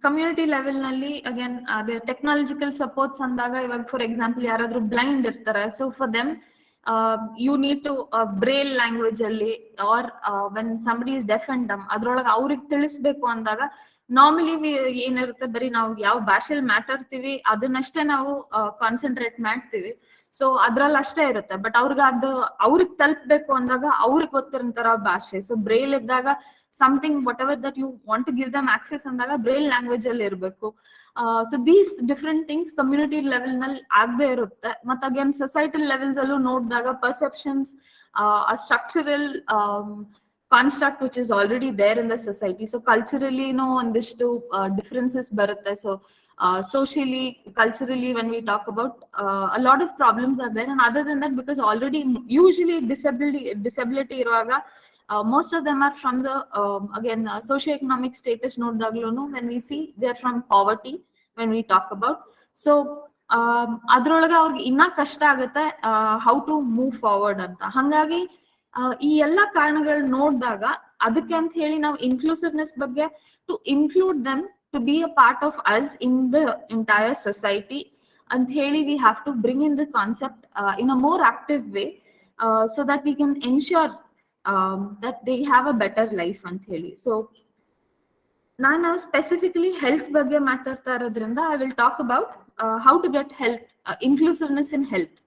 community level ನಲ್ಲಿ ಅಗೇನ್ ಅದೇ ಟೆಕ್ನಾಲಜಿಕಲ್ ಸಪೋರ್ಟ್ಸ್ ಅಂದಾಗ, ಇವಾಗ ಫಾರ್ ಎಕ್ಸಾಂಪಲ್ ಯಾರಾದ್ರೂ ಬ್ಲೈಂಡ್ ಇರ್ತಾರೆ, so for them you need to braille language ಅಲ್ಲಿ, or when somebody is deaf and dumb ಅದ್ರೊಳಗೆ ಅವ್ರಿಗೆ ತಿಳಿಸ್ಬೇಕು ಅಂದಾಗ ನಾರ್ಮಲಿ ಏನಿರುತ್ತೆ, ಬರೀ ನಾವು ಯಾವ ಭಾಷೆಯಲ್ಲಿ ಮಾತಾಡ್ತೀವಿ ಅದನ್ನಷ್ಟೇ ನಾವು ಕಾನ್ಸಂಟ್ರೇಟ್ ಮಾಡ್ತೀವಿ. ಸೊ ಅದ್ರಲ್ಲಿ ಅಷ್ಟೇ ಇರುತ್ತೆ. ಬಟ್ ಅವ್ರಿಗೆ ತಲುಪಬೇಕು ಅಂದಾಗ ಅವ್ರಿಗೆ ಗೊತ್ತಿರಂತರ ಭಾಷೆ. ಸೊ ಬ್ರೇಲ್ ಇದ್ದಾಗ something whatever that you want to give them access ಅಂದಾಗ ಬ್ರೇಲ್ ಲ್ಯಾಂಗ್ವೇಜ್ ಅಲ್ಲಿ ಇರಬೇಕು. So these different things community level ನಲ್ಲಿ ಆಗದೆ ಇರುತ್ತೆ. ಮತ್ತೆ ಅಗೇನ್ ಸೊಸೈಟಲ್ ಲೆವೆಲ್ಸ್ ಅಲ್ಲೂ ನೋಡಿದಾಗ perceptions, structural construct which is already there in the society. So culturally, ಒಂದಿಷ್ಟು differences ಬರುತ್ತೆ. So socially, culturally, when we talk about a lot of problems are there. And other than that, because already usually disability ಇರುವಾಗ most of them are from the again socio-economic status ನೋಡಿದಾಗ್ಲೂ when we see they are from poverty when we talk about. So ಅದ್ರೊಳಗೆ ಅವ್ರಿಗೆ ಇನ್ನ ಕಷ್ಟ ಆಗುತ್ತೆ how to move forward ಅಂತ. ಹಂಗಾಗಿ ಈ ಎಲ್ಲಾ ಕಾರಣಗಳು ನೋಡಿದಾಗ ಅದಕ್ಕೆ ಅಂತ ಹೇಳಿ ನಾವು ಇನ್ಕ್ಲೂಸಿವ್ನೆಸ್ ಬಗ್ಗೆ to include them to be a part of us in the entire society ಅಂತ ಹೇಳಿ we have to bring in the concept in a more active way so that we can ensure that they have a better life ಅಂತ ಹೇಳಿ. So ನಾನು specifically health ಬಗ್ಗೆ ಮಾತಾಡ್ತಾ ಇರೋದ್ರಿಂದ I will talk about how to get health inclusiveness in health.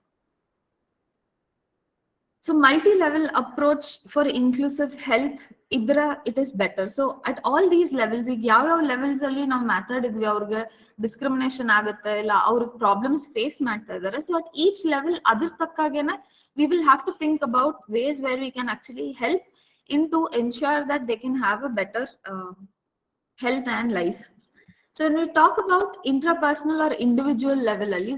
So multi-level approach for inclusive health idra it is better. So at all these levels, ಈಗ ಯಾವ levels ಅಲ್ಲಿ ನಾವು ಮಾತಾಡಿದ್ವಿ ಅವ್ರಿಗೆ ಡಿಸ್ಕ್ರಿಮಿನೇಷನ್ ಆಗುತ್ತೆ ಇಲ್ಲ ಅವ್ರಿಗೆ ಪ್ರಾಬ್ಲಮ್ಸ್ ಫೇಸ್ ಮಾಡ್ತಾ ಇದ್ದಾರೆ. ಸೊ ಅಟ್ ಈಚ್ ಲೆವೆಲ್ ಅದ್ರ ತಕ್ಕಾಗೇನೆ we will have to think about ways where we can actually help in to ensure that they can have a better health and life. So when we talk about intrapersonal or individual level ಅಲ್ಲಿ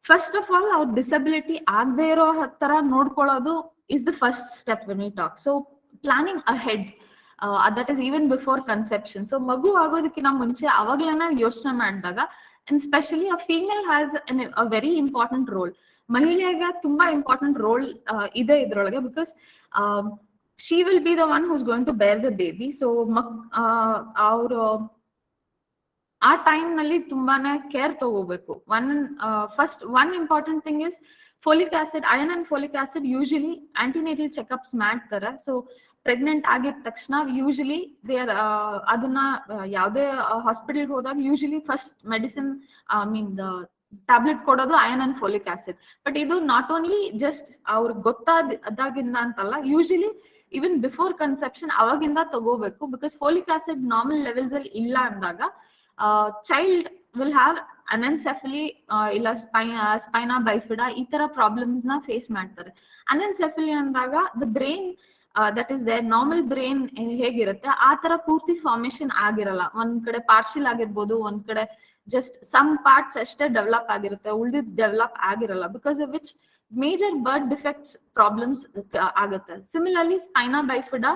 first of all ಅವ್ರ disability ಆಗದೆ ಇರೋ ತರ ನೋಡ್ಕೊಳ್ಳೋದು is the first step when we talk. So planning ahead, that is even before conception. So ಮಗು ಆಗೋದಕ್ಕಿಂತ ಮುಂಚೆ ಅವಾಗ್ಲೇನ ಯೋಚನೆ ಮಾಡಿದಾಗ, and specially a female has a very important role. ಮಹಿಳೆಗೆ ತುಂಬಾ ಇಂಪಾರ್ಟೆಂಟ್ ರೋಲ್ ಇದೆ ಇದ್ರೊಳಗೆ, because she will be the one who's going to bear the baby. So ಅವರು ಆ ಟೈಮ್ ನಲ್ಲಿ ತುಂಬಾನೇ ಕೇರ್ ತಗೋಬೇಕು. One important thing is folic acid, iron and folic acid usually antenatal checkups ಮಾಡ್ತಾರೆ. ಸೊ ಪ್ರೆಗ್ನೆಂಟ್ ಆಗಿದ ತಕ್ಷಣ ಯೂಶಲಿ ಅದನ್ನ ಯಾವುದೇ ಹಾಸ್ಪಿಟಲ್ಗೆ ಹೋದಾಗ ಯೂಶಲಿ ಫಸ್ಟ್ ಮೆಡಿಸಿನ್ ಟ್ಯಾಬ್ಲೆಟ್ ಕೊಡೋದು iron and folic acid. But ಇದು ನಾಟ್ ಓನ್ಲಿ ಜಸ್ಟ್ ಅವ್ರಿಗೆ ಗೊತ್ತಾದಾಗಿಂದ ಅಂತಲ್ಲ, ಯೂಶಲಿ even before conception ಅವಾಗಿಂದ ತಗೋಬೇಕು, because folic acid normal levels ಅಲ್ಲಿ ಇಲ್ಲ ಅಂದಾಗ child will have anencephaly ಇಲ್ಲ spina bifida ಈ ತರ ಪ್ರಾಬ್ಲಮ್ಸ್ ನ ಫೇಸ್ ಮಾಡ್ತಾರೆ. anencephaly ಅಂದಾಗ the brain that is there, normal brain ಹೇಗಿರುತ್ತೆ ಆ ತರ ಪೂರ್ತಿ ಫಾರ್ಮೇಶನ್ ಆಗಿರಲ್ಲ. ಒಂದ್ ಕಡೆ ಪಾರ್ಷಿಯಲ್ ಆಗಿರ್ಬೋದು, ಒಂದ್ ಕಡೆ ಜಸ್ಟ್ ಸಮ್ ಪಾರ್ಟ್ಸ್ ಅಷ್ಟೇ ಡೆವಲಪ್ ಆಗಿರುತ್ತೆ, ಉಳಿದಿದ್ ಡೆವಲಪ್ ಆಗಿರಲ್ಲ, because of which major birth defects problems ಆಗುತ್ತೆ. ಸಿಮಿಲರ್ಲಿ ಸ್ಪೈನಾ ಬೈಫಿಡಾ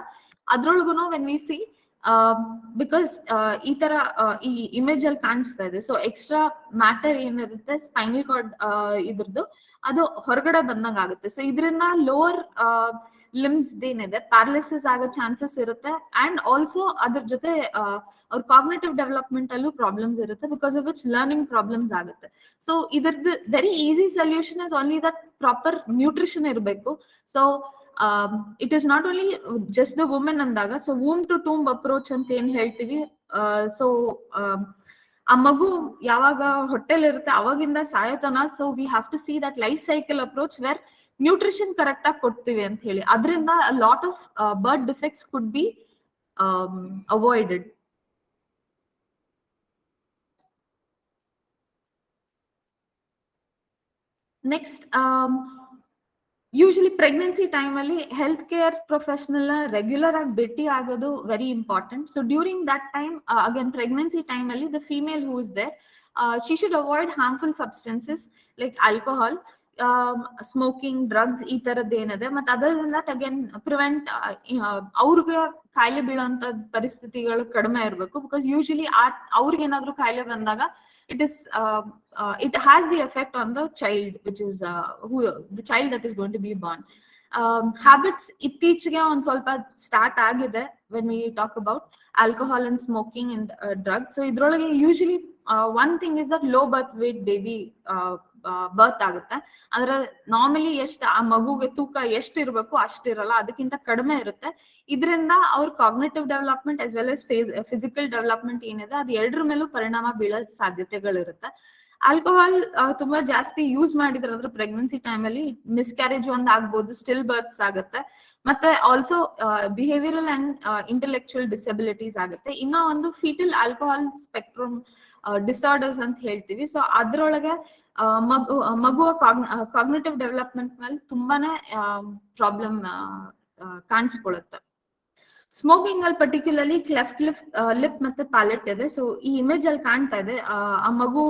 ಅದ್ರೊಳಗುನು ವೆನ್ ವಿ ಸಿ ಬಿಕಾಸ್ ಈ ತರ ಈ ಇಮೇಜ್ ಅಲ್ಲಿ ಕಾಣಿಸ್ತಾ ಇದೆ, ಸೊ ಎಕ್ಸ್ಟ್ರಾ ಮ್ಯಾಟರ್ ಏನಿರುತ್ತೆ ಸ್ಪೈನಲ್ ಕಾರ್ಡ್ ಇದ್ರದ್ದು ಅದು ಹೊರಗಡೆ ಬಂದಂಗ ಆಗುತ್ತೆ. ಸೊ ಇದರಿಂದ ಲೋವರ್ ಲಿಮ್ಸ್ ಏನಿದೆ ಪ್ಯಾರಲಿಸಿಸ್ ಆಗೋ ಚಾನ್ಸಸ್ ಇರುತ್ತೆ, ಅಂಡ್ ಆಲ್ಸೋ ಅದ್ರ ಜೊತೆ ಅವ್ರ ಕಾಗ್ನೇಟಿವ್ ಡೆವಲಪ್ಮೆಂಟ್ ಅಲ್ಲೂ ಪ್ರಾಬ್ಲಮ್ಸ್ ಇರುತ್ತೆ, because of which learning problems ಆಗುತ್ತೆ. ಸೊ ಇದ್ರದ್ದು very easy solution is only that proper nutrition ಇರಬೇಕು. So it is not only just the women ಅಂದಾಗ, so womb to tomb approach ಅಂತ ಏನ್ ಹೇಳ್ತೀವಿ, ಸೊ ಆ ಮಗು ಯಾವಾಗ ಹೊಟ್ಟೆಲ್ ಇರುತ್ತೆ ಅವಾಗಿಂದ ಸಾಯತನ, so we have to see that life cycle approach where nutrition correct ಆಗಿ ಕೊಡ್ತೀವಿ ಅಂತ ಹೇಳಿ. ಅದರಿಂದ lot of birth defects could be avoided. Next, usually pregnancy time ಅಲ್ಲಿ ಹೆಲ್ತ್ ಕೇರ್ ಪ್ರೊಫೆಷನಲ್ ರೆಗ್ಯುಲರ್ ಆಗಿ ಭೇಟಿ ಆಗೋದು very important. So during that time, again pregnancy time ಅಲ್ಲಿ the female who is there, she should avoid harmful substances like alcohol, smoking, drugs ಈ ತರದ್ದು ಏನಿದೆ. ಮತ್ತೆ ಅದರಿಂದ ಅಗೇನ್ ಪ್ರಿವೆಂಟ್ ಅವ್ರಿಗೆ ಕಾಯಿಲೆ ಬೀಳುವಂತ ಪರಿಸ್ಥಿತಿಗಳು ಕಡಿಮೆ ಇರಬೇಕು, ಬಿಕಾಸ್ ಯೂಶಲಿ ಅವ್ರಿಗೆ ಏನಾದ್ರು ಕಾಯಿಲೆ ಬಂದಾಗ it has the effect on the child, which is the child that is going to be born. Habits ಇತ್ತೀಚೆಗೆ ಒಂದ್ ಸ್ವಲ್ಪ ಸ್ಟಾರ್ಟ್ ಆಗಿದೆ when we talk about alcohol and smoking and drugs. So ಇದ್ರೊಳಗೆ usually one thing is that low birth weight baby ಬರ್ತ್ ಆಗುತ್ತೆ. ಅಂದ್ರೆ normally ಎಷ್ಟು ಆ ಮಗುಗೆ ತೂಕ ಎಷ್ಟು ಇರಬೇಕು ಅಷ್ಟಿರಲ್ಲ, ಅದಕ್ಕಿಂತ ಕಡಿಮೆ ಇರುತ್ತೆ. ಇದರಿಂದ ಅವ್ರ cognitive development as well as physical development ಏನಿದೆ ಅದು ಎರಡರ ಮೇಲೂ ಪರಿಣಾಮ ಬೀಳೋ ಸಾಧ್ಯತೆಗಳಿರುತ್ತೆ. ಆಲ್ಕೋಹಾಲ್ ತುಂಬಾ ಜಾಸ್ತಿ ಯೂಸ್ ಮಾಡಿದ್ರೆ ಅಂದ್ರೆ ಪ್ರೆಗ್ನೆನ್ಸಿ ಟೈಮ್ ಅಲ್ಲಿ ಮಿಸ್ಕ್ಯಾರೇಜ್ ಒಂದ್ ಆಗ್ಬೋದು, ಸ್ಟಿಲ್ ಬರ್ತ್ಸ್ ಆಗುತ್ತೆ, ಮತ್ತೆ also behavioural and intellectual disabilities ಆಗುತ್ತೆ. ಇನ್ನ ಒಂದು ಫೀಟಲ್ ಆಲ್ಕೋಹಾಲ್ ಸ್ಪೆಕ್ಟ್ರಮ್ ಡಿಸಾರ್ಡರ್ಸ್ ಅಂತ ಹೇಳ್ತೀವಿ. ಸೊ ಅದ್ರೊಳಗೆ ಮಗುವ ಕಾಗ್ನೇಟಿವ್ ಡೆವಲಪ್ಮೆಂಟ್ ಮೇಲೆ ತುಂಬಾನೇ ಪ್ರಾಬ್ಲಮ್ ಕಾಣಿಸ್ಕೊಳ್ಳುತ್ತೆ. ಸ್ಮೋಕಿಂಗ್ ಅಲ್ಲಿ ಪರ್ಟಿಕ್ಯುಲರ್ಲಿ ಕ್ಲೆಫ್ಟ್ ಲಿಪ್ ಮತ್ತೆ ಪ್ಯಾಲೆಟ್ ಇದೆ. ಸೊ ಈ ಇಮೇಜ್ ಅಲ್ಲಿ ಕಾಣ್ತಾ ಇದೆ, ಆ ಮಗು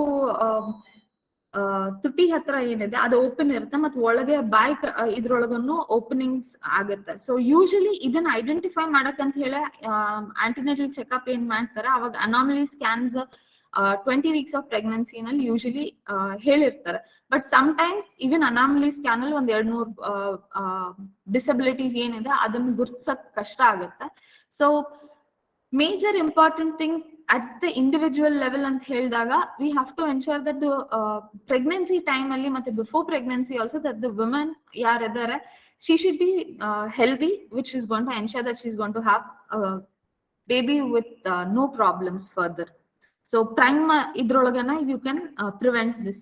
ತುಟಿ ಹತ್ರ ಏನಿದೆ ಅದು ಓಪನ್ ಇರುತ್ತೆ, ಮತ್ತೆ ಒಳಗೆ ಬಾಯ್ ಇದ್ರೊಳಗನ್ನು ಓಪನಿಂಗ್ಸ್ ಆಗುತ್ತೆ. ಸೊ ಯೂಶಲಿ ಇದನ್ನ ಐಡೆಂಟಿಫೈ ಮಾಡಕ್ಕಂತ ಹೇಳಿ ಆಂಟಿನೆಟಲ್ ಚೆಕ್ಅಪ್ ಏನ್ ಮಾಡ್ತಾರೆ, ಅವಾಗ anomaly scans 20 weeks of pregnancy ನಲ್ಲಿ ಯೂಶಲಿ ಹೇಳಿರ್ತಾರೆ. But sometimes even anomaly scan ಅಲ್ಲಿ ಒಂದ್ 200 ಡಿಸಬಿಲಿಟೀಸ್ ಏನಿದೆ ಅದನ್ನ ಗುರ್ತಿಸಕ್ ಕಷ್ಟ ಆಗುತ್ತೆ. So major important thing at the individual level ಅಂತ ಹೇಳಿದಾಗ we have to ensure that pregnancy time ಅಲ್ಲಿ ಮತ್ತೆ before pregnancy also that the women ಯಾರಿದ್ದಾರೆ she should be healthy, which is going to ensure that she's going to have a baby with no problems further. So prime idrolagana you can prevent this.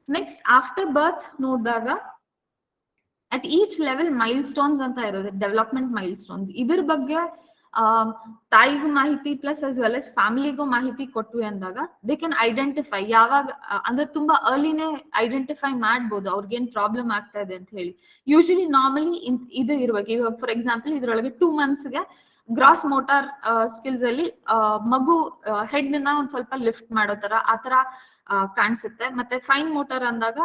Next, after birth nodaga at each level milestones anta irode, development milestones. Idr bagge ತಾಯಿಗೂ ಮಾಹಿತಿ plus as well as ಫ್ಯಾಮಿಲಿಗೂ ಮಾಹಿತಿ ಕೊಟ್ವಿ ಅಂದಾಗ they can identify ಯಾವಾಗ ಅಂದ್ರೆ ತುಂಬಾ ಅರ್ಲಿನೇ identify ಮಾಡ್ಬೋದು ಅವ್ರಿಗೇನ್ problem ಆಗ್ತಾ ಇದೆ ಅಂತ ಹೇಳಿ. ಯೂಶಲಿ ನಾರ್ಮಲಿ ಇದು ಇರ್ಬೇಕು. ಇವಾಗ ಫಾರ್ ಎಕ್ಸಾಂಪಲ್ ಇದ್ರೊಳಗೆ 2 months ಗ್ರಾಸ್ ಮೋಟಾರ್ ಸ್ಕಿಲ್ಸ್ ಅಲ್ಲಿ ಮಗು ಹೆಡ್ ನ ಒಂದ್ ಸ್ವಲ್ಪ ಲಿಫ್ಟ್ ಮಾಡೋ ತರ ಆತರ ಕಾಣಿಸುತ್ತೆ. ಮತ್ತೆ ಫೈನ್ ಮೋಟಾರ್ ಅಂದಾಗ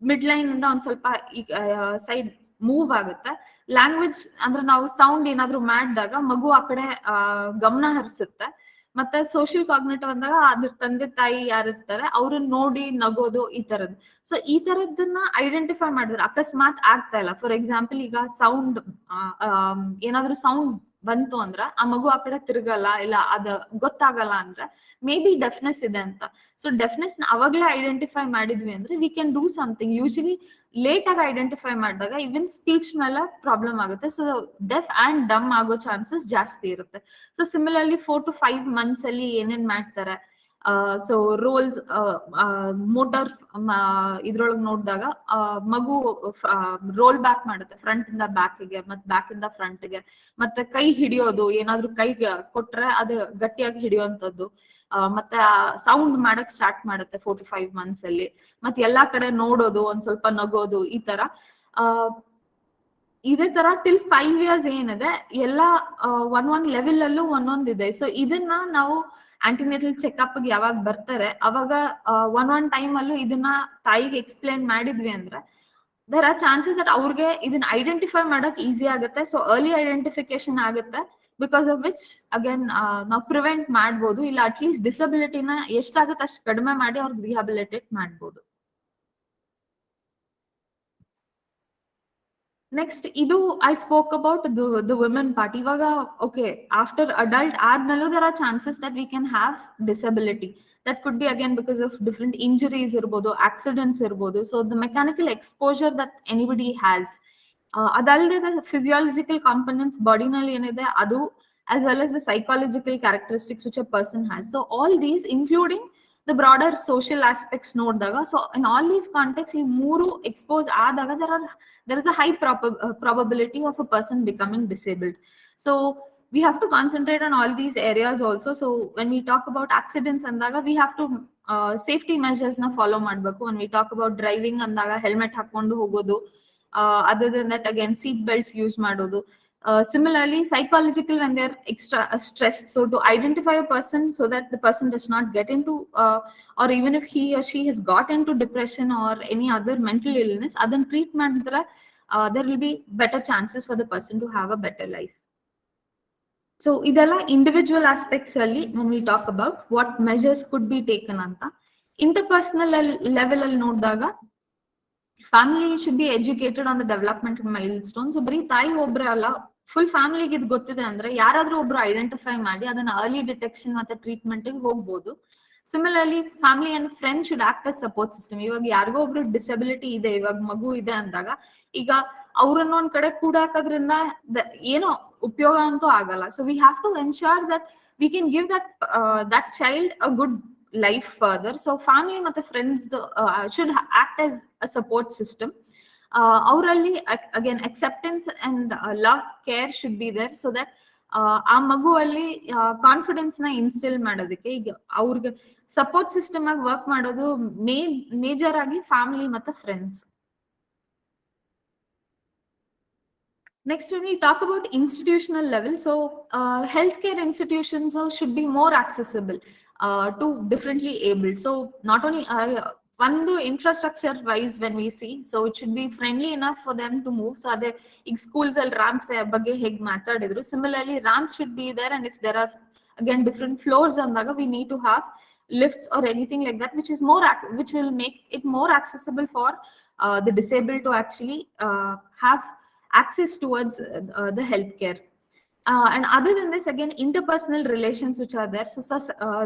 ಮಿಡ್ ಲೈನ್ ಇಂದ ಒಂದ್ ಸ್ವಲ್ಪ ಸೈಡ್ ಮೂವ್ ಆಗುತ್ತೆ. ಲ್ಯಾಂಗ್ವೇಜ್ ಅಂದ್ರೆ ನಾವು ಸೌಂಡ್ ಏನಾದ್ರು ಮಾಡಿದಾಗ ಮಗು ಆ ಕಡೆ ಗಮನ ಹರಿಸುತ್ತೆ. ಮತ್ತೆ ಸೋಷಿಯಲ್ ಕಾಗ್ನೇಟಿವ್ ಅಂದಾಗ ಅದ್ರ ತಂದೆ ತಾಯಿ ಯಾರಿರ್ತಾರೆ ಅವ್ರನ್ನ ನೋಡಿ ನಗೋದು ಈ ತರದ್. ಸೊ ಈ ತರದನ್ನ ಐಡೆಂಟಿಫೈ ಮಾಡಿದ್ರೆ ಅಕಸ್ಮಾತ್ ಆಗ್ತಾ ಇಲ್ಲ, ಫಾರ್ ಎಕ್ಸಾಂಪಲ್ ಈಗ ಸೌಂಡ್ ಏನಾದ್ರು ಸೌಂಡ್ ಬಂತು ಅಂದ್ರ ಆ ಮಗು ಆ ಕಡೆ ತಿರುಗಲ್ಲ ಇಲ್ಲ ಅದ ಗೊತ್ತಾಗಲ್ಲ ಅಂದ್ರೆ ಮೇ ಬಿ ಡೆಫ್ನೆಸ್ ಇದೆ ಅಂತ. ಸೊ ಡೆಫ್ನೆಸ್ ನ ಅವಾಗ್ಲೇ ಐಡೆಂಟಿಫೈ ಮಾಡಿದ್ವಿ ಅಂದ್ರೆ we can do something. Usually late ಆಗಿ ಐಡೆಂಟಿಫೈ ಮಾಡಿದಾಗ ಇವನ್ ಸ್ಪೀಚ್ ಮೇಲೆ ಪ್ರಾಬ್ಲಮ್ ಆಗುತ್ತೆ. ಸೊ ಡೆಫ್ ಅಂಡ್ ಡಮ್ ಆಗೋ ಚಾನ್ಸಸ್ ಜಾಸ್ತಿ ಇರುತ್ತೆ. ಸೊ ಸಿಮಿಲರ್ಲಿ 4 to 5 months ಅಲ್ಲಿ ಏನೇನ್ ಮಾಡ್ತಾರೆ ಸೊ ರೋಲ್ಸ್ ಮೋಟಾರ್ ಇದ್ರೊಳಗೆ ನೋಡಿದಾಗ ಮಗು ರೋಲ್ ಬ್ಯಾಕ್ ಮಾಡುತ್ತೆ ಫ್ರಂಟ್ ಇಂದ ಬ್ಯಾಕ್ಗೆ ಮತ್ತೆ ಬ್ಯಾಕ್ ಇಂದ ಫ್ರಂಟ್ಗೆ, ಮತ್ತೆ ಕೈ ಹಿಡಿಯೋದು, ಏನಾದ್ರೂ ಕೈ ಕೊಟ್ರೆ ಅದು ಗಟ್ಟಿಯಾಗಿ ಹಿಡಿಯುವಂತದ್ದು, ಮತ್ತೆ ಸೌಂಡ್ ಮಾಡಕ್ ಸ್ಟಾರ್ಟ್ ಮಾಡುತ್ತೆ 4 to 5 months ಅಲ್ಲಿ, ಮತ್ತೆ ಎಲ್ಲಾ ಕಡೆ ನೋಡೋದು, ಒಂದ್ ಸ್ವಲ್ಪ ನಗೋದು, ಈ ತರ ಇದೇ ತರ ಟಿಲ್ 5 years ಏನಿದೆ ಎಲ್ಲ ಒಂದೊಂದ್ ಲೆವೆಲ್ ಅಲ್ಲೂ ಒಂದೊಂದಿದೆ. ಸೊ ಇದನ್ನ ನಾವು ಆಂಟಿನೇಟಲ್ ಚೆಕ್ಅಪ್ ಯಾವಾಗ ಬರ್ತಾರೆ ಅವಾಗ ಒಂದ್ ಟೈಮ್ ಅಲ್ಲೂ ಇದನ್ನ ತಾಯಿಗೆ ಎಕ್ಸ್ಪ್ಲೇನ್ ಮಾಡಿದ್ವಿ ಅಂದ್ರೆ ದೇರ್ ಆರ್ ಚಾನ್ಸಸ್ ದಟ್ ಅವ್ರಿಗೆ ಇದನ್ನ ಐಡೆಂಟಿಫೈ ಮಾಡಕ್ ಈಸಿ ಆಗುತ್ತೆ. ಸೊ ಅರ್ಲಿ ಐಡೆಂಟಿಫಿಕೇಶನ್ ಆಗುತ್ತೆ, ಬಿಕಾಸ್ ಆಫ್ ವಿಚ್ ಅಗೇನ್ ನಾವು ಪ್ರಿವೆಂಟ್ ಮಾಡ್ಬೋದು, ಇಲ್ಲ ಅಟ್ಲೀಸ್ಟ್ ಡಿಸಬಿಲಿಟಿನ ಎಷ್ಟಾಗುತ್ತೆ ಅಷ್ಟು ಕಡಿಮೆ ಮಾಡಿ ಅವ್ರಿಗೆ ರಿಹಾಬಿಲಿಟೇಟ್ ಮಾಡ್ಬೋದು. ನೆಕ್ಸ್ಟ್ ಇದು I spoke about the women part. ಇವಾಗ ಓಕೆ ಆಫ್ಟರ್ ಅಡಲ್ಟ್ ಆದ್ಮೇಲೂ there are chances that we can have disability. That could be again because of different injuries ಇರ್ಬೋದು, ಆಕ್ಸಿಡೆಂಟ್ಸ್ ಇರ್ಬೋದು. So the mechanical exposure that anybody has, ಅದಲ್ಲದೆ physiological components ಬಾಡಿನಲ್ಲಿ ಏನಿದೆ ಅದು, as well as the psychological characteristics which a person has. So all these including the broader social aspects ನೋಡಿದಾಗ, so in all these contexts ಈ ಮೂರು expose ಆದಾಗ there is a high probability of a person becoming disabled. So we have to concentrate on all these areas also. So when we talk about accidents andaga, we have to safety measures na follow ಮಾಡಬೇಕು. When we talk about driving andaga helmet ಹಾಕೊಂಡು ಹೋಗೋದು, other than that again seat belts use ಮಾಡೋದು. Similarly, psychological, when they're extra stressed, so to identify a person so that the person does not get into or even if he or she has got into depression or any other mental illness, adan treat madidre there will be better chances for the person to have a better life. So idella individual aspects alli when we talk about what measures could be taken anta. Interpersonal level alli nodidaga family should be educated on the development milestones. ಬರೀ ತಾಯಿ ಒಬ್ರೆ ಅಲ್ಲ, full ಫ್ಯಾಮಿಲಿಗೆ ಇದು ಗೊತ್ತಿದೆ ಅಂದ್ರೆ ಯಾರಾದ್ರೂ ಒಬ್ರು identify ಮಾಡಿ ಅದನ್ನ ಅರ್ಲಿ ಡಿಟೆಕ್ಷನ್ ಮತ್ತೆ ಟ್ರೀಟ್ಮೆಂಟ್ ಹೋಗ್ಬೋದು. Similarly family and friends should act us support system. ಇವಾಗ ಯಾರಿಗೋ ಒಬ್ರು ಡಿಸಬಿಲಿಟಿ ಇದೆ, ಇವಾಗ ಮಗು ಇದೆ ಅಂದಾಗ ಈಗ ಅವ್ರನ್ನ ಒಂದ್ ಕಡೆ ಕೂಡಾಕೋದ್ರಿಂದ ಏನೋ ಉಪಯೋಗ ಅಂತೂ ಆಗಲ್ಲ. So we have to ensure that we can give that child a good life further. So family ಮತ್ತೆ friends should act as a support system. Auralli again acceptance and love, care should be there so that ಆ ಮಗುವಲ್ಲಿ confidence ನ instil ಮಾಡೋದಕ್ಕೆ ಈಗ ಅವ್ರಿಗೆ support system ಆಗಿ work ಮಾಡೋದು major ಆಗಿ family ಮತ್ತೆ friends. Next, when we talk about institutional level, so healthcare institutions should be more accessible to differently abled. So not only one infrastructure wise when we see, so it should be friendly enough for them to move. So the schools and ramps ಬಗ್ಗೆ ಹೇಗೆ ಮಾತಾಡಿದ್ರು, similarly ramps should be there, and if there are again different floors andaga we need to have lifts or anything like that which will make it more accessible for the disabled to actually have access towards the healthcare. And other than this, again, interpersonal relations which are there. So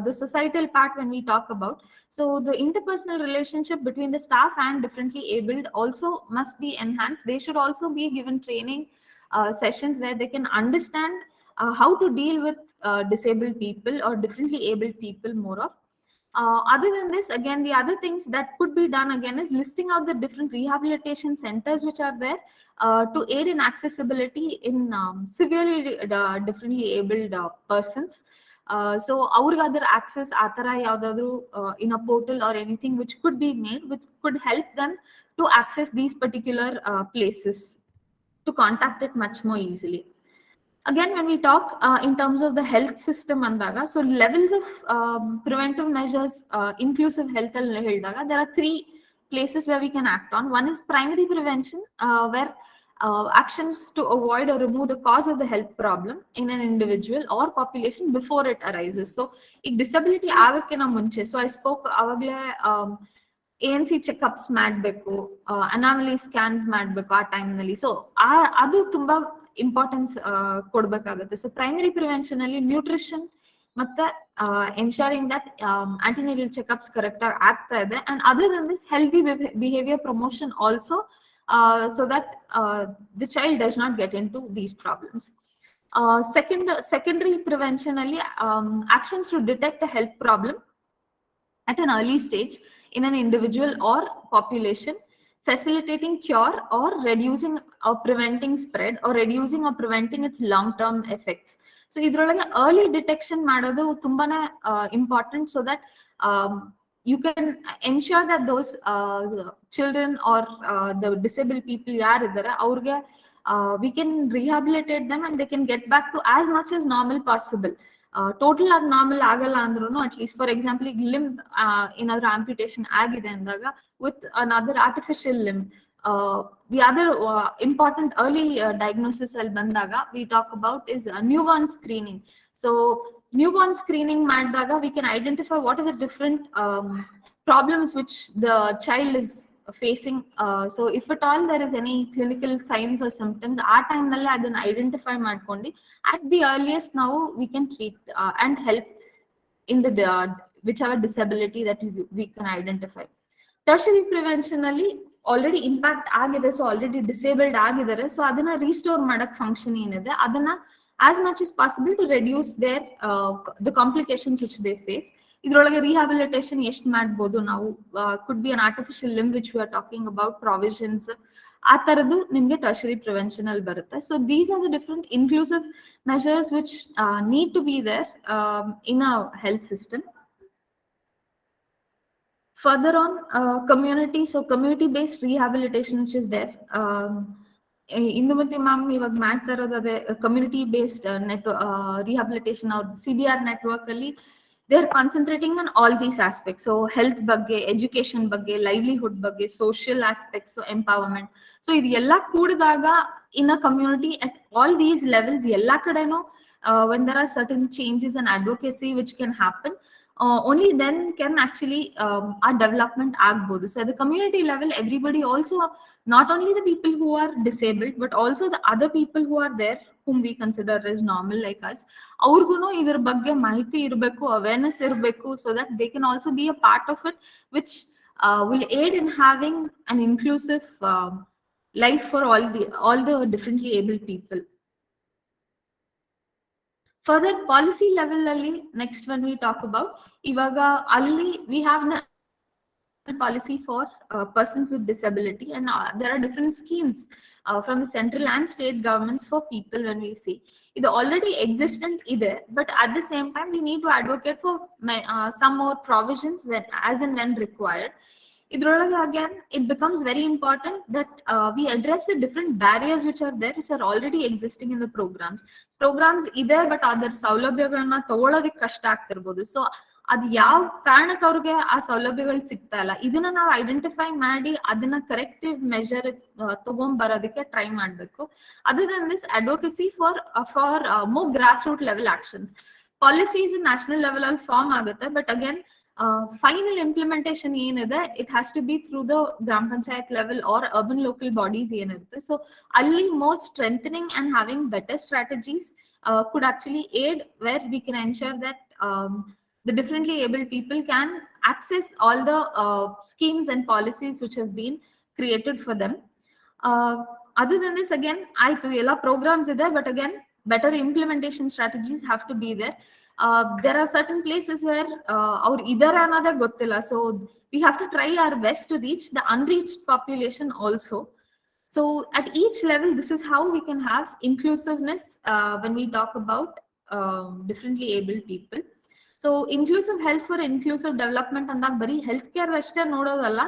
the societal part when we talk about, so the interpersonal relationship between the staff and differently abled also must be enhanced. They should also be given training sessions where they can understand how to deal with disabled people or differently abled people more of. Other than this, again, the other things that could be done again is listing out the different rehabilitation centers which are there to aid in accessibility in severely differently abled persons. So ಅವ್ರಿಗಾದ್ರ access ಆ ತರ ಯಾವ್ದಾದ್ರು in a portal or anything which could be made which could help them to access these particular places, to contact it much more easily. Again, when we talk in terms of the health system andaga, so levels of preventive measures, inclusive health alli helidaga, there are 3 places where we can act on. One is primary prevention, where actions to avoid or remove the cause of the health problem in an individual or population before it arises. So if disability ಆಗಕ್ಕಿನ ಮುಂಚೆ, so I spoke ಅವಾಗಲೇ ANC checkups ಮಾಡಬೇಕು, ಅನಾಮಲಿ scans ಮಾಡಬೇಕು ಆ ಟೈಮ್ನಲ್ಲಿ. So ಅದು ತುಂಬಾ importance ಕೊಡ್ಬೇಕಾಗುತ್ತೆ. So primary prevention ಅಲ್ಲಿ nutrition ಮತ್ತೆ ensuring that antenatal checkups correct ಆಗಿ ಆಗ್ತಾ ಇದೆ, and other than this healthy behaviour promotion also so that the child does not get into these problems. Secondary prevention alli actions to detect a health problem at an early stage in an individual or population, facilitating cure or reducing or preventing spread or reducing or preventing its long-term effects. So idrolaga early detection ಮಾಡೋದು ತುಂಬಾನೇ important, so that you can ensure that those children or the disabled people ಯಾರಿದ್ದಾರೆ ಅವ್ರಿಗೆ we can rehabilitate them and they can get back to as much as normal possible. Total ಆಗಿ normal ಆಗಲ್ಲ ಅಂದ್ರೂ at least for example ಈಗ limb ಏನಾದ್ರು amputation ಆಗಿದೆ ಅಂದಾಗ with another artificial limb, the other important early diagnosis ಅಲ್ಲಿ ಬಂದಾಗ we talk about is newborn screening. So newborn screening ಮಾಡಿದಾಗ we can identify what are the different problems which the child is facing. So if at all there is any clinical signs or symptoms, ಆ time ನಲ್ಲಿ ಅದನ್ನ identify ಮಾಡ್ಕೊಂಡು at the earliest now we can treat and help in the whichever disability that we can identify. Tertiary prevention ಅಲ್ಲಿ already impact ಆಗಿದೆ, so already disabled ಆಗಿದ್ದಾರೆ, so ಅದನ್ನ restore ಮಾಡಕ್ function ಏನಿದೆ ಅದನ್ನ as much as possible to reduce their the complications which they face. ಇದ್ರೊಳಗೆ rehabilitation ಎಷ್ಟು ಮಾಡ್ಬೋದು ನಾವು, could be an artificial limb which we are talking about, provisions, ಆ ತರದ್ದು ನಿಮ್ಗೆ ಟರ್ಷರಿ ಪ್ರಿವೆನ್ಷನ್ ಅಲ್ಲಿ ಬರುತ್ತೆ. So these are the different inclusive measures which need to be there in a health system. Further on, community, so community based rehabilitation which is there. Indumathi ma'am ಇವಾಗ ಮಾಡ್ತಾ ಇರೋದು ಅದೇ community based rehabilitation or CBR network ಅಲ್ಲಿ they are concentrating on all these aspects. So health ಬಗ್ಗೆ, education ಬಗ್ಗೆ, livelihood ಬಗ್ಗೆ, social aspects, so empowerment. So ಇದು ಎಲ್ಲ ಕೂಡಿದಾಗ in a community at all these levels ಎಲ್ಲ ಕಡೆನೂ when there are certain changes and advocacy which can happen, only then can actually our development agbodu. So at the community level, everybody also, not only the people who are disabled but also the other people who are there whom we consider as normal like us, ಅವ್ರಿಗೂ ಇದ್ರ ಬಗ್ಗೆ ಮಾಹಿತಿ ಇರಬೇಕು, awareness ಇರಬೇಕು, so that they can also be a part of it, which will aid in having an inclusive life for all the differently able people. Further policy level ಅಲ್ಲಿ next when we talk about, ಇವಾಗ ಅಲ್ಲಿ we have the policy for persons with disability, and there are different schemes from the central and state governments for people. When we see it already existent either, but at the same time we need to advocate for some more provisions when as and when required. Idrolaga again it becomes very important that we address the different barriers which are there, which are already existing in the programs ಇದೆ, but ಅದರ ಸೌಲಭ್ಯಗಳನ್ನ ತಗೊಳ್ಳೋದಕ್ಕೆ ಕಷ್ಟ ಆಗ್ತಿರ್ಬೋದು. So ಅದು ಯಾವ ಕಾರಣಕ್ಕೆ ಅವ್ರಿಗೆ ಆ ಸೌಲಭ್ಯಗಳು ಸಿಗ್ತಾ ಇಲ್ಲ, ಇದನ್ನ ನಾವು ಐಡೆಂಟಿಫೈ ಮಾಡಿ ಅದನ್ನ ಕರೆಕ್ಟಿವ್ ಮೆಜರ್ ತಗೊಂಡ್ಬರೋದಕ್ಕೆ ಟ್ರೈ ಮಾಡ್ಬೇಕು. Other than this advocacy for more grass root level actions. Policies national level ಅಲ್ಲಿ ಫಾರ್ಮ್ ಆಗುತ್ತೆ, ಬಟ್ ಅಗೇನ್ final implementation ಏನಿದೆ it has to be through the gram panchayat level or urban local bodies ಏನಿರುತ್ತೆ. So ಅಲ್ಲಿ more strengthening and having better strategies could actually aid, where we can ensure that the differently able people can access all the schemes and policies which have been created for them. Other than this, again ಆಯ್ತು ಎಲ್ಲ programs ಇದೆ, but again better implementation strategies have to be there. There are certain places where our either another gottilla, so we have to try our best to reach the unreached population also. So at each level, this is how we can have inclusiveness when we talk about differently able people. So inclusive health for inclusive development andag bari healthcare ashte nododalla.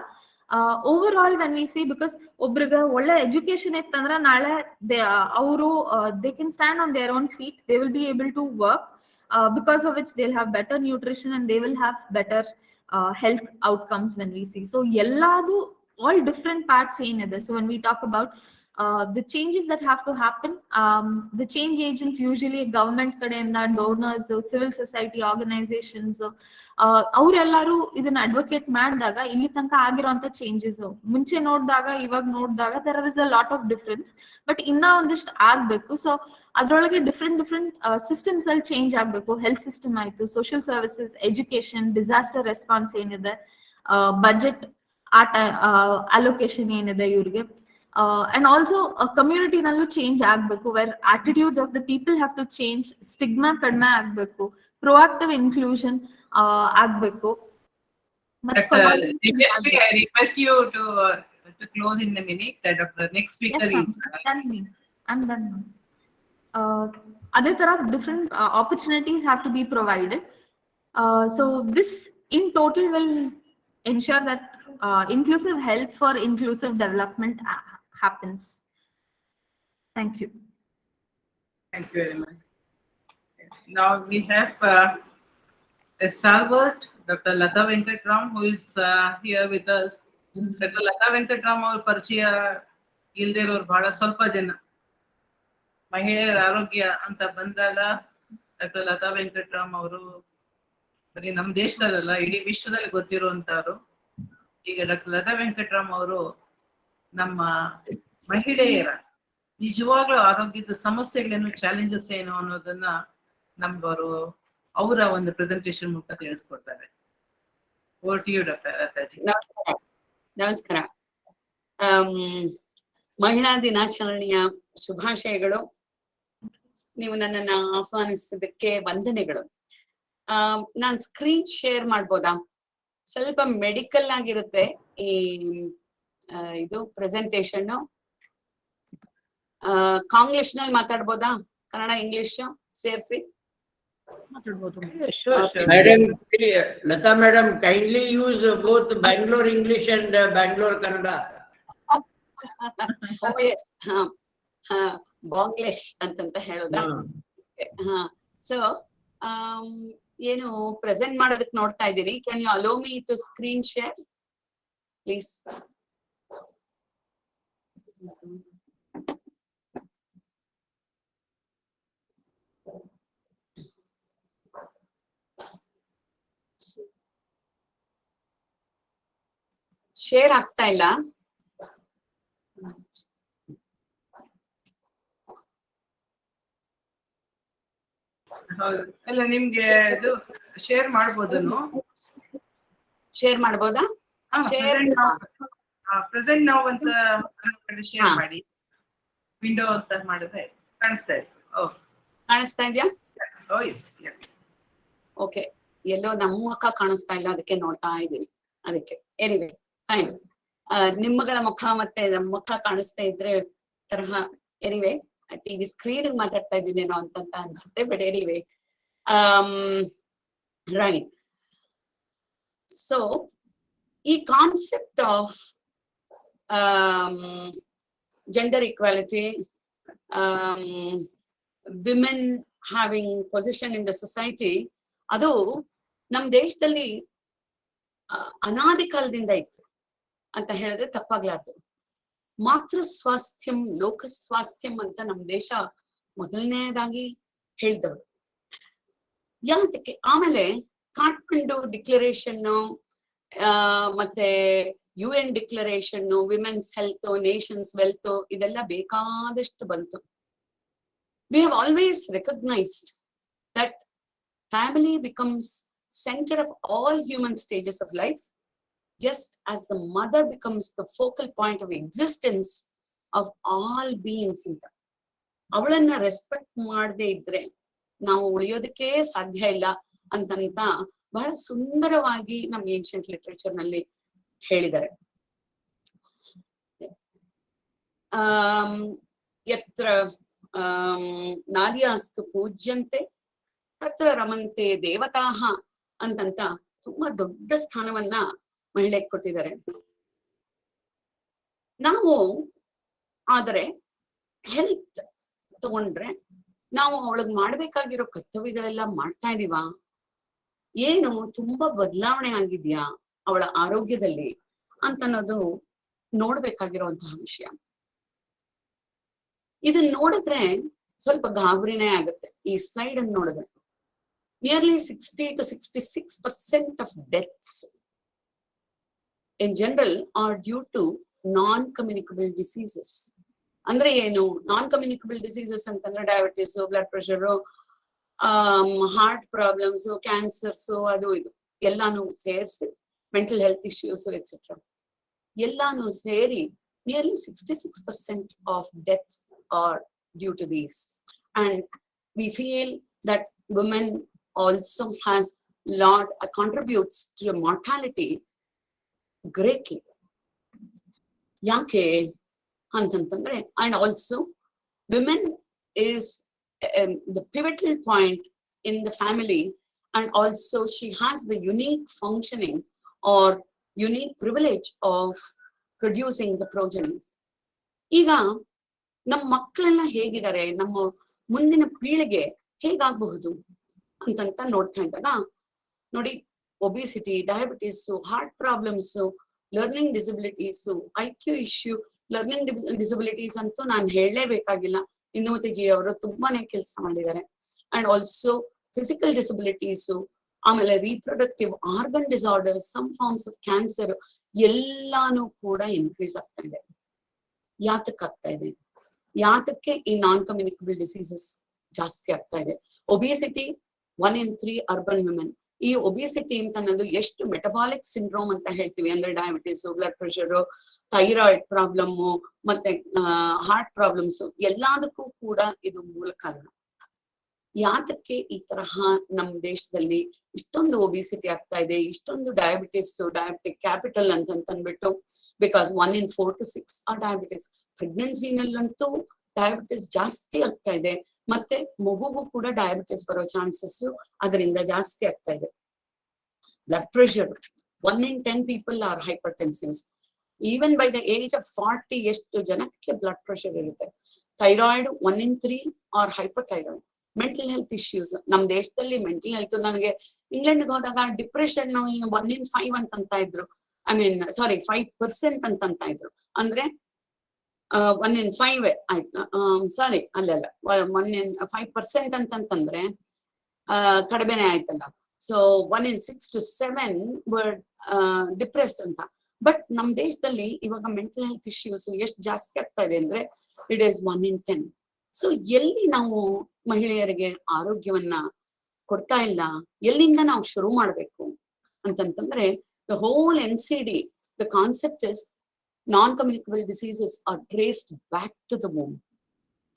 Overall when we see, because ಒಬ್ರಿಗೆ ಒಳ್ಳೆ education ಇತ್ತಂದ್ರೆ ನಾಳೆ ಅವರು they can stand on their own feet, they will be able to work, because of which they'll have better nutrition and they will have better health outcomes when we see. So yelladu all different parts ಏನಿದೆ. So when we talk about the changes that have to happen, the change agents usually government ಕಡೆಯಿಂದ, donors, civil society organizations, ಅವರೆಲ್ಲರೂ ಇದನ್ನ advocate ಮಾಡಿದಾಗ ಇಲ್ಲಿ ತನಕ ಆಗಿರೋಂಥ changes ಮುಂಚೆ ನೋಡಿದಾಗ ಇವಾಗ ನೋಡಿದಾಗ there is a lot of difference, but ಇನ್ನ ಒಂದಿಷ್ಟು ಆಗ್ಬೇಕು. ಸೊ ಅದ್ರೊಳಗೆ ಡಿಫ್ರೆಂಟ್ ಸಿಸ್ಟಮ್ಸ್ ಅಲ್ಲಿ ಚೇಂಜ್ ಆಗ್ಬೇಕು. ಹೆಲ್ತ್ ಸಿಸ್ಟಮ್ ಆಯ್ತು, social services, education, disaster response ಏನಿದೆ, ಬಜೆಟ್ ಅಲೋಕೇಶನ್ ಏನಿದೆ ಇವ್ರಿಗೆ, ಅಂಡ್ ಆಲ್ಸೋ ಕಮ್ಯುನಿಟಿನಲ್ಲೂ ಚೇಂಜ್ ಆಗ್ಬೇಕು, where attitudes of the people have to change, stigma ಕಡಿಮೆ ಆಗ್ಬೇಕು, ಪ್ರೊಆಕ್ಟಿವ್ ಇನ್ಕ್ಲೂಷನ್ ಆಗ್ಬೇಕು. Dr. Divyashi, I request you to close in a minute. Dr. Next speaker is. I'm done. Other तरह different opportunities have to be provided. So this in total will ensure that inclusive health for inclusive development happens. Thank you. Thank you very much. Now we have a stalwart, Dr. Latha Venkatram, who is here with us. Dr. Latha Venkatram our ಪರಿಚಯ ಇಲ್ಲದೆ ಇರೋರು ಬಹಳ ಸ್ವಲ್ಪ ಜನ. ಮಹಿಳೆಯರ ಆರೋಗ್ಯ ಅಂತ ಬಂದಾಗ ಡಾಕ್ಟರ್ ಲತಾ ವೆಂಕಟರಾಮ್ ಅವರು ಬರೀ ನಮ್ಮ ದೇಶದಲ್ಲ ಇಡೀ ವಿಶ್ವದಲ್ಲಿ ಗೊತ್ತಿರುವಂತವ್ರು. ಈಗ ಡಾಕ್ಟರ್ ಲತಾ ವೆಂಕಟರಾಮ್ ಅವರು ನಮ್ಮ ಮಹಿಳೆಯರ ನಿಜವಾಗ್ಲೂ ಆರೋಗ್ಯದ ಸಮಸ್ಯೆಗಳೇನು, ಚಾಲೆಂಜಸ್ ಏನು ಅನ್ನೋದನ್ನ ನಮ್ಗವರು ಅವರ ಒಂದು ಪ್ರೆಸೆಂಟೇಶನ್ ಮೂಲಕ ತಿಳಿಸ್ಕೊಡ್ತಾರೆ. Over to you doctor Lataji. ನಮಸ್ಕಾರ. ಮಹಿಳಾ ದಿನಾಚರಣೆಯ ಶುಭಾಶಯಗಳು. ನೀವು ನನ್ನನ್ನ ಆಹ್ವಾನಿಸಿದ್ದಕ್ಕೆ ವಂದನೆಗಳು. ನಾನ್ ಸ್ಕ್ರೀನ್ ಶೇರ್ ಮಾಡ್ಬೋದಾ? ಸ್ವಲ್ಪ ಮೆಡಿಕಲ್ ಆಗಿರುತ್ತೆ ಈ ಇದು ಪ್ರೆಸೆಂಟೇಶನ್. ಕಾಂಗ್ಲಿಷ್ ನಲ್ಲಿ ಮಾತಾಡ್ಬೋದಾ? ಕನ್ನಡ ಇಂಗ್ಲಿಷ್ ಸೇರಿಸಿ Madam, Latha madam, kindly use both Bangalore English and Bangalore Kannada. Banglish ಅಂತಂತ ಹೇಳೋದಾ? ಸೊ ಏನು ಪ್ರೆಸೆಂಟ್ ಮಾಡೋದಕ್ಕೆ ನೋಡ್ತಾ ಇದ್ದೀರಿ. Can you allow me to screen share please? Share ಆಗ್ತಾ ಇಲ್ಲ. ಅಲ್ಲ, ನಿಮ್ಗೆ ಇದು ಶೇರ್ ಮಾಡ್ಬೋದನ್ನು? ಶೇರ್ ಮಾಡ್ಬೋದಾ? ಪ್ರೆಸೆಂಟ್ ನಾವು ಅಂತ ಶೇರ್ ಮಾಡಿ ವಿಂಡೋ ಅಂತ ಮಾಡಿದ್ರೆ ಕಾಣಿಸ್ತಾ ಇತ್ತು. ಕಾಣಿಸ್ತಾ ಇದೆಯಾ? ಓಕೆ. ಎಲ್ಲೋ ನಮ್ಮ ಮುಖ ಕಾಣಿಸ್ತಾ ಇಲ್ಲ, ಅದಕ್ಕೆ ನೋಡ್ತಾ ಇದ್ದೀನಿ. ಅದಕ್ಕೆ ಎನಿವೆ ಫೈನ್. ನಿಮ್ಮಗಳ ಮುಖ ಮತ್ತೆ ನಮ್ಮ ಮುಖ ಕಾಣಿಸ್ತಾ ಇದ್ರೆ ತರಹ ಎನಿವೆ ಟಿವಿ ಸ್ಕ್ರೀನ್ ಮಾತಾಡ್ತಾ ಇದ್ದೀನೇನೋ ಅಂತ ಅನ್ಸುತ್ತೆ. But anyway right. ಸೊ ಈ concept of gender equality, women having position in the society, ಅದು ನಮ್ ದೇಶದಲ್ಲಿ ಅನಾದಿ ಕಾಲದಿಂದ ಇತ್ತು ಅಂತ ಹೇಳಿದ್ರೆ ತಪ್ಪಾಗ್ಲಾರ್ದು. ಮಾತೃ ಸ್ವಾಸ್ಥ್ಯಂ ಲೋಕ ಸ್ವಾಸ್ಥ್ಯಂ ಅಂತ ನಮ್ ದೇಶ ಮೊದಲನೇದಾಗಿ ಹೇಳಿದವರು. ಯಾತಕ್ಕೆ? ಆಮೇಲೆ ಕಾಠ್ಮಂಡು ಡಿಕ್ಲರೇಷನ್ ಮತ್ತೆ UN declaration, women's health, Nations wealth, ಇದೆಲ್ಲ ಬೇಕಾದಷ್ಟು ಬಂತು. We have always recognized that family becomes center of all human stages of life, just as the mother becomes the focal point of existence of all beings. ಅವಳನ್ನ respect ಮಾಡದೇ ಇದ್ರೆ ನಾವು ಉಳಿಯೋದಕ್ಕೆ ಸಾಧ್ಯ ಇಲ್ಲ ಅಂತಂತ ಬಹಳ ಸುಂದರವಾಗಿ ನಮ್ಮ ಏನ್ಷಿಯಂಟ್ ಲಿಟ್ರೇಚರ್ ನಲ್ಲಿ ಹೇಳಿದ್ದಾರೆ. ಯತ್ರ ನಾರ್ಯಾಸ್ತು ಪೂಜ್ಯಂತೆ ತತ್ರ ರಮಂತೆ ದೇವತಾಹ ಅಂತಂತ ತುಂಬಾ ದೊಡ್ಡ ಸ್ಥಾನವನ್ನ ಮಹಿಳೆಗೆ ಕೊಟ್ಟಿದ್ದಾರೆ. ನಾವು ಆದರೆ ಹೆಲ್ತ್ ತಗೊಂಡ್ರೆ ನಾವು ಅವಳಿಗೆ ಮಾಡ್ಬೇಕಾಗಿರೋ ಕರ್ತವ್ಯಗಳೆಲ್ಲ ಮಾಡ್ತಾ ಇದೀವಾ? ಏನು ತುಂಬಾ ಬದಲಾವಣೆ ಆಗಿದ್ಯಾ ಅವಳ ಆರೋಗ್ಯದಲ್ಲಿ ಅಂತ ಅನ್ನೋದು ನೋಡ್ಬೇಕಾಗಿರುವಂತಹ ವಿಷಯ. ಇದನ್ನ ನೋಡಿದ್ರೆ ಸ್ವಲ್ಪ ಗಾಬರಿನೇ ಆಗುತ್ತೆ. ಈ ಸ್ಲೈಡ್ ಅನ್ನು ನೋಡಿದ್ರೆ nearly 60 to 66% of deaths in general are due to non-communicable diseases. ಅಂದ್ರೆ ಏನು non-communicable diseases ಅಂತಂದ್ರೆ diabetes, blood pressure, heart problems, cancers, ಅದು ಇದು ಎಲ್ಲಾನು ಸೇರಿಸಿ, ಮೆಂಟಲ್ ಹೆಲ್ತ್ ಇಶ್ಯೂಸ್ ಎಕ್ಸೆಟ್ರಾ ಎಲ್ಲಾನು ಸೇರಿ nearly 66% of deaths are due to these. And we feel that women also has lot contributes to mortality greatly. Yake antantandre, and also women is the pivotal point in the family, and also she has the unique functioning or unique privilege of producing the progeny. ಈಗ ನಮ್ಮ ಮಕ್ಕಳೆಲ್ಲ ಹೇಗಿದ್ದಾರೆ, ನಮ್ಮ ಮುಂದಿನ ಪೀಳಿಗೆ ಹೇಗಾಗಬಹುದು ಅಂತಂತ ನೋಡ್ತಾ ಇದ್ದಾಗ ನೋಡಿ, obesity, diabetes, heart problems, learning disabilities, IQ issue, learning disabilities ಅಂತೂ ನಾನು ಹೇಳಲೇಬೇಕಾಗಿಲ್ಲ. ಇಂದುಮತಿ ಜಿ ಅವರು ತುಂಬಾನೇ ಕೆಲಸ ಮಾಡಿದ್ದಾರೆ. ಅಂಡ್ ಆಲ್ಸೋ ಫಿಸಿಕಲ್ ಡಿಸಬಿಲಿಟೀಸ್, ಆಮೇಲೆ reproductive organ disorders, some forms of cancer ಎಲ್ಲಾನು ಕೂಡ ಇನ್ಕ್ರೀಸ್ ಆಗ್ತಾ ಇದೆ. ಯಾತಕ್ಕಾಗ್ತಾ ಇದೆ? ಯಾತಕ್ಕೆ ಈ ನಾನ್ ಕಮ್ಯುನಿಕಬಲ್ ಡಿಸೀಸಸ್ ಜಾಸ್ತಿ ಆಗ್ತಾ ಇದೆ? Obesity 1 in 3 urban women. ಈ ಒಬಿಸಿಟಿ ಅಂತ ಅನ್ನೋದು ಎಷ್ಟು ಮೆಟಬಾಲಿಕ್ ಸಿಂಡ್ರೋಮ್ ಅಂತ ಹೇಳ್ತೀವಿ, ಅಂದ್ರೆ diabetes, blood pressure, thyroid problem, ಮತ್ತೆ ಹಾರ್ಟ್ ಪ್ರಾಬ್ಲಮ್ಸ್ ಎಲ್ಲದಕ್ಕೂ ಕೂಡ ಇದು ಮೂಲ ಕಾರಣ. ಯಾತಕ್ಕೆ ಈ ತರಹ ನಮ್ಮ ದೇಶದಲ್ಲಿ ಇಷ್ಟೊಂದು ಒಬಿಸಿಟಿ ಆಗ್ತಾ ಇದೆ, ಇಷ್ಟೊಂದು ಡಯಾಬಿಟಿಸ್, ಡಯಾಬಿಟಿಕ್ ಕ್ಯಾಪಿಟಲ್ ಅಂತ ಅಂದ್ಬಿಟ್ಟು, ಬಿಕಾಸ್ 1 in 4 to 6 ಆ ಡಯಾಬಿಟಿಸ್. ಪ್ರೆಗ್ನೆನ್ಸಿನಲ್ಲಂತೂ ಡಯಾಬಿಟಿಸ್ ಜಾಸ್ತಿ ಆಗ್ತಾ ಇದೆ, ಮತ್ತೆ ಮಗುಗೂ ಕೂಡ ಡಯಾಬಿಟಿಸ್ ಬರೋ ಚಾನ್ಸಸ್ ಅದರಿಂದ ಜಾಸ್ತಿ ಆಗ್ತಾ ಇದೆ. Blood pressure 1 in 10 people are hypertensives. Even by the age of 40 ಎಷ್ಟು ಜನಕ್ಕೆ ಬ್ಲಡ್ ಪ್ರೆಷರ್ ಇರುತ್ತೆ. Thyroid 1 in 3 are hyperthyroid. Mental health issues ನಮ್ಮ ದೇಶದಲ್ಲಿ ಮೆಂಟಲ್ ಹೆಲ್ತ್, ನನಗೆ ಇಂಗ್ಲೆಂಡ್ಗೆ ಹೋದಾಗ ಡಿಪ್ರೆಷನ್ 1 in 5 ಅಂತ ಇದ್ರು. ಸಾರಿ 5% ಅಂತ ಇದ್ರು. ಅಂದ್ರೆ 1 in 5 ಆಯ್ತು, ಸಾರಿ ಅಲ್ಲಲ್ಲ 1 in 5% ಅಂತಂದ್ರೆ ಕಡಿಮೆನೆ ಆಯ್ತಲ್ಲ. So 1 in 6 to 7 were depressed ಅಂತ. ಬಟ್ ನಮ್ಮ ದೇಶದಲ್ಲಿ ಇವಾಗ ಮೆಂಟಲ್ ಹೆಲ್ತ್ ಇಶ್ಯೂಸ್ ಎಷ್ಟು ಜಾಸ್ತಿ ಆಗ್ತಾ ಇದೆ ಅಂದ್ರೆ ಇಟ್ ಈಸ್ 1 in 10. ಸೊ ಎಲ್ಲಿ ನಾವು ಮಹಿಳೆಯರಿಗೆ ಆರೋಗ್ಯವನ್ನ ಕೊಡ್ತಾ ಇಲ್ಲ, ಎಲ್ಲಿಂದ ನಾವು ಶುರು ಮಾಡ್ಬೇಕು ಅಂತಂತಂದ್ರೆ, the whole NCD, the concept is non-communicable diseases are traced back to the womb.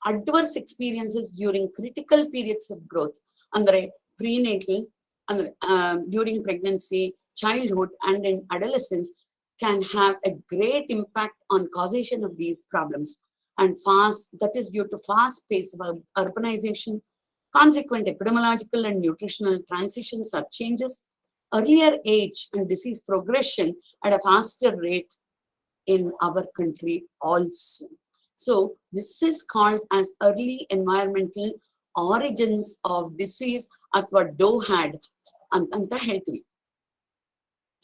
Adverse experiences during critical periods of growth, andre prenatal, andre during pregnancy, childhood, and in adolescence can have a great impact on causation of these problems. And that is due to fast pace of urbanization, consequent epidemiological and nutritional transitions or changes, earlier age and disease progression at a faster rate in our country also. So this is called as early environmental origins of disease athwa DOHAD anta ಹೇಳ್ತೀವಿ.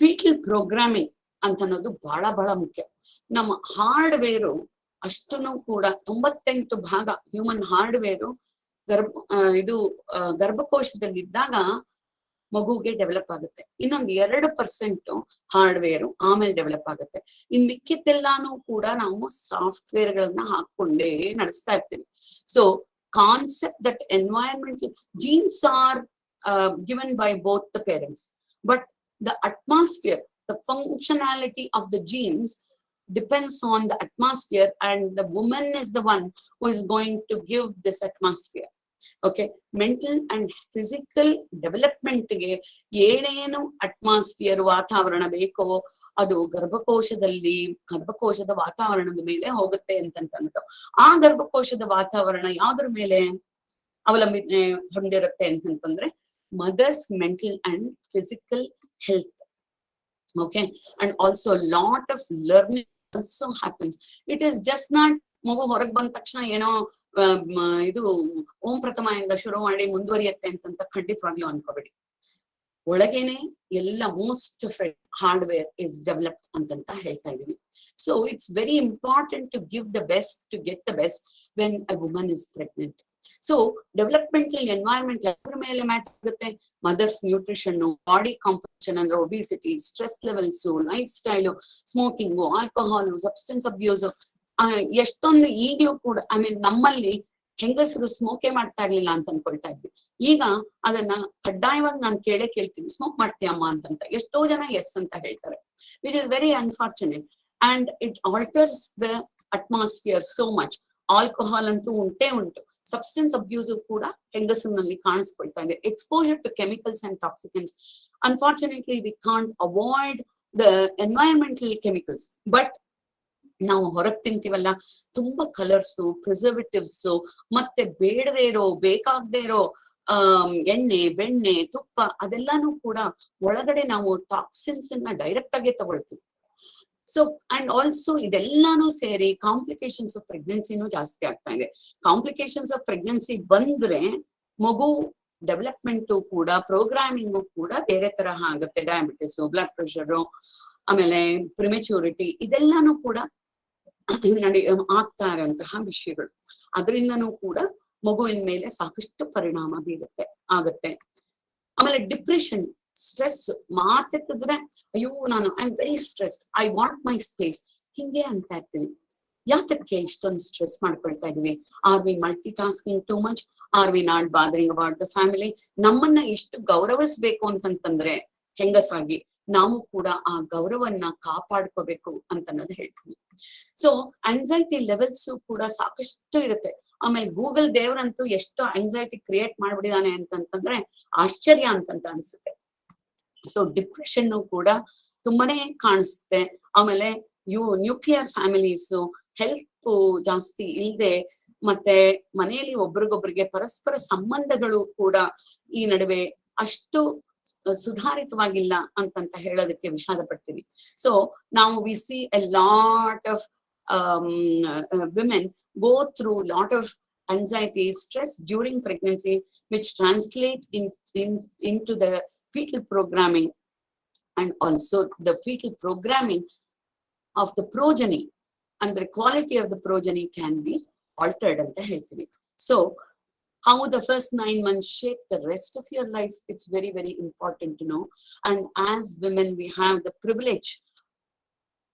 Foetal programming ಅಂತ ಅನ್ನೋದು ಬಹಳ ಮುಖ್ಯ. ನಮ್ಮ hardware ಅಷ್ಟನ್ನು ಕೂಡ 98% human hardware ಗರ್ಭಕೋಶದಲ್ಲಿದ್ದಾಗ ಮಗುಗೆ develop ಆಗುತ್ತೆ. ಇನ್ನೊಂದು 2% ಹಾರ್ಡ್ವೇರು ಆಮೇಲೆ ಡೆವಲಪ್ ಆಗುತ್ತೆ. ಇನ್ ಮಿಕ್ಕಿದ್ದೆಲ್ಲಾನು ಕೂಡ ನಾವು ಸಾಫ್ಟ್ವೇರ್ ಗಳನ್ನ ಹಾಕೊಂಡೇ ನಡೆಸ್ತಾ ಇರ್ತೀವಿ. So concept that environmental genes are given by both the parents, but the atmosphere, the functionality of the genes depends on the atmosphere, and the woman is the one who is going to give this atmosphere. Okay, mental and physical development ಗೆ ಏನೇನು atmosphere ವಾತಾವರಣ ಬೇಕೋ ಅದು ಗರ್ಭಕೋಶದ ವಾತಾವರಣದ ಮೇಲೆ ಹೋಗುತ್ತೆ ಅಂತಂದ್ಬಿಟ್ಟು, ಆ ಗರ್ಭಕೋಶದ ವಾತಾವರಣ ಯಾವ್ದ್ರ ಮೇಲೆ ಅವಲಂಬನೆ ಹೊಂದಿರುತ್ತೆ ಅಂತಂದ್ರೆ mother's mental and physical health. Okay, and also a lot of learning also happens. It is just not ಮಗು ಹೊರಗೆ ಬಂದ ತಕ್ಷಣ ಏನೋ ಇದು ಓಂ ಪ್ರಥಮದಿಂದ ಶುರು ಮಾಡಿ ಮುಂದುವರಿಯುತ್ತೆ ಅಂತ ಖಂಡಿತವಾಗ್ಲೂ ಅನ್ಕೋಬೇಡಿ. ಒಳಗೇನೆ ಎಲ್ಲ ಮೋಸ್ಟ್ ಹಾರ್ಡ್ವೇರ್ ಇಸ್ ಡೆವಲಪ್ಡ್ ಅಂತ ಹೇಳ್ತಾ ಇದೀನಿ. So it's very important to give the best, to get the best when a woman is pregnant. So developmental environment ಯಾವ್ದ್ರ ಮೇಲೆ ಮ್ಯಾಟರ್ ಆಗುತ್ತೆ? ಮದರ್ಸ್ ನ್ಯೂಟ್ರಿಷನ್, ಬಾಡಿ ಕಾಂಪೋಸಿಷನ್ ಅಂದ್ರೆ obesity, stress levels, lifestyle, smoking, alcohol, substance abuse. ಎಷ್ಟೊಂದು ಈಗ್ಲೂ ಕೂಡ ನಮ್ಮಲ್ಲಿ ಹೆಂಗಸರು ಸ್ಮೋಕೇ ಮಾಡ್ತಾ ಇರ್ಲಿಲ್ಲ ಅಂತ ಅನ್ಕೊಳ್ತಾ ಇದ್ವಿ. ಈಗ ಅದನ್ನ ಕಡ್ಡಾಯವಾಗಿ ನಾನು ಕೇಳ್ತೀನಿ, ಸ್ಮೋಕ್ ಮಾಡ್ತೀಯಮ್ಮ ಅಂತಂತ. ಎಷ್ಟೋ ಜನ ಎಸ್ ಅಂತ ಹೇಳ್ತಾರೆ, which is very unfortunate. And it alters the atmosphere so much. Alcohol ಅಂತೂ ಉಂಟು. ಸಬ್ಸ್ಟೆನ್ಸ್ ಅಬ್ಯೂಸ್ ಕೂಡ ಹೆಂಗಸರಿನಲ್ಲಿ ಕಾಣಿಸ್ಕೊಳ್ತಾ ಇದೆ. Exposure to chemicals and toxicants. Unfortunately we can't avoid the environmental chemicals. But ನಾವು ಹೊರಗ್ ತಿಂತೀವಲ್ಲ, ತುಂಬಾ ಕಲರ್ಸು, ಪ್ರಿಸರ್ವೇಟಿವ್ಸ್, ಮತ್ತೆ ಬೇಡದೇ ಇರೋ, ಬೇಕಾಗದೇ ಇರೋ ಎಣ್ಣೆ, ಬೆಣ್ಣೆ, ತುಪ್ಪ ಅದೆಲ್ಲಾನು ಕೂಡ ಒಳಗಡೆ ನಾವು ಟಾಕ್ಸಿನ್ಸ್ ಅನ್ನ ಡೈರೆಕ್ಟ್ ಆಗಿ ತಗೊಳ್ತೀವಿ. ಸೊ ಅಂಡ್ ಆಲ್ಸೋ ಇದೆಲ್ಲಾನು ಸೇರಿ ಕಾಂಪ್ಲಿಕೇಶನ್ಸ್ ಆಫ್ ಪ್ರೆಗ್ನೆನ್ಸಿನೂ ಜಾಸ್ತಿ ಆಗ್ತಾ ಇದೆ. ಕಾಂಪ್ಲಿಕೇಶನ್ಸ್ ಆಫ್ ಪ್ರೆಗ್ನೆನ್ಸಿ ಬಂದ್ರೆ ಮಗು ಡೆವಲಪ್ಮೆಂಟ್ ಕೂಡ, ಪ್ರೋಗ್ರಾಮಿಂಗು ಕೂಡ ಬೇರೆ ತರಹ ಆಗುತ್ತೆ. ಡಯಾಬಿಟಿಸ್, ಬ್ಲಡ್ ಪ್ರೆಷರ್, ಆಮೇಲೆ ಪ್ರಿಮೆಚ್ಯೂರಿಟಿ, ಇದೆಲ್ಲಾನು ಕೂಡ ಆಗ್ತಾ ಇರುವಂತಹ ವಿಷಯಗಳು. ಅದರಿಂದನೂ ಕೂಡ ಮಗುವಿನ ಮೇಲೆ ಸಾಕಷ್ಟು ಪರಿಣಾಮ ಆಗುತ್ತೆ. ಆಮೇಲೆ ಡಿಪ್ರೆಷನ್, ಸ್ಟ್ರೆಸ್, ಮಾತೆತ್ತಿದ್ರೆ ಅಯ್ಯೋ ನಾನು I am very stressed, I want my space, ಹಿಂಗೆ ಅಂತ ಇರ್ತೀವಿ. ಯಾತಕ್ಕೆ ಇಷ್ಟೊಂದು ಸ್ಟ್ರೆಸ್ ಮಾಡ್ಕೊಳ್ತಾ ಇದೀವಿ? Are we multitasking too much? Are we not bothering about the family? ನಮ್ಮನ್ನ ಇಷ್ಟು ಗೌರವಿಸ್ಬೇಕು ಅಂತಂತಂದ್ರೆ ಹೆಂಗಸಾಗಿ ನಾವು ಕೂಡ ಆ ಗೌರವನ್ನ ಕಾಪಾಡ್ಕೋಬೇಕು ಅಂತ ಅನ್ನೋದು ಹೇಳ್ತೀವಿ. ಸೊ ಆಂಗ್ಸೈಟಿ ಲೆವೆಲ್ಸ್ ಕೂಡ ಸಾಕಷ್ಟು ಇರುತ್ತೆ. ಆಮೇಲೆ ಗೂಗಲ್ ದೇವ್ರಂತೂ ಎಷ್ಟು ಆಂಗ್ಸೈಟಿ ಕ್ರಿಯೇಟ್ ಮಾಡ್ಬಿಟ್ಟಿದಾನೆ ಅಂತಂತಂದ್ರೆ ಆಶ್ಚರ್ಯ ಅಂತಂತ ಅನ್ಸುತ್ತೆ. ಸೊ ಡಿಪ್ರೆಷನ್ ಕೂಡ ತುಂಬಾನೇ ಕಾಣಿಸುತ್ತೆ. ಆಮೇಲೆ ನ್ಯೂಕ್ಲಿಯರ್ ಫ್ಯಾಮಿಲೀಸ್, ಹೆಲ್ತ್ ಜಾಸ್ತಿ ಇಲ್ಲದೆ, ಮತ್ತೆ ಮನೆಯಲ್ಲಿ ಒಬ್ರಿಗೊಬ್ರಿಗೆ ಪರಸ್ಪರ ಸಂಬಂಧಗಳು ಕೂಡ ಈ ನಡುವೆ ಅಷ್ಟು ಸುಧಾರಿತವಾಗಿಲ್ಲ ಅಂತಂತ ಹೇಳೋದಕ್ಕೆ ವಿಷಾದ ಪಡ್ತೀನಿ. ಸೊ ನಾವು we see a lot of women go through lot of anxiety, stress during pregnancy, which translate into the fetal programming, and also the fetal programming of the progeny, and the quality of the progeny can be altered anta heltini. So how the first 9 months shape the rest of your life, it's very, very important to know. And as women, we have the privilege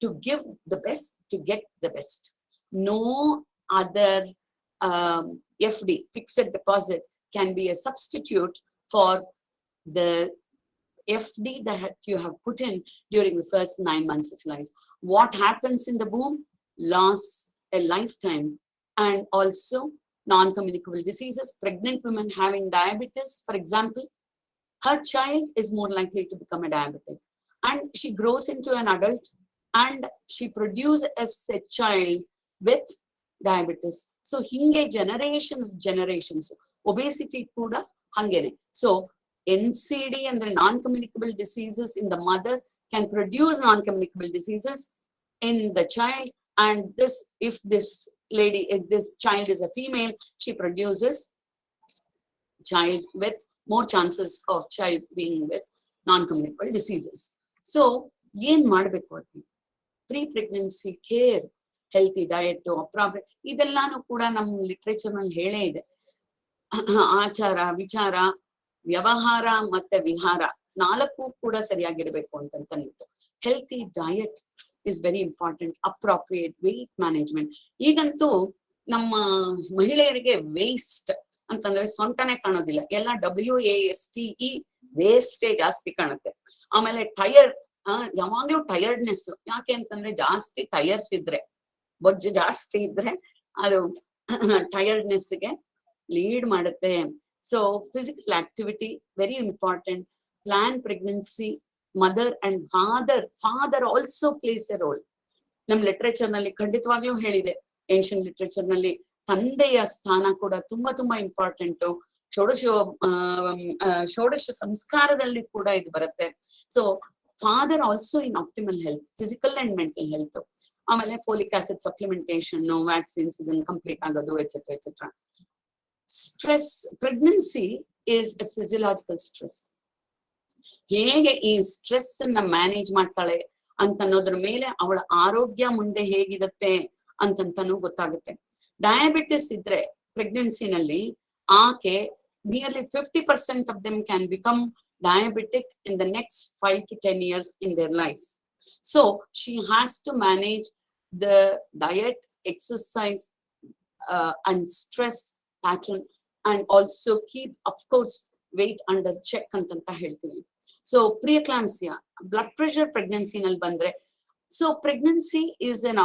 to give the best, to get the best. No other FD, fixed deposit, can be a substitute for the FD that you have put in during the first 9 months of life. What happens in the womb lasts a lifetime. And also non-communicable diseases. Pregnant women having diabetes, for example, her child is more likely to become a diabetic, and she grows into an adult and she produces a child with diabetes. So hinge generations obesity kuda hangene. So NCD and the non-communicable diseases in the mother can produce non-communicable diseases in the child, and this, if this child is a female, she produces child with more chances of child being with non-communicable diseases. So yen ಮಾಡಬೇಕು ಅದಕ್ಕೆ? Pre-pregnancy care, healthy diet, appropriate, ಇದೆಲ್ಲಾನು ಕೂಡ ನಮ್ಮ literature ನಲ್ಲಿ ಹೇಳೇ ಇದೆ. ಆಚಾರ, ವಿಚಾರ, ವ್ಯವಹಾರ ಮತ್ತೆ ವಿಹಾರ 4 ಕೂಡ ಸರಿಯಾಗಿರ್ಬೇಕು ಅಂತಂದ್ಬಿಟ್ಟು healthy diet is very important. Appropriate weight management. ಈಗಂತೂ ನಮ್ಮ ಮಹಿಳೆಯರಿಗೆ ವೇಸ್ಟ್ ಅಂತಂದ್ರೆ ಸೊಂಟನೆ ಕಾಣೋದಿಲ್ಲ, ಎಲ್ಲ WASTE, ವೇಸ್ಟೇ ಜಾಸ್ತಿ ಕಾಣುತ್ತೆ. ಆಮೇಲೆ ಯಾವಾಗ್ಲೂ ಟಯರ್ಡ್ನೆಸ್. ಯಾಕೆ ಅಂತಂದ್ರೆ ಜಾಸ್ತಿ ಟಯರ್ಸ್ ಇದ್ರೆ, ಬೊಜ್ಜು ಜಾಸ್ತಿ ಇದ್ರೆ ಅದು ಟಯರ್ಡ್ನೆಸ್ಗೆ ಲೀಡ್ ಮಾಡುತ್ತೆ. So physical activity very important. Plan pregnancy, mother and father also plays a role. ನಮ್ಮ ಲಿಟ್ರೇಚರ್ ನಲ್ಲಿ ಖಂಡಿತವಾಗ್ಲೂ ಹೇಳಿದೆ, ಏನ್ಷಿಯಂಟ್ ಲಿಟ್ರೇಚರ್ ನಲ್ಲಿ ತಂದೆಯ ಸ್ಥಾನ ಕೂಡ ತುಂಬಾ ತುಂಬಾ ಇಂಪಾರ್ಟೆಂಟ್. ಷೋಡಶ ಸಂಸ್ಕಾರದಲ್ಲಿ ಕೂಡ ಇದು ಬರುತ್ತೆ. So father also in optimal health, physical and mental health. ಆಮೇಲೆ ಫೋಲಿಕ್ ಆಸಿಡ್ ಸಪ್ಲಿಮೆಂಟೇಶನ್, ವ್ಯಾಕ್ಸಿನ್ಸ್ ಇದನ್ನು ಕಂಪ್ಲೀಟ್ ಆಗೋದು, etcetera etcetera. Stress, pregnancy is A physiological stress. ಹೇಗೆ ಈ ಸ್ಟ್ರೆಸ್ ಅನ್ನ ಮ್ಯಾನೇಜ್ ಮಾಡ್ತಾಳೆ ಅಂತನ್ನೋದ್ರ ಮೇಲೆ ಅವಳ ಆರೋಗ್ಯ ಮುಂದೆ ಹೇಗಿರುತ್ತೆ ಅಂತಂತಾನು ಗೊತ್ತಾಗುತ್ತೆ. ಡಯಾಬಿಟಿಸ್ ಇದ್ರೆ ಪ್ರೆಗ್ನೆನ್ಸಿನಲ್ಲಿ ಆಕೆ nearly 50% of them can become diabetic in the next 5 to 10 years in their lives. So she has to manage the diet, exercise, and stress pattern, and also keep, of course, weight under check ಅಂತಂತ ಹೇಳ್ತೀವಿ. So ಪ್ರಿಯಕ್ಲಾಂಸಿಯಾ, blood pressure pregnancy ನಲ್ಲಿ ಬಂದ್ರೆ, so pregnancy is an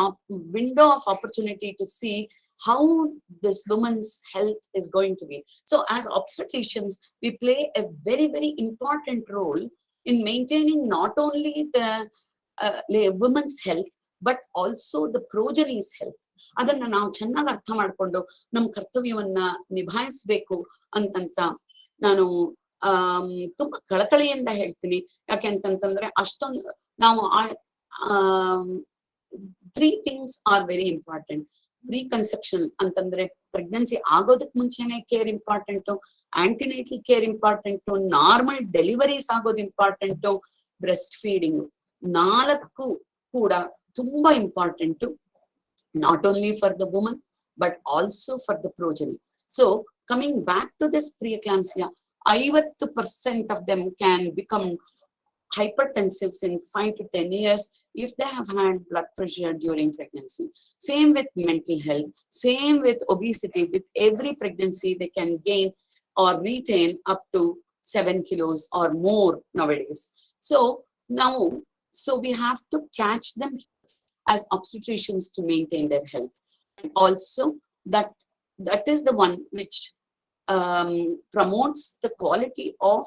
window of opportunity to see how this woman's health is going to be. So as obstetricians, we play a very, very important role in maintaining not only the women's health but also the progeny's health. ಅದನ್ನ ನಾವು ಚೆನ್ನಾಗಿ ಅರ್ಥ ಮಾಡ್ಕೊಂಡು ನಮ್ಮ ಕರ್ತವ್ಯವನ್ನ ನಿಭಾಯಿಸ್ಬೇಕು ಅಂತಂತ ನಾನು ತುಂಬಾ ಕಳಕಳಿಯಿಂದ ಹೇಳ್ತೀನಿ. ಯಾಕೆ ಅಂತಂತಂದ್ರೆ ಅಷ್ಟೊಂದು ನಾವು 3 things are very important. ಪ್ರೀಕನ್ಸೆಪ್ಷನ್ ಅಂತಂದ್ರೆ ಪ್ರೆಗ್ನೆನ್ಸಿ ಆಗೋದಕ್ ಮುಂಚೆನೆ care important, antenatal care important, normal deliveries ಆಗೋದು ಇಂಪಾರ್ಟೆಂಟು, ಬ್ರೆಸ್ಟ್ ಫೀಡಿಂಗ್ 4 ಕೂಡ ತುಂಬಾ important, not only for the woman but also for the progeny. So coming back to this preeclampsia, 50% of them can become hypertensives in 5 to 10 years if they have had blood pressure during pregnancy. Same with mental health, same with obesity. With every pregnancy they can gain or retain up to 7 kilos or more nowadays. So we have to catch them as obstetricians to maintain their health. And also that is the one which promotes the quality of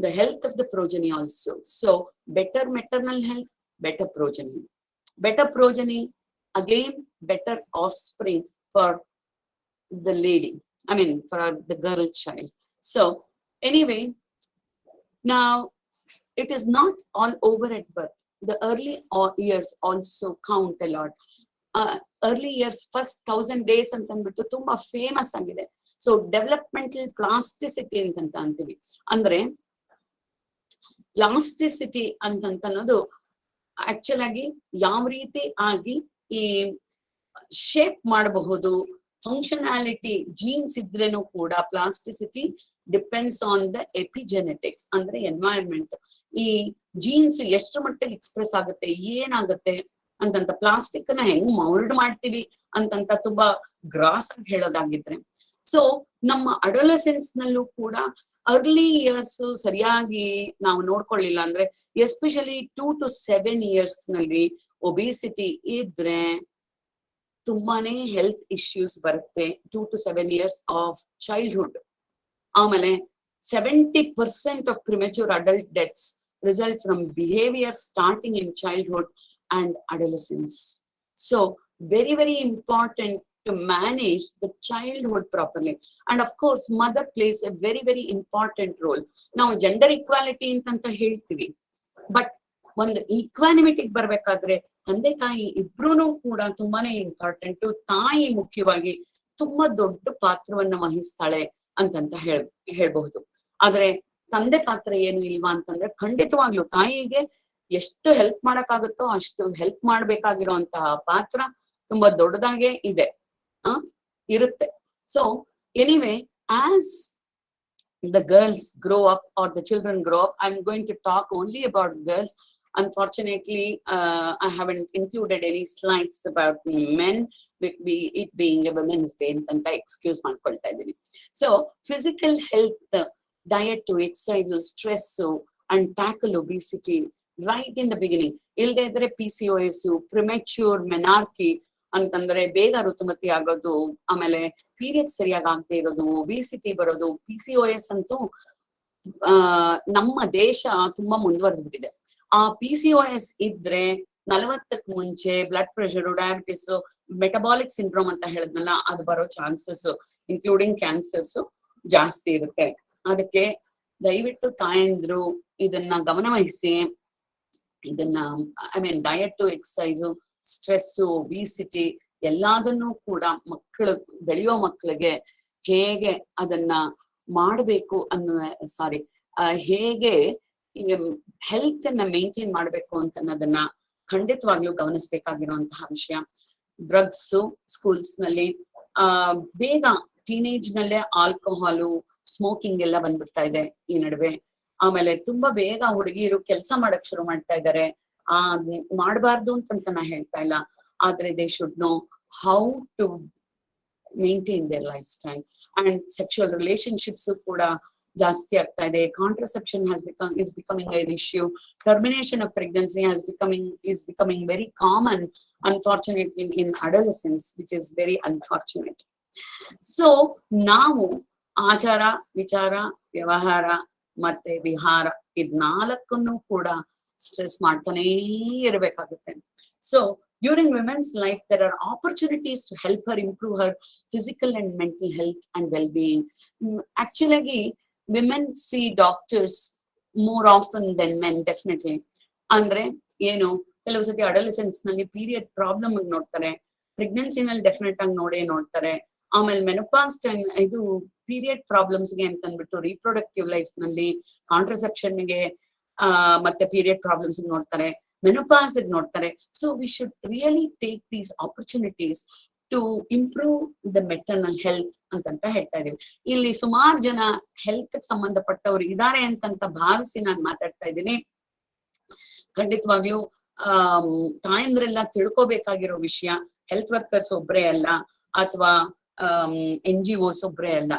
the health of the progeny also. So better maternal health, better progeny. Better progeny, again, better offspring for the lady. I mean, for the girl child. So anyway, now it is not all over at birth. The early years also count a lot. Early years, first 1000 days ಅಂತಂದ್ಬಿಟ್ಟು ತುಂಬಾ famous ಆಗಿದೆ. So developmental plasticity ಅಂತಂತ ಅಂತೀವಿ. ಅಂದ್ರೆ plasticity ಅಂತನ್ನೋದು actual ಆಗಿ ಯಾವ ರೀತಿ ಆಗಿ ಈ ಶೇಪ್ ಮಾಡಬಹುದು, ಫಂಕ್ಷನಾಲಿಟಿ ಜೀನ್ಸ್ ಇದ್ರೇನು ಕೂಡ plasticity depends on the epigenetics, ಅಂದ್ರೆ ಎನ್ವೈರನ್ಮೆಂಟ್. ಈ ಜೀನ್ಸ್ ಎಷ್ಟು ಮಟ್ಟಿಗೆ ಎಕ್ಸ್ಪ್ರೆಸ್ ಆಗುತ್ತೆ, ಏನಾಗುತ್ತೆ ಅಂತಂತ, ಪ್ಲಾಸ್ಟಿಕ್ ನ ಹೆಂಗ್ ಮೌಲ್ಡ್ ಮಾಡ್ತೀವಿ ಅಂತಂತ ತುಂಬಾ ಗ್ರಾಸ್ ಆಗಿ ಹೇಳೋದಾಗಿದ್ರೆ. ಸೊ ನಮ್ಮ ಅಡೋಲೆಸೆನ್ಸ್ ನಲ್ಲೂ ಕೂಡ ಅರ್ಲಿ ಇಯರ್ಸ್ ಸರಿಯಾಗಿ ನಾವು ನೋಡ್ಕೊಳ್ಳಿಲ್ಲ ಅಂದ್ರೆ, ಎಸ್ಪೆಷಲಿ 2 to 7 years ನಲ್ಲಿ ಒಬಿಸಿಟಿ ಇದ್ರೆ ತುಂಬಾನೇ ಹೆಲ್ತ್ ಇಶ್ಯೂಸ್ ಬರುತ್ತೆ. 2 to 7 years ಆಫ್ ಚೈಲ್ಡ್ಹುಡ್. ಆಮೇಲೆ 70% of premature adult deaths result from behavior starting in childhood and adolescence. So very, very important to manage the childhood properly. And of course, mother plays a very, very important role. Now, gender equality ಅಂತಂತ ಹೇಳ್ತೀವಿ, but ಒಂದು ಈಕ್ವಾನಿಮಿಟಿಗೆ ಬರ್ಬೇಕಾದ್ರೆ ತಂದೆ ತಾಯಿ ಇಬ್ರು ಕೂಡ ತುಂಬಾನೇ important. ತಾಯಿ ಮುಖ್ಯವಾಗಿ ತುಂಬಾ ದೊಡ್ಡ ಪಾತ್ರವನ್ನ ವಹಿಸ್ತಾಳೆ ಅಂತಂತ ಹೇಳ್ಬಹುದು. ಆದ್ರೆ ತಂದೆ ಪಾತ್ರ ಏನು ಇಲ್ವಾ ಅಂತಂದ್ರೆ, ಖಂಡಿತವಾಗ್ಲು ತಾಯಿಗೆ ಎಷ್ಟು ಹೆಲ್ಪ್ ಮಾಡಕ್ಕಾಗುತ್ತೋ ಅಷ್ಟು ಹೆಲ್ಪ್ ಮಾಡ್ಬೇಕಾಗಿರುವಂತಹ ಪಾತ್ರ ತುಂಬಾ ದೊಡ್ಡದಾಗೆ ಇರುತ್ತೆ. So anyway, as the girls grow up or the children grow up, I'm going to talk only about girls. Unfortunately, I haven't included any slides about men, it being a Women's Day anta excuse ಮಾಡ್ಕೊಳ್ತಾ ಇದ್ದೀನಿ. So physical health, diet to exercise, stress and tackle obesity right in the beginning. ಇಲ್ಲದೆ ಇದ್ರೆ PCOS, premature menarche ಅಂತಂದ್ರೆ ಬೇಗ ಋತುಮತಿ ಆಗೋದು, ಆಮೇಲೆ period ಸರಿಯಾಗಿ ಆಗದೆ ಇರೋದು, ಒಬಿಸಿಟಿ ಬರೋದು. PCOS ಅಂತೂ ನಮ್ಮ ದೇಶ ತುಂಬಾ ಮುಂದುವರೆದ್ಬಿಟ್ಟಿದೆ. ಆ PCOS ಇದ್ರೆ 40ಕ್ಕೆ ಮುಂಚೆ blood pressure, diabetes, metabolic syndrome ಅಂತ ಹೇಳಿದ್ನಲ್ಲ, ಅದು ಬರೋ ಚಾನ್ಸಸ್ ಇನ್ಕ್ಲೂಡಿಂಗ್ ಕ್ಯಾನ್ಸರ್ಸ್ ಜಾಸ್ತಿ ಇರುತ್ತೆ. ಅದಕ್ಕೆ ದಯವಿಟ್ಟು ತಾಯಂದ್ರು ಇದನ್ನ ಗಮನವಹಿಸಿ, ಇದನ್ನ diet to exercise, stress, obesity ಎಲ್ಲದನ್ನೂ ಕೂಡ ಬೆಳೆಯೋ ಮಕ್ಕಳಿಗೆ ಹೇಗೆ ಅದನ್ನ ಮಾಡಬೇಕು ಹೇಗೆ ಹೆಲ್ತ್ ಅನ್ನ ಮೇಂಟೈನ್ ಮಾಡ್ಬೇಕು ಅನ್ನೋದನ್ನ ಖಂಡಿತವಾಗ್ಲೂ ಗಮನಿಸ್ಬೇಕಾಗಿರುವಂತಹ ವಿಷಯ. ಡ್ರಗ್ಸ್ ಸ್ಕೂಲ್ಸ್ ನಲ್ಲಿ ಬೇಗ ಟೀನೇಜ್ ನಲ್ಲೇ ಆಲ್ಕೋಹಾಲು, ಸ್ಮೋಕಿಂಗ್ ಎಲ್ಲ ಬಂದ್ಬಿಡ್ತಾ ಇದೆ ಈ ನಡುವೆ. ಆಮೇಲೆ ತುಂಬಾ ಬೇಗ ಹುಡುಗಿಯರು ಕೆಲಸ ಮಾಡಕ್ ಶುರು ಮಾಡ್ತಾ ಇದ್ದಾರೆ. ಮಾಡಬಾರ್ದು ಅಂತ ನಾ ಹೇಳ್ತಾ ಇಲ್ಲ, ಆದ್ರೆ they should know how to maintain their lifestyle. And sexual relationships ಕೂಡ ಜಾಸ್ತಿ ಆಗ್ತಾ ಇದೆ. Contraception is becoming an issue. Termination of pregnancy is becoming very common, unfortunately, in adolescence, which is very unfortunate. So ನಾವು ಆಚಾರ, ವಿಚಾರ, ವ್ಯವಹಾರ ಮತ್ತೆ ವಿಹಾರ ಇದ್ 4 ಕೂಡ ಸ್ಟ್ರೆಸ್ ಮಾಡ್ತಾನೇ ಇರಬೇಕಾಗುತ್ತೆ. So during women's life, there are opportunities to help her improve her physical and mental health and well-being. Actually, women see doctors more often than men, definitely. Andre, ಕೆಲವು ಸತಿ ಅಡಲಸೆನ್ಸ್ ನಲ್ಲಿ ಪೀರಿಯಡ್ ಪ್ರಾಬ್ಲಮ್ ನೋಡ್ತಾರೆ, pregnancy ನಲ್ಲಿ definite ಆಗಿ ನೋಡ್ತಾರೆ. ಆಮೇಲೆ menopause time ಇದು period ಪ್ರಾಬ್ಲಮ್ಸ್ಗೆ ಅಂತ ಅಂದ್ಬಿಟ್ಟು ರೀಪ್ರೊಡಕ್ಟಿವ್ ಲೈಫ್ ನಲ್ಲಿ ಕಾಂಟ್ರಸೆಪ್ಷನ್ಗೆ ಮತ್ತೆ ಪೀರಿಯಡ್ ಪ್ರಾಬ್ಲಮ್ಸ್ ನೋಡ್ತಾರೆ, menopause ನೋಡ್ತಾರೆ. So we should really take these opportunities to improve the maternal health ಅಂತ ಹೇಳ್ತಾ ಇದೀವಿ. ಇಲ್ಲಿ ಸುಮಾರು ಜನ ಹೆಲ್ತ್ ಸಂಬಂಧಪಟ್ಟವರು ಇದ್ದಾರೆ ಅಂತಂತ ಭಾವಿಸಿ ನಾನು ಮಾತಾಡ್ತಾ ಇದ್ದೀನಿ. ಖಂಡಿತವಾಗ್ಲೂ ತಾಯಂದ್ರೆಲ್ಲ ತಿಳ್ಕೊಬೇಕಾಗಿರೋ ವಿಷಯ, ಹೆಲ್ತ್ ವರ್ಕರ್ಸ್ ಒಬ್ರೇ ಅಲ್ಲ ಅಥವಾ NGOs ಒಬ್ರೇ ಅಲ್ಲ.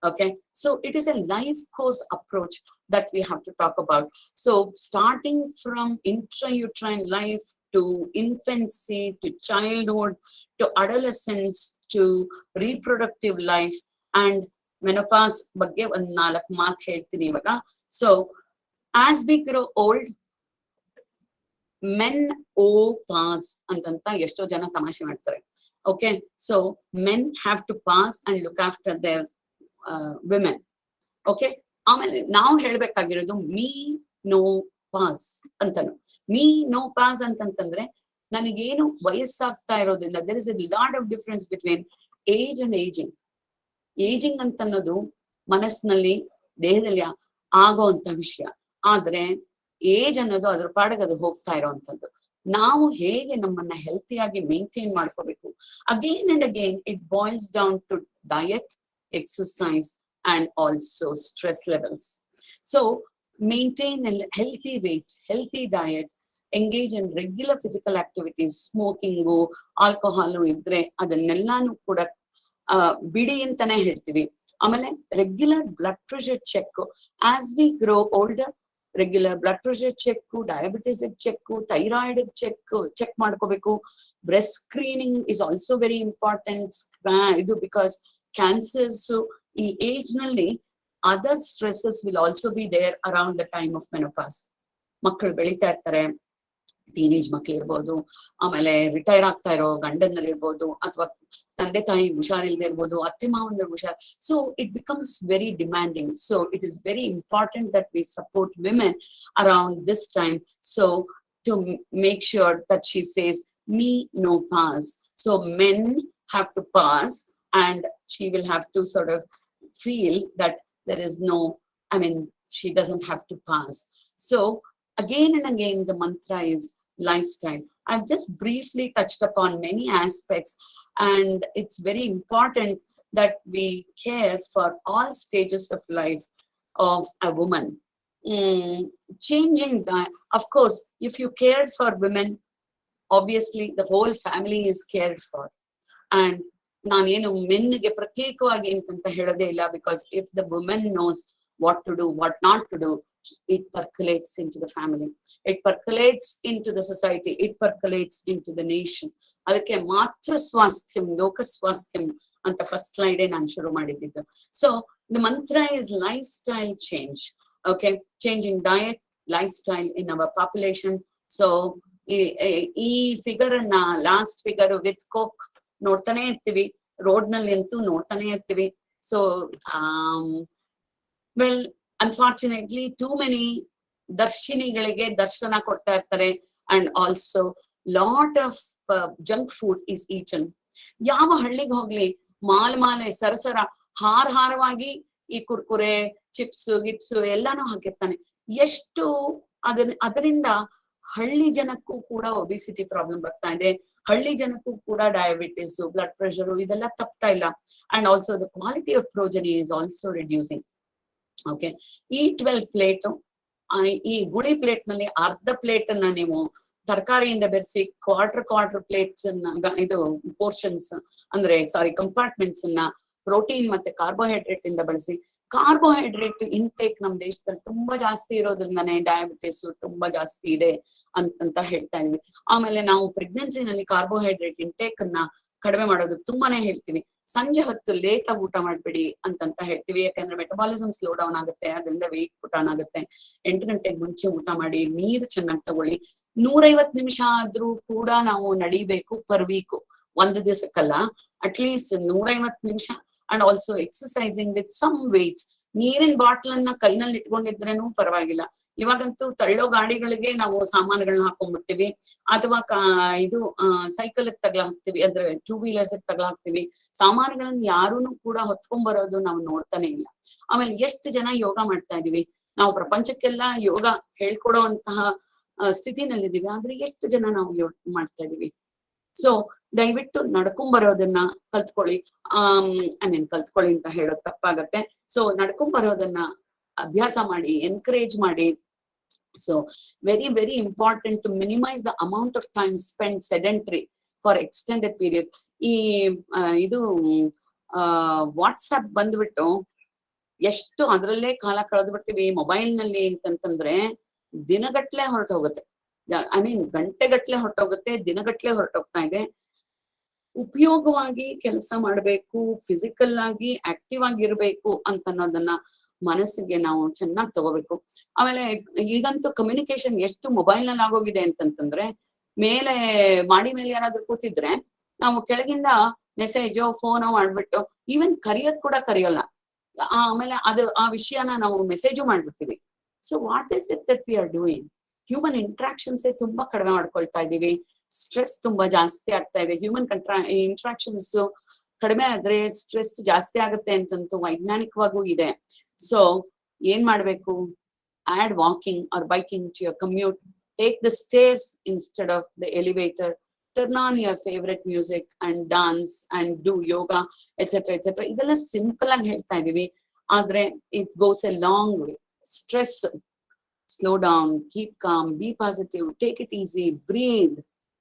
Okay, so it is a life course approach that we have to talk about. So starting from intrauterine life to infancy to childhood to adolescence to reproductive life and menopause ಬಗ್ಗೆ ಒಂದು 4 ಮಾತು ಹೇಳ್ತೀನಿ ಇವಾಗ. So as we grow old, men pass ಅಂತಂತ ಎಷ್ಟೋ ಜನ ತಮಾಷೆ ಮಾಡ್ತಾರೆ. Okay, so men have to pass and look after their women. Okay, ಆಮೇಲೆ ನಾವು ಹೇಳ್ಬೇಕಾಗಿರೋದು ಮೀ ನೋ ಪಾಸ್ ಅಂತನು. ಮೀ ನೋ ಪಾಸ್ ಅಂತಂತಂದ್ರೆ ನನಗೇನು ವಯಸ್ಸಾಗ್ತಾ ಇರೋದಿಲ್ಲ. There is a lot of difference between age and ageing. Ageing ಅಂತ ಅನ್ನೋದು ಮನಸ್ಸಿನಲ್ಲಿ ದೇಹದಲ್ಲಿ ಆಗೋ ಅಂತ ವಿಷಯ, ಆದ್ರೆ ಏಜ್ ಅನ್ನೋದು ಅದ್ರ ಪಾಡಿಗೆ ಅದು ಹೋಗ್ತಾ ಇರೋವಂಥದ್ದು. ನಾವು ಹೇಗೆ ನಮ್ಮನ್ನ ಹೆಲ್ತಿಯಾಗಿ ಮೇಂಟೈನ್ ಮಾಡ್ಕೋಬೇಕು. Again and again it boils down to diet, exercise and also stress levels. So maintain a healthy weight, healthy diet, engage in regular physical activities, smoking, alcohol idre adannellanu kuda bidi antane ಹೇಳ್ತೀವಿ. ಆಮೇಲೆ regular blood pressure check. As we grow older, regular blood pressure check, diabetes check, thyroid check ಮಾಡ್ಕೋಬೇಕು. Breast screening is also very important. ಇದು because cancers, so ಈ age ನಲ್ಲಿ other stresses will also be there around the time of menopause. ಮಕ್ಕಳು ಬೆಳೀತಾ ಇರ್ತಾರೆ, teenage ಮಕ್ಳು ಇರ್ಬೋದು, ಆಮೇಲೆ ರಿಟೈರ್ ಆಗ್ತಾ ಇರೋ ಗಂಡನಲ್ಲಿ ಇರ್ಬೋದು, ಅಥವಾ ತಂದೆ ತಾಯಿ ಹುಷಾರಿಲ್ಲದೆ ಇರ್ಬೋದು, ಅತ್ತೆ ಮಾವನ ಹುಷಾರ್. So it becomes very demanding. So it is very important that we support women around this time. So to make sure that she says me no pass. So men have to pass and she will have to sort of feel that there is no, I mean, she doesn't have to pass. So again and again, the mantra is lifestyle. I've just briefly touched upon many aspects, and it's very important that we care for all stages of life of a woman. Changing that, of course, if you care for women, obviously the whole family is cared for. And ನಾನೇನು ಮೆನ್ಗೆ ಪ್ರತ್ಯೇಕವಾಗಿ ಅಂತಂತ ಹೇಳೋದೇ ಇಲ್ಲ, because if the women knows what to do, what not to do, it percolates in to the family, it percolates in to the society, it percolates in to the nation. ಅದಕ್ಕೆ ಮಾತೃ ಸ್ವಾಸ್ಥ್ಯಂ ಲೋಕ ಸ್ವಾಸ್ಥ್ಯಂ ಅಂತ first ಸ್ಲೈಡೇ ನಾನು ಶುರು ಮಾಡಿದ್ದು. So the mantra is life style change. Okay, changing diet, life style in our population. So ಈ figure ಅನ್ನ, last figure with coke ನೋಡ್ತಾನೆ ಇರ್ತೀವಿ, ರೋಡ್ ನಲ್ಲಿ ಅಂತೂ ನೋಡ್ತಾನೆ ಇರ್ತೀವಿ. So well unfortunately too many ದರ್ಶಿನಿಗಳಿಗೆ ದರ್ಶನ ಕೊಡ್ತಾ ಇರ್ತಾರೆ. And also lot of junk food is eaten. ಯಾವ ಹಳ್ಳಿಗೆ ಹೋಗ್ಲಿ ಮಾಲೆ ಸರಸರ ಹಾರವಾಗಿ ಈ ಕುರ್ಕುರೆ, ಚಿಪ್ಸ್ ಗಿಪ್ಸ್ ಎಲ್ಲಾನು ಹಾಕಿರ್ತಾನೆ. ಎಷ್ಟು ಅದರಿಂದ ಹಳ್ಳಿ ಜನಕ್ಕೂ ಕೂಡ ಒಬಿಸಿಟಿ ಪ್ರಾಬ್ಲಮ್ ಬರ್ತಾ ಇದೆ, ಹಳ್ಳಿ ಜನಕ್ಕೂ ಕೂಡ ಡಯಾಬಿಟಿಸ್, ಬ್ಲಡ್ ಪ್ರೆಷರ್ ಇದೆಲ್ಲ ತಪ್ತಾ ಇಲ್ಲ. And also the quality of progeny is also reducing. Okay, ಈ 12 ಪ್ಲೇಟ್, ಈ ಗುಳಿ ಪ್ಲೇಟ್ ನಲ್ಲಿ ಅರ್ಧ ಪ್ಲೇಟ್ ಅನ್ನ ನೀವು ತರಕಾರಿಯಿಂದ ಬೆರೆಸಿ ಕ್ವಾರ್ಟರ್ ಪ್ಲೇಟ್ಸ್ ಅನ್ನ, ಇದು ಪೋರ್ಷನ್ಸ್ ಅಂದ್ರೆ ಕಂಪಾರ್ಟ್ಮೆಂಟ್ಸ್ ಅನ್ನ ಪ್ರೋಟೀನ್ ಮತ್ತೆ ಕಾರ್ಬೋಹೈಡ್ರೇಟ್ ಇಂದ ಬಳಸಿ. ಕಾರ್ಬೋಹೈಡ್ರೇಟ್ ಇಂಟೇಕ್ ನಮ್ ದೇಶದಲ್ಲಿ ತುಂಬಾ ಜಾಸ್ತಿ ಇರೋದ್ರಿಂದಾನೇ ಡಯಾಬಿಟಿಸ್ ತುಂಬಾ ಜಾಸ್ತಿ ಇದೆ ಅಂತ ಹೇಳ್ತಾ ಇದ್ವಿ. ಆಮೇಲೆ ನಾವು ಪ್ರೆಗ್ನೆನ್ಸಿನಲ್ಲಿ ಕಾರ್ಬೋಹೈಡ್ರೇಟ್ ಇಂಟೇಕ್ ಅನ್ನ ಕಡಿಮೆ ಮಾಡೋದು ತುಂಬಾನೇ ಹೇಳ್ತೀವಿ. ಸಂಜೆ ಹೊತ್ತು ಲೇಟ್ ಆಗಿ ಊಟ ಮಾಡ್ಬೇಡಿ ಅಂತಂತ ಹೇಳ್ತೀವಿ. ಯಾಕಂದ್ರೆ ಮೆಟಬಾಲಿಸಮ್ ಸ್ಲೋ ಡೌನ್ ಆಗುತ್ತೆ, ಅದರಿಂದ ವೆಯ್ಟ್ ಪುಟ್ ಆನ್ ಆಗುತ್ತೆ. 8 ಗಂಟೆಗೆ ಮುಂಚೆ ಊಟ ಮಾಡಿ, ನೀರು ಚೆನ್ನಾಗಿ ತಗೊಳ್ಳಿ. 150 ನಿಮಿಷ ಆದ್ರೂ ಕೂಡ ನಾವು ನಡಿಬೇಕು ಪರ್ ವೀಕ್, ಒಂದು ದಿವಸಕ್ಕಲ್ಲ, ಅಟ್ಲೀಸ್ಟ್ 150 ನಿಮಿಷ. And also exercising with some weights. ನೀರಿನ ಬಾಟ್ಲ್ ಅನ್ನ ಕೈನಲ್ಲಿ ಇಟ್ಕೊಂಡಿದ್ರೇನು ಪರವಾಗಿಲ್ಲ. ಇವಾಗಂತೂ ತಳ್ಳೋ ಗಾಡಿಗಳಿಗೆ ನಾವು ಸಾಮಾನುಗಳನ್ನ ಹಾಕೊಂಡ್ಬಿಡ್ತೀವಿ, ಅಥವಾ ಇದು ಸೈಕಲ್ ತಗಲ ಹಾಕ್ತಿವಿ, ಅಂದ್ರೆ 2 ವೀಲರ್ಸ್ ತಗಲ ಹಾಕ್ತಿವಿ. ಸಾಮಾನುಗಳನ್ನ ಯಾರೂನು ಕೂಡ ಹೊತ್ಕೊಂಡ್ ಬರೋದು ನಾವು ನೋಡ್ತಾನೆ ಇಲ್ಲ. ಆಮೇಲೆ ಎಷ್ಟು ಜನ ಯೋಗ ಮಾಡ್ತಾ ಇದೀವಿ ನಾವು, ಪ್ರಪಂಚಕ್ಕೆಲ್ಲ ಯೋಗ ಹೇಳ್ಕೊಡೋಂತಹ ಸ್ಥಿತಿನಲ್ಲಿದ್ದೀವಿ, ಆದ್ರೆ ಎಷ್ಟು ಜನ ನಾವು ಯೋಗ ಮಾಡ್ತಾ ಇದೀವಿ? ಸೊ ದಯವಿಟ್ಟು ನಡ್ಕೊಂಬರೋದನ್ನ ಕಲ್ತ್ಕೊಳ್ಳಿ. ಕಲ್ತ್ಕೊಳ್ಳಿ ಅಂತ ಹೇಳೋದು ತಪ್ಪಾಗತ್ತೆ. ಸೊ ನಡ್ಕೊಂಬರೋದನ್ನ ಅಭ್ಯಾಸ ಮಾಡಿ, ಎನ್ಕರೇಜ್ ಮಾಡಿ. So very, very important to minimize the amount of time spent sedentary for extended periods. ಇದು ವಾಟ್ಸ್ಆಪ್ ಬಂದ್ಬಿಟ್ಟು ಎಷ್ಟು ಅದರಲ್ಲೇ ಕಾಲ ಕಳೆದು ಬಿಡ್ತೀವಿ ಮೊಬೈಲ್ ನಲ್ಲಿ ಅಂತಂತಂದ್ರೆ, ದಿನಗಟ್ಲೆ ಹೊರಟೋಗುತ್ತೆ. ಗಂಟೆಗಟ್ಲೆ ಹೊರಟೋಗುತ್ತೆ, ದಿನಗಟ್ಲೆ ಹೊರಟೋಗ್ತಾ ಇದೆ. ಉಪಯೋಗವಾಗಿ ಕೆಲಸ ಮಾಡ್ಬೇಕು, ಫಿಸಿಕಲ್ ಆಗಿ ಆಕ್ಟಿವ್ ಆಗಿರ್ಬೇಕು ಅಂತ ಅನ್ನೋದನ್ನ ಮನಸ್ಸಿಗೆ ನಾವು ಚೆನ್ನಾಗಿ ತಗೋಬೇಕು. ಆಮೇಲೆ ಈಗಂತೂ ಕಮ್ಯುನಿಕೇಶನ್ ಎಷ್ಟು ಮೊಬೈಲ್ ನಲ್ಲಿ ಆಗೋಗಿದೆ ಅಂತಂತಂದ್ರೆ, ಮೇಲೆ ಮಾಡಿ ಮೇಲೆ ಯಾರಾದ್ರೂ ಕೂತಿದ್ರೆ ನಾವು ಕೆಳಗಿಂದ ಮೆಸೇಜೋ ಫೋನೋ ಮಾಡ್ಬಿಟ್ಟು, ಈವನ್ ಕರಿಯೋದ್ ಕೂಡ ಕರಿಯಲ್ಲ, ಆಮೇಲೆ ಆ ವಿಷಯನ ನಾವು ಮೆಸೇಜು ಮಾಡ್ಬಿಡ್ತೀವಿ. So what is it that we are doing? Human interactions ತುಂಬಾ ಕಡಿಮೆ ಮಾಡ್ಕೊಳ್ತಾ ಇದೀವಿ. ಸ್ಟ್ರೆಸ್ ತುಂಬಾ ಜಾಸ್ತಿ ಆಗ್ತಾ ಇದೆ. ಹ್ಯೂಮನ್ ಇಂಟ್ರಾಕ್ಷನ್ಸ್ ಕಡಿಮೆ ಆದ್ರೆ ಸ್ಟ್ರೆಸ್ ಜಾಸ್ತಿ ಆಗುತ್ತೆ ಅಂತಂತೂ ವೈಜ್ಞಾನಿಕವಾಗೂ ಇದೆ. ಸೊ ಏನ್ ಮಾಡ್ಬೇಕು? Add walking or biking to your commute. Take the stairs instead of the elevator. Turn on your favourite music and dance and do yoga etcetera etcetera. ಇದೆಲ್ಲ ಸಿಂಪಲ್ ಆಗಿ ಹೇಳ್ತಾ ಇದೀವಿ, ಆದ್ರೆ it goes a long way. Stress, slow down, keep calm, be positive, take it easy, breathe,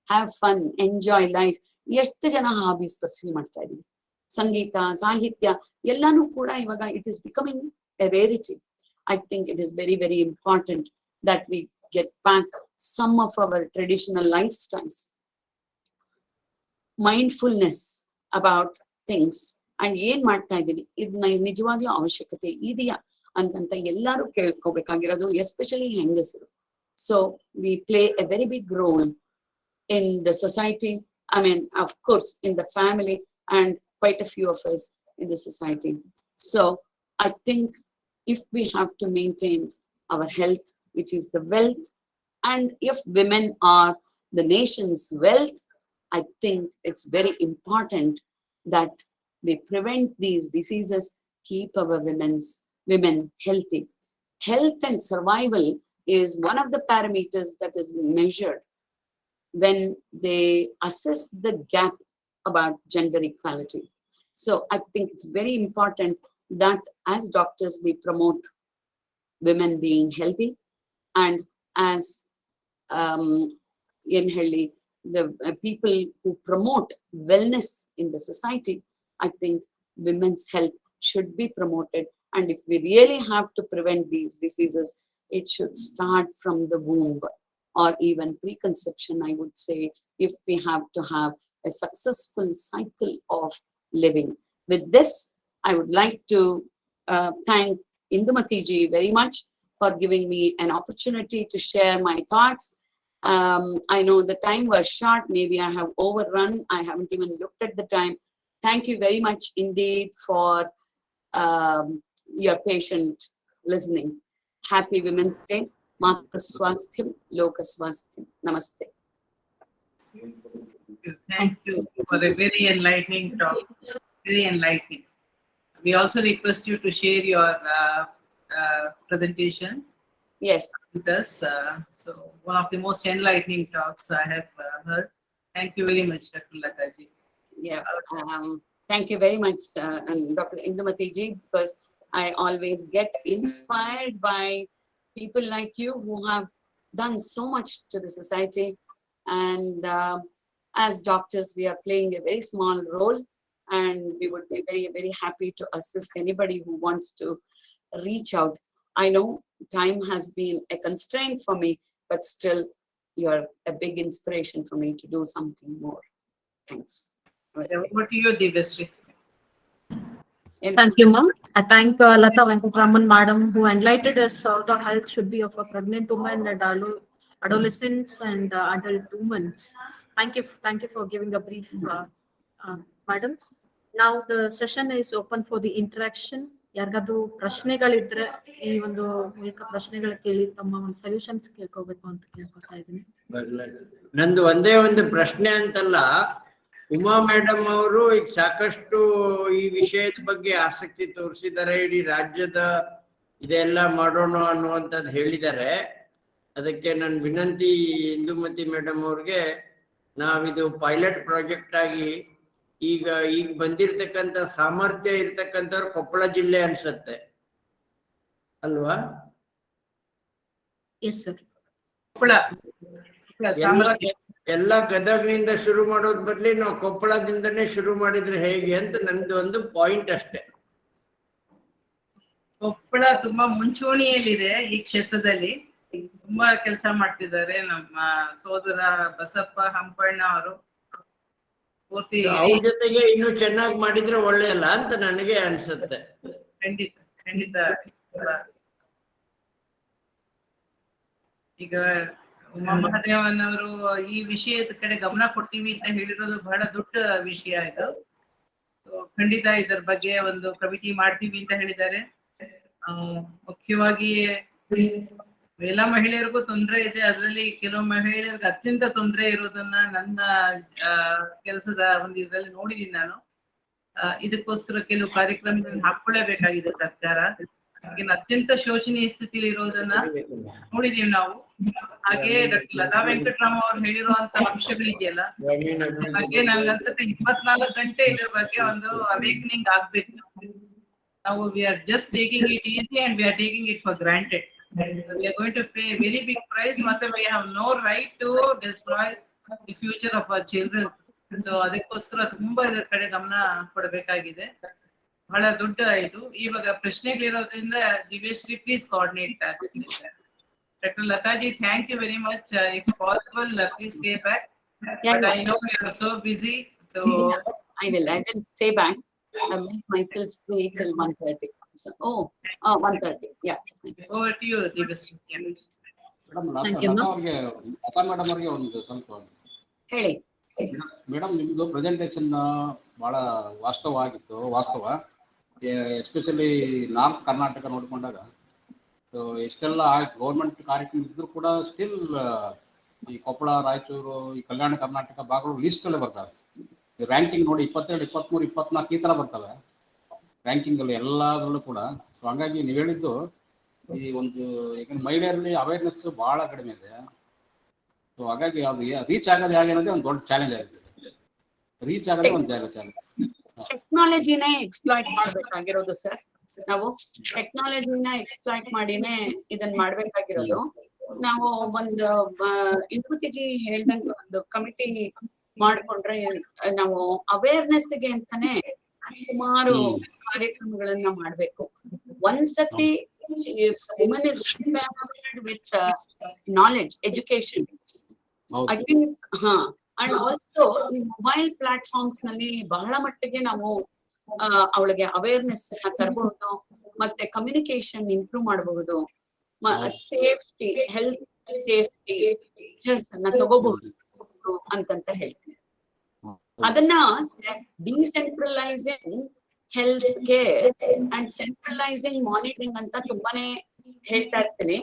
have fun, enjoy life. ಎಷ್ಟು ಜನ hobbies pursue ಮಾಡ್ತಾ ಇದೀವಿ? ಸಂಗೀತ, ಸಾಹಿತ್ಯ ಎಲ್ಲಾನು ಕೂಡ ಇವಾಗ it is becoming a rarity. I think it is very, very important that we get back some of our traditional lifestyles. Mindfulness about things. And ಏನ್ ಮಾಡ್ತಾ ಇದೀವಿ, ಇದನ್ನ ನಿಜವಾಗ್ಲೂ ಅವಶ್ಯಕತೆ ಇದೆಯಾ ಅಂತಂತ ಎಲ್ಲರೂ ಕೇಳ್ಕೋಬೇಕಾಗಿರೋದು, ಎಸ್ಪೆಷಲಿ ಹೆಂಗಸರು. So we play a very big role in the society, of course in the family, and quite a few of us in the society. So I think if we have to maintain our health, which is the wealth, and if women are the nation's wealth, I think it's very important that we prevent these diseases, keep our women healthy. Health and survival is one of the parameters that is measured when they assess the gap about gender equality. So I think it's very important that as doctors we promote women being healthy, and as the people who promote wellness in the society, I think women's health should be promoted. And if we really have to prevent these diseases, it should start from the womb, or even preconception, I would say, if we have to have a successful cycle of living. With this, I would like to thank Indumathi ji very much for giving me an opportunity to share my thoughts. I know the time was short, maybe I have overrun, I haven't even looked at the time. Thank you very much indeed for your patient listening. Happy Women's Day. Matra Swastham, Loka Swastham. Namaste. Thank you for a very enlightening talk. Very enlightening. We also request you to share your presentation. Yes. With us. So one of the most enlightening talks I have heard. Thank you very much, Dr. Latha ji. Yeah. Thank you very much, Dr. Indumathi ji, because I always get inspired by people like you who have done so much to the society. And as doctors, we are playing a very small role, and we would be very, very happy to assist anybody who wants to reach out. I know time has been a constraint for me, but still you're a big inspiration for me to do something more. Thanks. Over to you, Divashree. Thank you, ma'am. I thank Latha Venkatram madam, who enlightened us how the health should be of a pregnant woman and adolescents and adult women. Thank you for giving a brief, madam. Now the session is open for the interaction. ಯಾರಿಗಾದ್ರೂ ಪ್ರಶ್ನೆಗಳಿದ್ರೆ ಈ ಒಂದು ಮೂಲಕ ಪ್ರಶ್ನೆಗಳು ಕೇಳಿ ತಮ್ಮ ಒಂದು solutions ಕೇಳ್ಕೋಬೇಕು ಅಂತ ಕೇಳ್ಕೊತಾ ಇದ್ದೀನಿ. ನಂದು ಒಂದೇ ಒಂದು ಪ್ರಶ್ನೆ ಅಂತಲ್ಲ, ಉಮಾ ಮೇಡಮ್ ಅವರು ಈಗ ಸಾಕಷ್ಟು ಈ ವಿಷಯದ ಬಗ್ಗೆ ಆಸಕ್ತಿ ತೋರಿಸಿದ್ದಾರೆ, ಇಡೀ ರಾಜ್ಯದ ಇದೆಲ್ಲ ಮಾಡೋಣ ಅನ್ನುವಂಥದ್ದು ಹೇಳಿದ್ದಾರೆ. ಅದಕ್ಕೆ ನನ್ನ ವಿನಂತಿ ಇಂದುಮತಿ ಮೇಡಮ್ ಅವ್ರಿಗೆ, ನಾವಿದು ಪೈಲಟ್ ಪ್ರಾಜೆಕ್ಟ್ ಆಗಿ ಈಗ ಬಂದಿರ್ತಕ್ಕಂಥ ಸಾಮರ್ಥ್ಯ ಇರ್ತಕ್ಕಂಥವ್ರು ಕೊಪ್ಪಳ ಜಿಲ್ಲೆ ಅನ್ಸತ್ತೆ ಅಲ್ವಾ? Yes sir. ಎಲ್ಲ ಗದಗ್ನಿಂದ ಶುರು ಮಾಡೋದ್ ಬದ್ಲಿ ನಾವು ಕೊಪ್ಪಳದಿಂದನೇ ಶುರು ಮಾಡಿದ್ರೆ ಹೇಗೆ ಅಂತ ನಂದು ಒಂದು ಪಾಯಿಂಟ್ ಅಷ್ಟೇ. ಕೊಪ್ಪಳ ತುಂಬಾ ಮುಂಚೂಣಿಯಲ್ಲಿದೆ ಈ ಕ್ಷೇತ್ರದಲ್ಲಿ, ತುಂಬಾ ಕೆಲಸ ಮಾಡ್ತಿದ್ದಾರೆ ನಮ್ಮ ಸೋದರ ಬಸಪ್ಪ ಹಂಪಣ್ಣ ಅವರು. ಅವ್ರ ಜೊತೆಗೆ ಇನ್ನು ಚೆನ್ನಾಗಿ ಮಾಡಿದ್ರೆ ಒಳ್ಳೆಯಲ್ಲ ಅಂತ ನನಗೆ ಅನ್ಸುತ್ತೆ. ಖಂಡಿತ ಖಂಡಿತ. ಈಗ ಉಮಾ ಮಹಾದೇವನ್ ಅವರು ಈ ವಿಷಯದ ಕಡೆ ಗಮನ ಕೊಡ್ತೀವಿ ಅಂತ ಹೇಳಿರೋದು ಬಹಳ ದೊಡ್ಡ ವಿಷಯ ಇದು. ಖಂಡಿತ ಇದರ ಬಗ್ಗೆ ಒಂದು ಕಮಿಟಿ ಮಾಡ್ತೀವಿ ಅಂತ ಹೇಳಿದ್ದಾರೆ. ಮುಖ್ಯವಾಗಿ ಎಲ್ಲ ಮಹಿಳೆಯರಿಗೂ ತೊಂದರೆ ಇದೆ, ಅದರಲ್ಲಿ ಕೆಲವು ಮಹಿಳೆಯರಿಗೆ ಅತ್ಯಂತ ತೊಂದರೆ ಇರೋದನ್ನ ನನ್ನ ಕೆಲಸದ ಒಂದು ಇದರಲ್ಲಿ ನೋಡಿದೀನಿ ನಾನು. ಇದಕ್ಕೋಸ್ಕರ ಕೆಲವು ಕಾರ್ಯಕ್ರಮಗಳನ್ನ ಹಾಕೊಳ್ಳೇಬೇಕಾಗಿದೆ ಸರ್ಕಾರ. ಅತ್ಯಂತ ಶೋಚನೀಯ ಸ್ಥಿತಿಲಿ ಇರೋದನ್ನ ನೋಡಿದೀವಿ ನಾವು. ಹಾಗೆ ಡಾಕ್ಟರ್ ಲತಾ ವೆಂಕಟರಾಮ್ ಅವ್ರು ಹೇಳಿರುವಂತ ಅಂಶಗಳಿದೆಯಲ್ಲ, ಹಾಗೆ ನನ್ಗೆ ಅನ್ಸುತ್ತೆ 24 ಗಂಟೆ ಇದ್ರ ಬಗ್ಗೆ ಒಂದು ಅವೇಕನಿಂಗ್ ಆಗ್ಬೇಕು. ನಾವು we are just taking it easy and we are taking it for granted. We are going to pay a very big price, but we have no right to destroy the future of our children. So ಅದಕ್ಕೋಸ್ಕರ ತುಂಬಾ ಇದರ ಕಡೆ ಗಮನ ಕೊಡಬೇಕಾಗಿದೆ. ಬಹಳ ದೊಡ್ಡ ಇದು. ಇವಾಗ ಪ್ರಶ್ನೆಗಳಿರೋದ್ರಿಂದ Divyashree please coordinate this session. Doctor Lataji, thank you very much. If possible please stay back. But I know you are so busy, so I will stay back. I make myself free till 1:30. So, 1:30. Yeah. over to you, Divashree. Thank you, ma'am. Madam ಅವರಿಗೆ ಒಂದು ಸ್ವಲ್ಪ ಹೇಳಿ madam. ನಿಮ್ದು presentation ಬಹಳ ವಾಸ್ತವ. Especially north Karnataka ನೋಡ್ಕೊಂಡಾಗ ಎಷ್ಟೆಲ್ಲ government ಕಾರ್ಯಕ್ರಮ ಇದ್ರೂ ಕೂಡ ಸ್ಟಿಲ್ ಈ ಕೊಪ್ಪಳ, ರಾಯಚೂರು, ಈ ಕಲ್ಯಾಣ ಕರ್ನಾಟಕ ಭಾಗಗಳು ಲಿಸ್ಟ್ ಅಲ್ಲೇ ಬರ್ತವೆ. ರ್ಯಾಂಕಿಂಗ್ ನೋಡಿ 22, 23, 24 ಈ ಥರ ಬರ್ತವೆ ರ್ಯಾಂಕಿಂಗ್ ಅಲ್ಲಿ ಎಲ್ಲದರಲ್ಲೂ ಕೂಡ. ಸೊ ಹಂಗಾಗಿ ನೀವು ಹೇಳಿದ್ದು ಈ ಒಂದು ಈಗ ಮಹಿಳೆಯರಲ್ಲಿ ಅವೇರ್ನೆಸ್ ಬಹಳ ಕಡಿಮೆ ಇದೆ. ಸೊ ಹಾಗಾಗಿ ಅದು ರೀಚ್ ಆಗೋದು ಹೇಗೆ ಅನ್ನೋದೇ ಒಂದು ದೊಡ್ಡ ಚಾಲೆಂಜ್ ಆಗಿದೆ. ರೀಚ್ ಆಗೋದೇ ಒಂದು ಚಾಲೆಂಜ್. ಟೆಕ್ನಾಲಜಿನೇ ಎಕ್ಸ್ಪ್ಲಾಯ್ಟ್ ಮಾಡ್ಬೇಕಾಗಿರೋದು ಸರ್. ನಾವು ಟೆಕ್ನಾಲಜಿನ ಎಕ್ಸ್ಪ್ಲಾಯ್ಟ್ ಮಾಡಿನೇ ಇದನ್ನ ಮಾಡ್ಬೇಕಾಗಿರೋದು. ನಾವು ಒಂದು ಇಂದುಮತಿಜಿ ಹೇಳ್ದಂಗೆ ಒಂದು ಕಮಿಟಿ ಮಾಡ್ಕೊಂಡ್ರೆ ನಾವು ಅವೇರ್ನೆಸ್ಗೆ ಅಂತಾನೆ ಸುಮಾರು ಕಾರ್ಯಕ್ರಮಗಳನ್ನ ಮಾಡ್ಬೇಕು. ಒಂದ್ಸತಿ woman is with knowledge, education, I think. And also ಈ ಮೊಬೈಲ್ ಪ್ಲಾಟ್ಫಾರ್ಮ್ಸ್ ನಲ್ಲಿ ಬಹಳ ಮಟ್ಟಿಗೆ ನಾವು ಅವಳಿಗೆ ಅವೇರ್ನೆಸ್ ತರಬಹುದು, ಮತ್ತೆ ಕಮ್ಯುನಿಕೇಶನ್ ಇಂಪ್ರೂವ್ ಮಾಡಬಹುದು, ಸೇಫ್ಟಿ, ಹೆಲ್ತ್ ಸೇಫ್ಟಿ ಮೆಷರ್ಸ್ ಅನ್ನ ತಗೋಬಹುದು ಅಂತಂತ ಹೇಳ್ತೀನಿ. ಅದನ್ನ ಡಿಸೆಂಟ್ರಲೈಸಿಂಗ್ health care and centralising monitoring ಅಂತ ತುಂಬಾನೇ ಹೇಳ್ತಾ ಇರ್ತೀನಿ.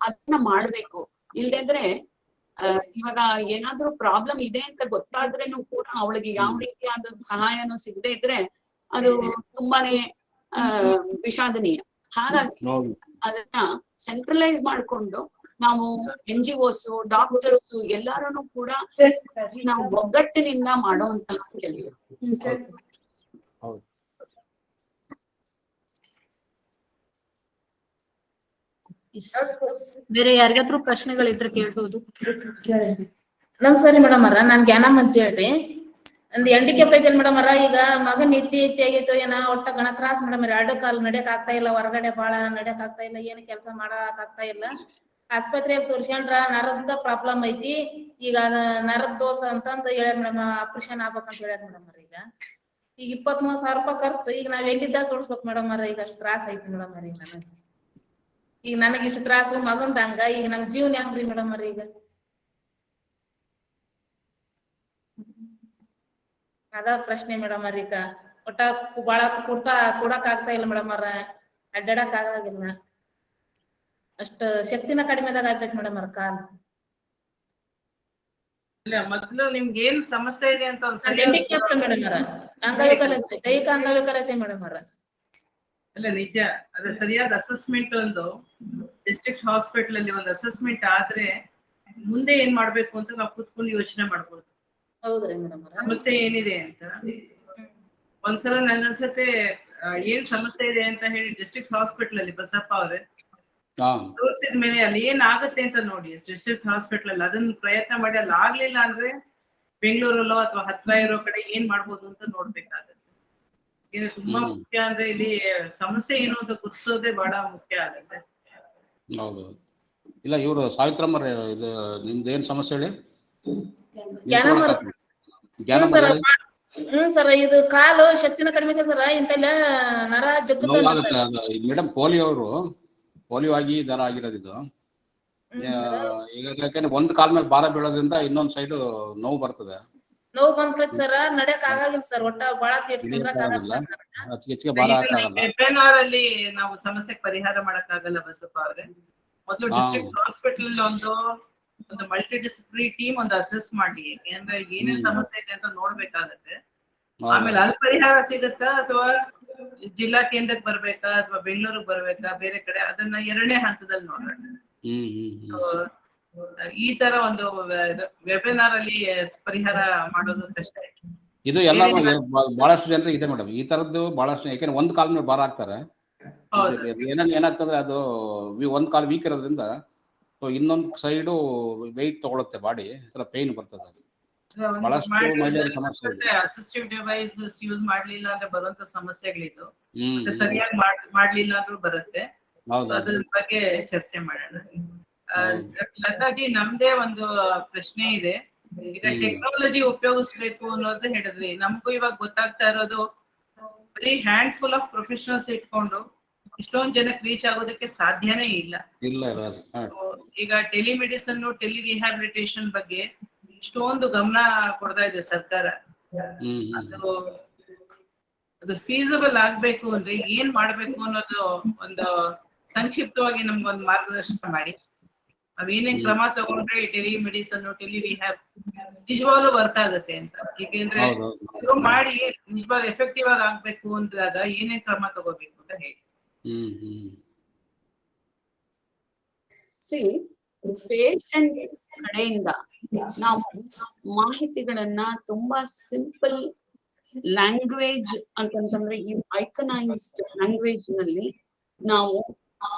ಅದನ್ನ ಮಾಡ್ಬೇಕು. ಇಲ್ದಿದ್ರೆ ಇವಾಗ ಏನಾದ್ರೂ ಪ್ರಾಬ್ಲಮ್ ಇದೆ ಅಂತ ಗೊತ್ತಾದ್ರೇನು ಕೂಡ ಅವಳಿಗೆ ಯಾವ ರೀತಿಯಾದ ಸಹಾಯನೂ ಸಿಗದೆ ಇದ್ರೆ ಅದು ತುಂಬಾನೇ ವಿಷಾದನೀಯ. ಹಾಗಾಗಿ ಅದನ್ನ ಸೆಂಟ್ರಲೈಸ್ ಮಾಡ್ಕೊಂಡು ನಾವು NGOs, ಡಾಕ್ಟರ್ಸ್ ಎಲ್ಲಾರನು ಕೂಡ ನಾವು ಒಗ್ಗಟ್ಟಿನಿಂದ ಮಾಡುವಂತಹ ಕೆಲಸ. ಬೇರೆ ಯಾರಿಗಾದ್ರೂ ಪ್ರಶ್ನೆಗಳಿದ್ರೆ ಕೇಳ್ಬೋದು. ನಮಸ್ಕಾರ ಮೇಡಮ್ ಅವ್ರ, ನಾನ್ ಜ್ಞಾನಮ್ಮ ಅಂತ ಹೇಳ್ರಿ. ನಂದು ಹ್ಯಾಂಡಿಕ್ಯಾಪ್ ಐತಿ ಮೇಡಮ್ ಅವ್ರ. ಈಗ ಮಗನ್ ಎತ್ತಿ ಆಗೈತೋ ಏನ, ಒಟ್ಟ ಗಣ ತ್ರಾಸ್ ಮೇಡಮ್. 2 ಕಾಲು ನಡ್ಯಕ್ ಆಗ್ತಾ ಇಲ್ಲ, ಹೊರಗಡೆ ಬಾಳ ನಡ್ಯಕ್ ಆಗ್ತಾ ಇಲ್ಲ, ಏನು ಕೆಲಸ ಮಾಡಕ್ ಆಗ್ತಾ ಇಲ್ಲ. ಆಸ್ಪತ್ರೆಯಲ್ಲಿ ತೋರ್ಸ್ಕೊಂಡ್ರ ನರದ ಪ್ರಾಬ್ಲಮ್ ಐತಿ, ಈಗ ನರದ ದೋಷ ಅಂತಂದ ಹೇಳ್ಯಾರ ಮೇಡಮ್, ಆಪರೇಷನ್ ಆಗ್ಬೇಕಂತ ಹೇಳ್ಯಾರ ಮೇಡಮ್. ಈಗ 23,000 ರೂಪಾಯಿ ಖರ್ಚು, ಈಗ ನಾವ್ ಎಲ್ಲಿದ್ದ ತೋರ್ಸ್ಬೇಕು ಮೇಡಮ್. ಈಗ ಅಷ್ಟು ತ್ರಾಸ ಐತಿ ಮೇಡಮ್. ಈಗ ನನಗೆ ಇಷ್ಟು ತ್ರಾಸು ಮಗಂದ ಹಂಗ, ಈಗ ನಮ್ ಜೀವನ ಹೆಂಗ್ರಿ ಮೇಡಮ್? ಈಗ ಅದ ಪ್ರಶ್ನೆ ಮೇಡಮ್. ಈಗ ಒಟ್ಟ ಬಾಳ ಕೊಡಕ್ ಆಗ್ತಾ ಇಲ್ಲ ಮೇಡಮ್. ಅಡ್ಡಾಡಕ್ ಆಗಾಗಿಲ್ಲ, ಅಷ್ಟ ಶಕ್ತಿನ ಕಡಿಮೆದಾಗ ಆಗ್ಬೇಕು ಮೇಡಮ್. ಕಾಲ್ ಇಲ್ಲ, ಮೊದ್ಲು ನಿಮ್ಗೆ ಏನ್ ಸಮಸ್ಯೆ ಇದೆ ಅಂತ ಹ್ಯಾಂಡಿಕ್ಯಾಪ್ಟ್ ಮೇಡಮ್. ಅಂಗವಿಕಲತೆ, ದೈಹಿಕ ಅಂಗವಿಕಲತೆ ಮೇಡಮ್. ಅಲ್ಲ, ನಿಜ. ಅದ್ರ ಸರಿಯಾದ ಅಸೆಸ್ಮೆಂಟ್ ಒಂದು ಡಿಸ್ಟ್ರಿಕ್ಟ್ ಹಾಸ್ಪಿಟಲ್ ಅಲ್ಲಿ ಒಂದು ಅಸೆಸ್ಮೆಂಟ್ ಆದ್ರೆ ಮುಂದೆ ಏನ್ ಮಾಡ್ಬೇಕು ಅಂತ ನಾವು ಕೂತ್ಕೊಂಡು ಯೋಚನೆ ಮಾಡ್ಬೋದು. ಹೌದ್ರಿ ಮೇಡಮ್. ಸಮಸ್ಯೆ ಏನಿದೆ ಅಂತ ಒಂದ್ಸಲ ನನ್ ಅನ್ಸತ್ತೆ ಏನ್ ಸಮಸ್ಯೆ ಇದೆ ಅಂತ ಹೇಳಿ ಡಿಸ್ಟ್ರಿಕ್ಟ್ ಹಾಸ್ಪಿಟಲ್ ಅಲ್ಲಿ ಬಸಪ್ಪ ಅವ್ರೆ ತೋರಿಸಿದ ಮೇಲೆ ಅಲ್ಲಿ ಏನ್ ಆಗತ್ತೆ ಅಂತ ನೋಡಿ ಡಿಸ್ಟ್ರಿಕ್ಟ್ ಹಾಸ್ಪಿಟಲ್ ಅಲ್ಲಿ ಅದನ್ನ ಪ್ರಯತ್ನ ಮಾಡಿ ಅಲ್ಲಿ ಆಗ್ಲಿಲ್ಲ ಅಂದ್ರೆ ಬೆಂಗಳೂರಲ್ಲೋ ಅಥವಾ ಹತ್ರ ಇರೋ ಕಡೆ ಏನ್ ಮಾಡ್ಬೋದು ಅಂತ ನೋಡ್ಬೇಕಾಗತ್ತೆ. ಇದು ತುಂಬಾ ಮುಖ್ಯ. ಅಂದ್ರೆ ಇಲ್ಲಿ ಸಮಸ್ಯೆ ಏನು ಅಂತ ಗುರ್ಸೋದೇ ಬಹಳ ಮುಖ್ಯ ಆಗತ್ತೆ. ಹೌದು. ಇಲ್ಲ, ಇವರು ಸಾವಿತ್ರಮ್ಮ, ಇದು ನಿಮ್ದು ಏನ್ ಸಮಸ್ಯೆ ಹೇಳಿ? ಸರ್, ಇದು ಕಾಲು ಶಕ್ತಿನ ಕಡಿಮೆ ಸರ್. ಇಂತೆಲ್ಲ ನರ ಜಗ್ಗುತ್ತೆ ಮೇಡಮ್. ಪೋಲಿಯೋ ಆಗಿ ದರ ಆಗಿರೋದು ಇದು. ಈಗ ಯಾಕಂದ್ರೆ ಒಂದ್ ಕಾಲ್ ಮೇಲೆ ಭಾರ ಬೀಳೋದ್ರಿಂದ ಇನ್ನೊಂದ್ ಸೈಡ್ ನೋವು ಬರ್ತದೆ. ನೋವು ಬಂದ್ಬಿಡುತ್ತೆ ಸರ್, ನಡ್ಯಕ್ ಆಗಾಗಿಲ್ಲ ಸರ್. ಒಟ್ಟ ಬಹಳ ಹೆಚ್ಚಿಗೆ ಭಾರ ಅಲ್ಲಿ ನಾವು ಸಮಸ್ಯೆಗೆ ಪರಿಹಾರ ಮಾಡಕ್ ಆಗಲ್ಲ ಬಸಪ್ಪ ಅವ್ರೆ. ಮೊದಲು ಡಿಸ್ಟ್ರಿಕ್ಟ್ ಹಾಸ್ಪಿಟಲ್ ಒಂದು ಮಲ್ಟಿ ಡಿಸಿಪ್ಲಿನರಿ ಟೀಮ್ ಒಂದು ಅಸೆಸ್ ಮಾಡಿ, ಅಂದ್ರೆ ಏನೇನ್ ಸಮಸ್ಯೆ ಇದೆ ಅಂತ ನೋಡ್ಬೇಕಾಗತ್ತೆ. ಆಮೇಲೆ ಅಲ್ಲಿ ಪರಿಹಾರ ಸಿಗುತ್ತಾ ಅಥವಾ ಜಿಲ್ಲಾ ಕೇಂದ್ರಕ್ಕೆ ಬರ್ಬೇಕಾ ಅಥವಾ ಬೆಂಗಳೂರಿಗೆ ಬರ್ಬೇಕಾ ಬೇರೆ ಕಡೆ, ಅದನ್ನ 2ನೇ ಹಂತದಲ್ಲಿ ನೋಡೋಣ. ಈ ತರ ಒಂದು ವೆಬಿನಾರ್ ಅಲ್ಲಿ ಪರಿಹಾರ ಮಾಡೋದು ಕಷ್ಟ. ಇದು ಎಲ್ಲ ಬಹಳಷ್ಟು ಜನರಿಗೆ ಇದೆ ಮೇಡಮ್, ಈ ತರದ್ದು ಬಹಳಷ್ಟು. ಯಾಕಂದ್ರೆ ಒಂದ್ ಕಾಲ್ ಮೇಲೆ ಭಾರ ಹಾಕ್ತಾರೆ. ಏನಾಗ್ತದೆ, ಅದು ಒಂದ್ ಕಾಲ್ ವೀಕ್ ಇರೋದ್ರಿಂದ ಇನ್ನೊಂದ್ ಸೈಡು ವೆಯ್ಟ್ ತಗೊಳುತ್ತೆ ಬಾಡಿ, ಪೇನ್ ಬರ್ತದೆ. ಅಸಿಸ್ಟಿವ್ ಡಿವೈಸ್ ಯೂಸ್ ಮಾಡ್ಲಿಲ್ಲ ಅಂದ್ರೆ ಬರುವಂತ ಸಮಸ್ಯೆಗಳಿದು. ಸರಿಯಾಗಿ ಮಾಡ್ಲಿಲ್ಲ ಅಂದ್ರೂ ಬರುತ್ತೆ. ಅದ್ರ ಬಗ್ಗೆ ಚರ್ಚೆ ಮಾಡೋಣ. ಲತಾಜಿ, ನಮ್ದೇ ಒಂದು ಪ್ರಶ್ನೆ ಇದೆ. ಈಗ ಟೆಕ್ನಾಲಜಿ ಉಪಯೋಗಿಸ್ಬೇಕು ಅನ್ನೋದು ಹೇಳಿದ್ರಿ. ನಮಗೂ ಇವಾಗ ಗೊತ್ತಾಗ್ತಾ ಇರೋದು ಬರೀ ಹ್ಯಾಂಡ್ ಫುಲ್ ಆಫ್ ಪ್ರೊಫೆಷನಲ್ಸ್ ಇಟ್ಕೊಂಡು ಇಷ್ಟೊಂದು ಜನಕ್ಕೆ ರೀಚ್ ಆಗೋದಕ್ಕೆ ಸಾಧ್ಯನೇ ಇಲ್ಲ. ಈಗ ಟೆಲಿಮೆಡಿಸನ್, ಟೆಲಿ ರಿಹ್ಯಾಬಿಲಿಟೇಷನ್ ಬಗ್ಗೆ ಇಷ್ಟೊಂದು ಗಮನ ಕೊಡ್ತಾ ಇದೆ ಸರ್ಕಾರ. ಅದು ಫೀಸಿಬಲ್ ಆಗ್ಬೇಕು ಅಂದ್ರೆ ಏನ್ ಮಾಡ್ಬೇಕು ಅನ್ನೋದು ಒಂದು ಸಂಕ್ಷಿಪ್ತವಾಗಿ ನಮ್ಗೊಂದು ಮಾರ್ಗದರ್ಶನ ಮಾಡಿ. ಅವೇನೇನ್ ಕ್ರಮ ತಗೊಂಡ್ರೆ ಟೆಲಿಮೆಡಿಸನ್, ಟೆಲಿ ರಿಹ್ಯಾಬ್ ನಿಜವಾಗ್ಲೂ ವರ್ಕ್ ಆಗುತ್ತೆ ಅಂತ. ಏಕೆಂದ್ರೆ ಮಾಡಿ ನಿಜವಾಗ್ಲೂ ಎಫೆಕ್ಟಿವ್ ಆಗಿ ಆಗ್ಬೇಕು ಅಂದಾಗ ಏನೇನ್ ಕ್ರಮ ತಗೋಬೇಕು ಅಂತ ಹೇಳಿ. ಪೇಷಂಟ್ ಕಡೆಯಿಂದ ನಾವು ಮಾಹಿತಿಗಳನ್ನ ತುಂಬಾ ಸಿಂಪಲ್ ಲ್ಯಾಂಗ್ವೇಜ್ ಅಂತಂತಂದ್ರೆ ಈ ಐಕನೈಸ್ಡ್ ಲ್ಯಾಂಗ್ವೇಜ್ ನಲ್ಲಿ ನಾವು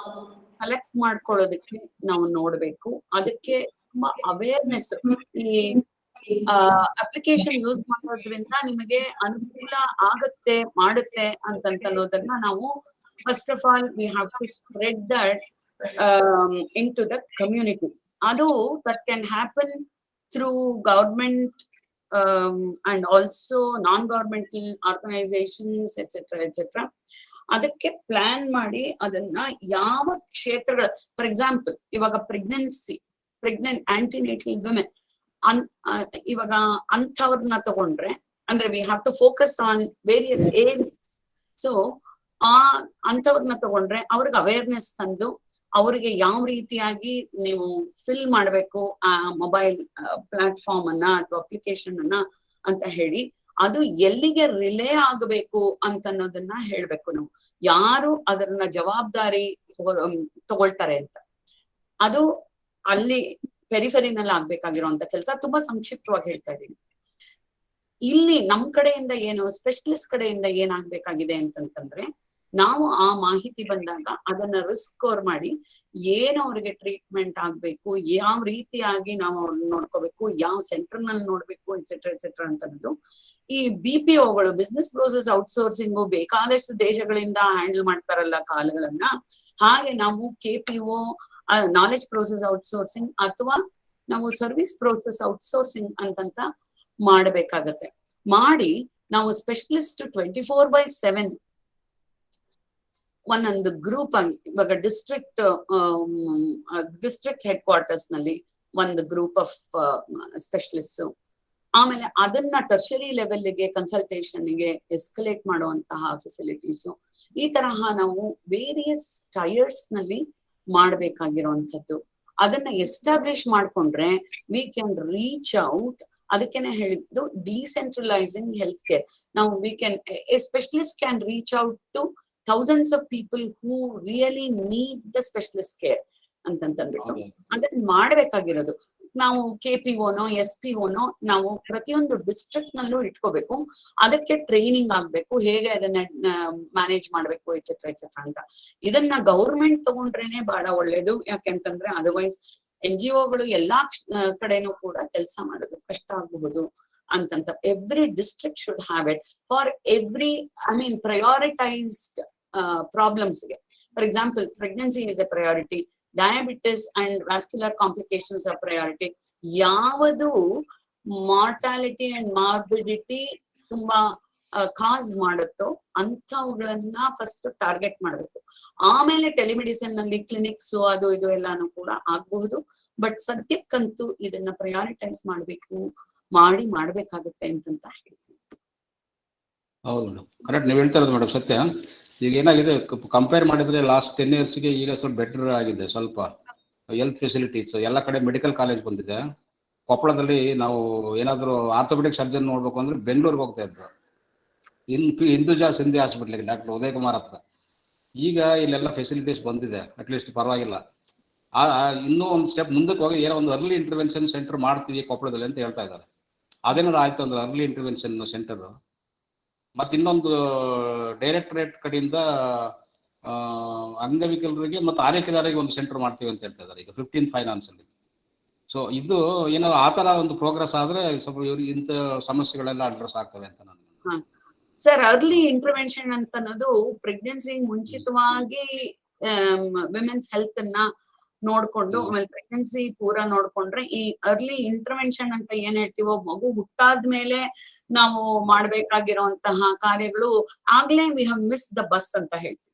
ಕಲೆಕ್ಟ್ ಮಾಡ್ಕೊಳ್ಳೋದಕ್ಕೆ ನಾವು ನೋಡ್ಬೇಕು. ಅದಕ್ಕೆ ತುಂಬಾ ಅವೇರ್ನೆಸ್, ಈ ಅಪ್ಲಿಕೇಶನ್ ಯೂಸ್ ಮಾಡೋದ್ರಿಂದ ನಿಮಗೆ ಅನುಕೂಲ ಆಗುತ್ತೆ ಮಾಡುತ್ತೆ ಅಂತನ್ನೋದನ್ನ ನಾವು first of all we have to spread that into the community. Adu that can happen through government and also non-governmental organizations, etc. ಅದಕ್ಕೆ ಪ್ಲಾನ್ ಮಾಡಿ ಅದನ್ನ ಯಾವ ಕ್ಷೇತ್ರಗಳ, ಫಾರ್ ಎಕ್ಸಾಂಪಲ್ ಇವಾಗ ಪ್ರೆಗ್ನೆಂಟ್ ಆಂಟಿನೇಟಲ್ ವಿಮೆನ್ ಇವಾಗ ಅಂಥವ್ರನ್ನ ತಗೊಂಡ್ರೆ, ಅಂದ್ರೆ we have to focus on various areas. So ಆ ಅಂಥವ್ರನ್ನ ತಗೊಂಡ್ರೆ ಅವ್ರಿಗೆ ಅವೇರ್ನೆಸ್ ತಂದು ಅವರಿಗೆ ಯಾವ ರೀತಿಯಾಗಿ ನೀವು ಫಿಲ್ ಮಾಡ್ಬೇಕು ಆ ಮೊಬೈಲ್ ಪ್ಲಾಟ್ಫಾರ್ಮ್ ಅನ್ನ ಅಥವಾ ಅಪ್ಲಿಕೇಶನ್ ಅನ್ನ ಅಂತ ಹೇಳಿ, ಅದು ಎಲ್ಲಿಗೆ ರಿಲೇ ಆಗಬೇಕು ಅಂತ ಅನ್ನೋದನ್ನ ಹೇಳ್ಬೇಕು. ನಾವು ಯಾರು ಅದನ್ನ ಜವಾಬ್ದಾರಿ ತಗೊಳ್ತಾರೆ ಅಂತ, ಅದು ಅಲ್ಲಿ ಪೆರಿಫೆರಿನಲ್ಲಿ ಆಗ್ಬೇಕಾಗಿರುವಂತ ಕೆಲಸ. ತುಂಬಾ ಸಂಕ್ಷಿಪ್ತವಾಗಿ ಹೇಳ್ತಾ ಇದ್ದೀನಿ. ಇಲ್ಲಿ ನಮ್ ಕಡೆಯಿಂದ ಏನು ಸ್ಪೆಷಲಿಸ್ಟ್ ಕಡೆಯಿಂದ ಏನಾಗ್ಬೇಕಾಗಿದೆ ಅಂತಂತಂದ್ರೆ, ನಾವು ಆ ಮಾಹಿತಿ ಬಂದಾಗ ಅದನ್ನ ರಿಸ್ಕ್ ಸ್ಕೋರ್ ಮಾಡಿ ಏನು ಅವ್ರಿಗೆ ಟ್ರೀಟ್ಮೆಂಟ್ ಆಗ್ಬೇಕು, ಯಾವ ರೀತಿಯಾಗಿ ನಾವು ಅವ್ರನ್ನ ನೋಡ್ಕೋಬೇಕು, ಯಾವ ಸೆಂಟರ್ ನಲ್ಲಿ ನೋಡ್ಬೇಕು, ಎಕ್ಸೆಟ್ರಾ ಅಂತದ್ದು. ಈ BPOಗಳು, ಬಿಸ್ನೆಸ್ ಪ್ರೋಸೆಸ್ ಔಟ್ಸೋರ್ಸಿಂಗು ಬೇಕಾದಷ್ಟು ದೇಶಗಳಿಂದ ಹ್ಯಾಂಡಲ್ ಮಾಡ್ತಾರಲ್ಲ ಕಾಲುಗಳನ್ನ, ಹಾಗೆ ನಾವು KPO ನಾಲೆಜ್ ಪ್ರೋಸೆಸ್ ಔಟ್ಸೋರ್ಸಿಂಗ್ ಅಥವಾ ನಾವು ಸರ್ವಿಸ್ ಪ್ರೋಸೆಸ್ ಔಟ್ಸೋರ್ಸಿಂಗ್ ಅಂತಂತ ಮಾಡಬೇಕಾಗತ್ತೆ. ಮಾಡಿ ನಾವು ಸ್ಪೆಷಲಿಸ್ಟ್ 24/7 ಒಂದೊಂದು ಗ್ರೂಪ್ ಆಗಿ, ಇವಾಗ ಡಿಸ್ಟ್ರಿಕ್ಟ್ ಹೆಡ್ ಕ್ವಾರ್ಟರ್ಸ್ ನಲ್ಲಿ ಒಂದು ಗ್ರೂಪ್ ಆಫ್ ಸ್ಪೆಷಲಿಸ್ಟ್, ಆಮೇಲೆ ಅದನ್ನ ಟರ್ಷರಿ ಲೆವೆಲ್ಗೆ ಕನ್ಸಲ್ಟೇಷನ್ಗೆ ಎಸ್ಕಲೇಟ್ ಮಾಡುವಂತಹ ಫೆಸಿಲಿಟೀಸು, ಈ ತರಹ ನಾವು ವೇರಿಯಸ್ ಟೈರ್ಸ್ ನಲ್ಲಿ ಮಾಡ್ಬೇಕಾಗಿರುವಂಥದ್ದು. ಅದನ್ನ ಎಸ್ಟಾಬ್ಲಿಷ್ ಮಾಡ್ಕೊಂಡ್ರೆ ವಿ ಕ್ಯಾನ್ ರೀಚ್ ಔಟ್. ಅದಕ್ಕೇನೆ ಹೇಳಿದ್ದು ಡಿಸೆಂಟ್ರಲೈಸಿಂಗ್ ಹೆಲ್ತ್ ಕೇರ್. ನಾವು we can a specialist can reach out to thousands of people who really need the specialist care ಅಂತಂದ್ಬಿಟ್ಟು ಅದನ್ನ ಮಾಡ್ಬೇಕಾಗಿರೋದು. ನಾವು KPOನೋ SPOನೋ ನಾವು ಪ್ರತಿಯೊಂದು ಡಿಸ್ಟ್ರಿಕ್ಟ್ ನಲ್ಲೂ ಇಟ್ಕೋಬೇಕು. ಅದಕ್ಕೆ ಟ್ರೈನಿಂಗ್ ಆಗ್ಬೇಕು, ಹೇಗೆ ಅದನ್ನ ಮ್ಯಾನೇಜ್ ಮಾಡ್ಬೇಕು ಎಕ್ಸೆಟ್ರಾ ಎಕ್ಸೆಟ್ರಾ ಅಂತ. ಇದನ್ನ ಗೌರ್ಮೆಂಟ್ ತಗೊಂಡ್ರೇನೆ ಬಹಳ ಒಳ್ಳೇದು. ಯಾಕೆಂತಂದ್ರೆ ಅದರ್ವೈಸ್ NGOಗಳು ಎಲ್ಲಾ ಕಡೆನೂ ಕೂಡ ಕೆಲಸ ಮಾಡೋದು ಕಷ್ಟ ಆಗಬಹುದು ಅಂತಂತ. Every district should have it for every, I mean prioritized ಪ್ರಾಬ್ಲಮ್ಸ್ಗೆ. For example, pregnancy is a priority, diabetes and vascular complications are priority. ಯಾವುದು ಮಾರ್ಟಾಲಿಟಿ ಅಂಡ್ ಮಾರ್ಬಿಡಿಟಿ ತುಂಬಾ ಕಾಸ್ ಮಾಡುತ್ತೋ ಅಂಥವುಗಳನ್ನ ಫಸ್ಟ್ ಟಾರ್ಗೆಟ್ ಮಾಡಬೇಕು. ಆಮೇಲೆ ಟೆಲಿಮೆಡಿಸಿನ್ ನಲ್ಲಿ ಕ್ಲಿನಿಕ್ಸ್ ಅದು ಇದು ಎಲ್ಲಾನು ಕೂಡ ಆಗಬಹುದು. ಬಟ್ ಸದ್ಯಕ್ಕಂತೂ ಇದನ್ನ ಪ್ರಯಾರಿಟೈಸ್ ಮಾಡ್ಬೇಕು, ಮಾಡ್ಬೇಕಾಗುತ್ತೆ ಅಂತಂತ ಹೇಳ್ತೀನಿ. ಹೌದು ಮೇಡಮ್, ಕರೆಕ್ಟ್ ನೀವು ಹೇಳ್ತಾ ಇರೋದು ಮೇಡಮ್, ಸತ್ಯ. ಈಗ ಏನಾಗಿದೆ, ಕಂಪೇರ್ ಮಾಡಿದ್ರೆ ಲಾಸ್ಟ್ 10 yearsಗೆ ಈಗ ಸ್ವಲ್ಪ ಬೆಟರ್ ಆಗಿದೆ. ಸ್ವಲ್ಪ ಹೆಲ್ತ್ ಫೆಸಿಲಿಟೀಸ್ ಎಲ್ಲ ಕಡೆ ಮೆಡಿಕಲ್ ಕಾಲೇಜ್ ಬಂದಿದೆ. ಕೊಪ್ಪಳದಲ್ಲಿ ನಾವು ಏನಾದರೂ ಆರ್ಥೋಪೆಡಿಕ್ ಸರ್ಜನ್ ನೋಡ್ಬೇಕು ಅಂದ್ರೆ ಬೆಂಗಳೂರಿಗೆ ಹೋಗ್ತಾ ಇದ್ದು, ಹಿಂದೂಜಾ ಸಿಂಧಿ ಹಾಸ್ಪಿಟ್ಲಿಗೆ ಡಾಕ್ಟರ್ ಉದಯ್ ಕುಮಾರ್ ಹತ್ರ. ಈಗ ಇಲ್ಲೆಲ್ಲ ಫೆಸಿಲಿಟೀಸ್ ಬಂದಿದೆ, ಅಟ್ಲೀಸ್ಟ್ ಪರವಾಗಿಲ್ಲ. ಇನ್ನೂ ಒಂದು ಸ್ಟೆಪ್ ಮುಂದಕ್ಕೆ ಹೋಗಿ ಏನೋ ಒಂದು ಅರ್ಲಿ ಇಂಟರ್ವೆನ್ಷನ್ ಸೆಂಟರ್ ಮಾಡ್ತೀವಿ ಕೊಪ್ಪಳದಲ್ಲಿ ಅಂತ ಹೇಳ್ತಾ ಇದ್ದಾರೆ. ಅದೇನಾದ್ರು ಆಯ್ತು ಅಂದ್ರೆ ಅರ್ಲಿ ಇಂಟರ್ವೆನ್ಷನ್ ಸೆಂಟರ್. ಮತ್ತು ಇನ್ನೊಂದು ಡೈರೆಕ್ಟರೇಟ್ ಕಡೆಯಿಂದ ಅಂಗವಿಕಲರಿಗೆ ಮತ್ತು ಆರೈಕೆದಾರರಿಗೆ ಒಂದು ಸೆಂಟರ್ ಮಾಡ್ತೀವಿ ಅಂತ ಹೇಳ್ತಾ ಇದ್ದಾರೆ ಈಗ 15th ಫೈನಾನ್ಸ್ ಅಲ್ಲಿ. ಸೊ ಇದು ಏನಾದ್ರು ಆ ಥರ ಒಂದು ಪ್ರೋಗ್ರೆಸ್ ಆದರೆ ಸ್ವಲ್ಪ ಇವ್ರಿಗೆ ಇಂಥ ಸಮಸ್ಯೆಗಳೆಲ್ಲ ಅಡ್ರೆಸ್ ಆಗ್ತವೆ ಅಂತ ನಾನು. ಸರ್, ಅರ್ಲಿ ಇಂಟರ್ವೆನ್ಷನ್ ಅಂತ ಅನ್ನೋದು ಪ್ರೆಗ್ನೆನ್ಸಿ ಮುಂಚಿತವಾಗಿ ವಿಮೆನ್ಸ್ ಹೆಲ್ತ್ ಅನ್ನ ನೋಡ್ಕೊಂಡು, ಆಮೇಲೆ ಪ್ರೆಗ್ನೆನ್ಸಿ ಪೂರ ನೋಡ್ಕೊಂಡ್ರೆ, ಈ ಅರ್ಲಿ ಇಂಟರ್ವೆನ್ಷನ್ ಅಂತ ಏನ್ ಹೇಳ್ತೀವೋ, ಮಗು ಹುಟ್ಟಾದ್ಮೇಲೆ ನಾವು ಮಾಡ್ಬೇಕಾಗಿರುವಂತಹ ಕಾರ್ಯಗಳು ಆಗ್ಲೇ we have miss the bus ಅಂತ ಹೇಳ್ತೀವಿ.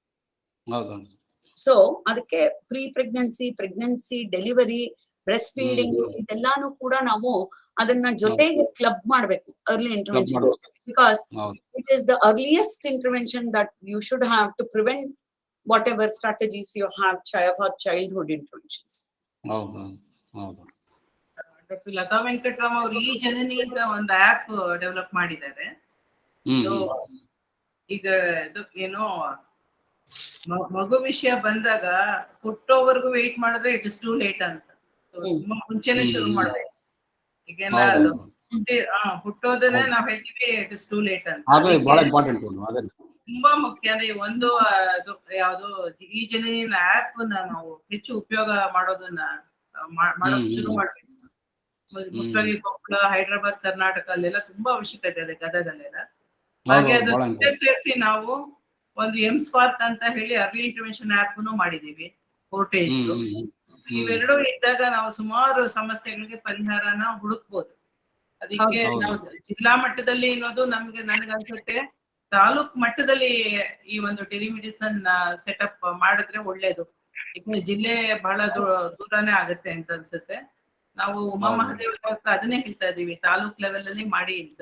ಸೊ ಅದಕ್ಕೆ ಪ್ರೆಗ್ನೆನ್ಸಿ, ಡೆಲಿವರಿ, ಬ್ರೆಸ್ಟ್ ಫೀಡಿಂಗ್ ಇದೆಲ್ಲಾನು ಕೂಡ ನಾವು ಅದನ್ನ ಜೊತೆಗೆ ಕ್ಲಬ್ ಮಾಡ್ಬೇಕು, early intervention. Because it is the earliest intervention that you should have to prevent whatever strategies you have for childhood interventions. Doctor Lata Venkatram ಅವರು ಈ ಜನನಿ ಅಂತ ಒಂದು ಆಪ್ ಡೆವಲಪ್ ಮಾಡಿದ್ದಾರೆ. ಈಗ ಏನೋ ಮಗು ವಿಷಯ ಬಂದಾಗ ಹುಟ್ಟೋವರೆಗೂ ವೇಟ್ ಮಾಡಿದ್ರೆ ಇಟ್ ಇಸ್ ಟೂ ಲೇಟ್ ಅಂತ, ತುಂಬಾ ಮುಂಚೆನೆ ಶುರು ಮಾಡ್ಬೇಕು. ಈಗೆಲ್ಲ ಹುಟ್ಟೋದನ್ನೇ ನಾವ್ ಹೇಳ್ತೀವಿ ಇಟ್ ಇಸ್ ಟೂ ಲೇಟ್ ಅಂತ. ತುಂಬಾ ಮುಖ್ಯ. ಅಂದ್ರೆ ಒಂದು ಯಾವ್ದು ಈ ಜನನಿನ ಆಪ್ ನಾವು ಹೆಚ್ಚು ಉಪಯೋಗ ಮಾಡೋದನ್ನ ಮಾಡೋದು ಶುರು ಮಾಡ್ಬೇಕು. ಮುಖ್ಯವಾಗಿ ಕೊಪ್ಪಳ, ಹೈದರಾಬಾದ್, ಕರ್ನಾಟಕ ಅಲ್ಲೆಲ್ಲ ತುಂಬಾ ಅವಶ್ಯಕತೆ ಇದೆ, ಗದಗಲ್ಲೆಲ್ಲ. ಹಾಗೆ ಅದು ಸೇರಿಸಿ ನಾವು ಒಂದು ಎಮ್ಸ್ಪಾರ್ಕ್ ಅಂತ ಹೇಳಿ ಅರ್ಲಿ ಇಂಟರ್ವೆನ್ಷನ್ ಆಪ್ ಮಾಡಿದೀವಿ, ಪೋರ್ಟೇಜ್. ಇವೆರಡು ಇದ್ದಾಗ ನಾವು ಸುಮಾರು ಸಮಸ್ಯೆಗಳಿಗೆ ಪರಿಹಾರನ ಹುಡುಕ್ಬೋದು. ಅದಕ್ಕೆ ನಾವು ಜಿಲ್ಲಾ ಮಟ್ಟದಲ್ಲಿ ಅನ್ನೋದು ನನಗನ್ಸುತ್ತೆ ತಾಲೂಕ್ ಮಟ್ಟದಲ್ಲಿ ಈ ಒಂದು ಟೆಲಿಮೆಡಿಸನ್ ಸೆಟಪ್ ಮಾಡಿದ್ರೆ ಒಳ್ಳೇದು. ಯಾಕಂದ್ರೆ ಜಿಲ್ಲೆ ಬಹಳ ದೂರನೇ ಆಗುತ್ತೆ ಅಂತ ಅನ್ಸುತ್ತೆ. ನಾವು ಉಮಾ ಮಹಾದೇವ ಅದನ್ನೇ ಹೇಳ್ತಾ ಇದೀವಿ, ತಾಲೂಕ್ ಲೆವೆಲ್ ಅಲ್ಲಿ ಮಾಡಿ ಅಂತ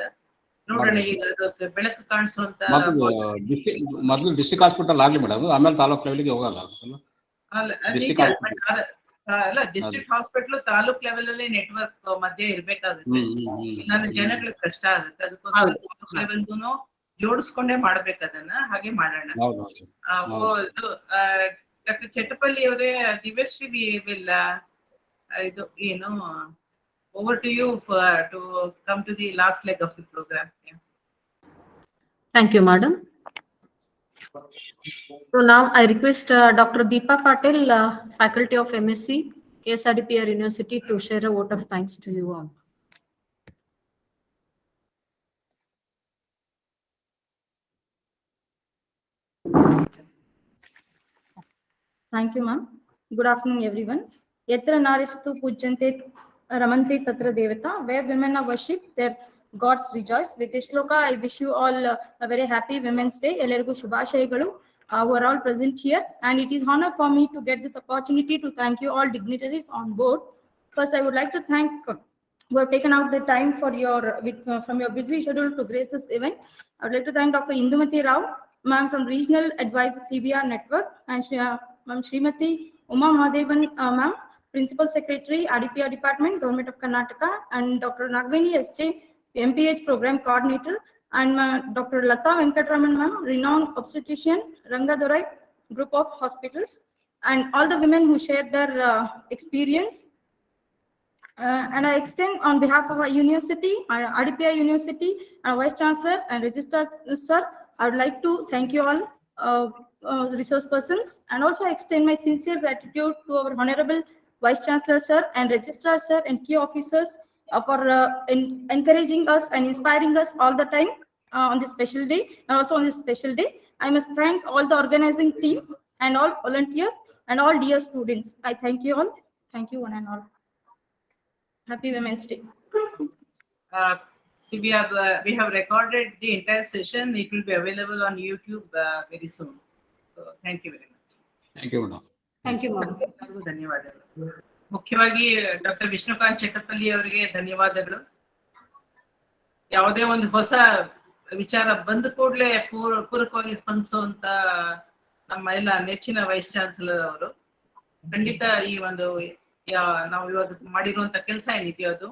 ನೋಡೋಣ. ಈಗ ಬೆಳಕು ಕಾಣಿಸುವಂತ ಮೊದಲು ಡಿಸ್ಟ್ರಿಕ್ಟ್ ಹಾಸ್ಪಿಟಲ್ ಆಗ್ಲಿ ಮೇಡಮ್, ಆಮೇಲೆ ತಾಲೂಕ್ ಲೆವೆಲ್ಗೆ ಹೋಗಲ್ಲ. ಅಲ್ಲ, ಡಿಸ್ಟ್ರಿಕ್ಟ್ ಹಾಸ್ಪಿಟಲ್ ತಾಲೂಕ್ ಲೆವೆಲ್ ಅಲ್ಲಿ ನೆಟ್ವರ್ಕ್ ಮಧ್ಯೆ ಇರ್ಬೇಕಾಗುತ್ತೆ, ಇಲ್ಲಾಂದ್ರೆ ಜನಗಳಿಗೆ ಕಷ್ಟ ಆಗುತ್ತೆ. ಅದಕ್ಕೋಸ್ಕರ ತಾಲೂಕ್ ಲೆವೆಲ್ಗೂ ಜೋಡಿಸ್ಕೊಂಡೇ ಮಾಡ್ಬೇಕು ಅದನ್ನ. ಹಾಗೆ ಮಾಡೋಣ. ಡಾಕ್ಟರ್ ಚಟ್ಟಪಲ್ಲಿ ಅವರೇ, ದಿವ್ಯಶ್ರೀ ವಿಲ್ ಇದು ಏನು over to you to come to the last leg of the program. Thank you, madam. So now I request Dr. Deepa Patel, faculty of MSc, KSRDPR University, to share a vote of thanks to you all. Thank you, ma'am. Good afternoon, everyone. Yatra naristu pujyante ramante tatra devata. Where women are worshipped, their gods rejoice. With this shloka, I wish you all a very happy Women's Day. Ellargu shubhashayagalu who are all present here. And it is honor for me to get this opportunity to thank you all dignitaries on board. First, I would like to thank who have taken out the time for from your busy schedule to grace this event. I would like to thank Dr. Indumathi Rao, ma'am from Regional Advisor CBR Network, and Ma'am SMT Uma Mahadevan, ma'am, Principal Secretary, IRIEC Department, Government of Karnataka, and Dr. Nagaveni SJ, MPH Program Coordinator, and Dr. Latha Venkatram, ma'am, renowned obstetrician, Rangadorai Group of Hospitals, and all the women who shared their experience. And I extend on behalf of our university, our IRIEC University, our Vice Chancellor and Registrar Sir, I would like to thank you all resource persons, and also extend my sincere gratitude to our Honorable Vice Chancellor Sir and Registrar Sir and key officers for encouraging us and inspiring us all the time on this special day, and also on this special day. I must thank all the organizing team and all volunteers and all dear students. I thank you all. Thank you one and all. Happy Women's Day. We have recorded the entire session. It will be available on YouTube very soon. So thank you very much. Thank you, madam. Thank you, ma'am. ಧನ್ಯವಾದಗಳು. ಮುಖ್ಯವಾಗಿ doctor Vishnukant ಚಟ್ಟಪಲ್ಲಿ ಅವರಿಗೆ ಧನ್ಯವಾದಗಳು. ಯಾವುದೇ ಒಂದು ಹೊಸ ವಿಚಾರ ಬಂದ ಕೂಡಲೇ ಪೂರಕವಾಗಿ ಸ್ಪಂದಿಸುವಂತ ನಮ್ಮ ಎಲ್ಲ ನೆಚ್ಚಿನ ವೈಸ್ ಚಾನ್ಸಲರ್ ಅವರು. ಖಂಡಿತ ಈ ಒಂದು ನಾವು ಇವಾಗ ಮಾಡಿರುವಂತ ಕೆಲಸ ಏನಿದೆಯೋ ಅದು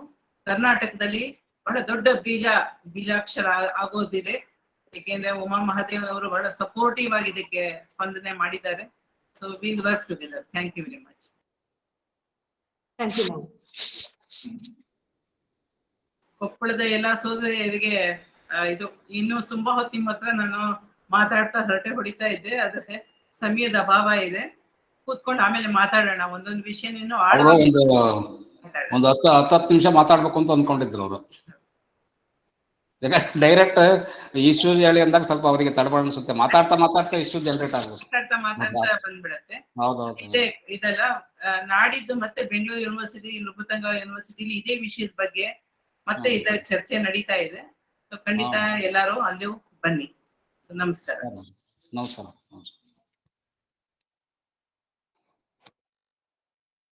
ಕರ್ನಾಟಕದಲ್ಲಿ ಬಹಳ ದೊಡ್ಡ ಬೀಜಾಕ್ಷರ ಆಗೋದಿದೆ. ಏಕೆಂದ್ರೆ ಉಮಾ ಮಹಾದೇವನ್ ಅವರು ಬಹಳ ಸಪೋರ್ಟಿವ್ ಆಗಿ ಇದಕ್ಕೆ ಸ್ಪಂದನೆ ಮಾಡಿದ್ದಾರೆ. So will work together. Thank you very much. Thank you, ma'am. ಕೊಪ್ಪಳದ ಎಲ್ಲ ಸೋದರಿಯರಿಗೆ ಇದು ಇನ್ನು ತುಂಬಾ ಹೊತ್ತು ನಿಮ್ಮ ಹತ್ರ ನಾನು ಮಾತಾಡ್ತಾ ಹರಟೆ ಹೊಡಿತಾ ಇದ್ದೆ. ಆದ್ರೆ ಸಮಯದ ಅಭಾವ ಇದೆ. ಕೂತ್ಕೊಂಡು ಆಮೇಲೆ ಮಾತಾಡೋಣ. ಒಂದೊಂದು ವಿಷಯ ನೀನು ಒಂದು 10 ನಿಮಿಷ ಮಾತಾಡ್ಬೇಕು ಅಂತ ಅಂದ್ಕೊಂಡಿದ್ರು ಅವರು. ಡೈರೆಕ್ಟ್ ಇಶ್ಯೂ ಹೇಳಿ ಅಂದಾಗ ಸ್ವಲ್ಪ ಅವರಿಗೆ ತಡಬಡ ಅನ್ಸುತ್ತೆ. ಮಾತಾಡ್ತಾ ಇಶ್ಯೂ ಜನರೇಟ್ ಆಗ್ಬೋದು. ಮಾತಾಡ್ತಾ ಬಂದ್ಬಿಡತ್ತೆ. ಇದೆಲ್ಲ ನಾಡಿದ್ದು ಮತ್ತೆ ಬೆಂಗಳೂರು ಯೂನಿವರ್ಸಿಟಿ, ನೃಪತಂಗ ಯೂನಿವರ್ಸಿಟಿಲಿ ಇದೇ ವಿಷಯದ ಬಗ್ಗೆ ಮತ್ತೆ ಇದರ ಚರ್ಚೆ ನಡೀತಾ ಇದೆ. ಖಂಡಿತ ಎಲ್ಲರೂ ಅಲ್ಲೂ ಬನ್ನಿ. ನಮಸ್ಕಾರ. ನಮಸ್ಕಾರ.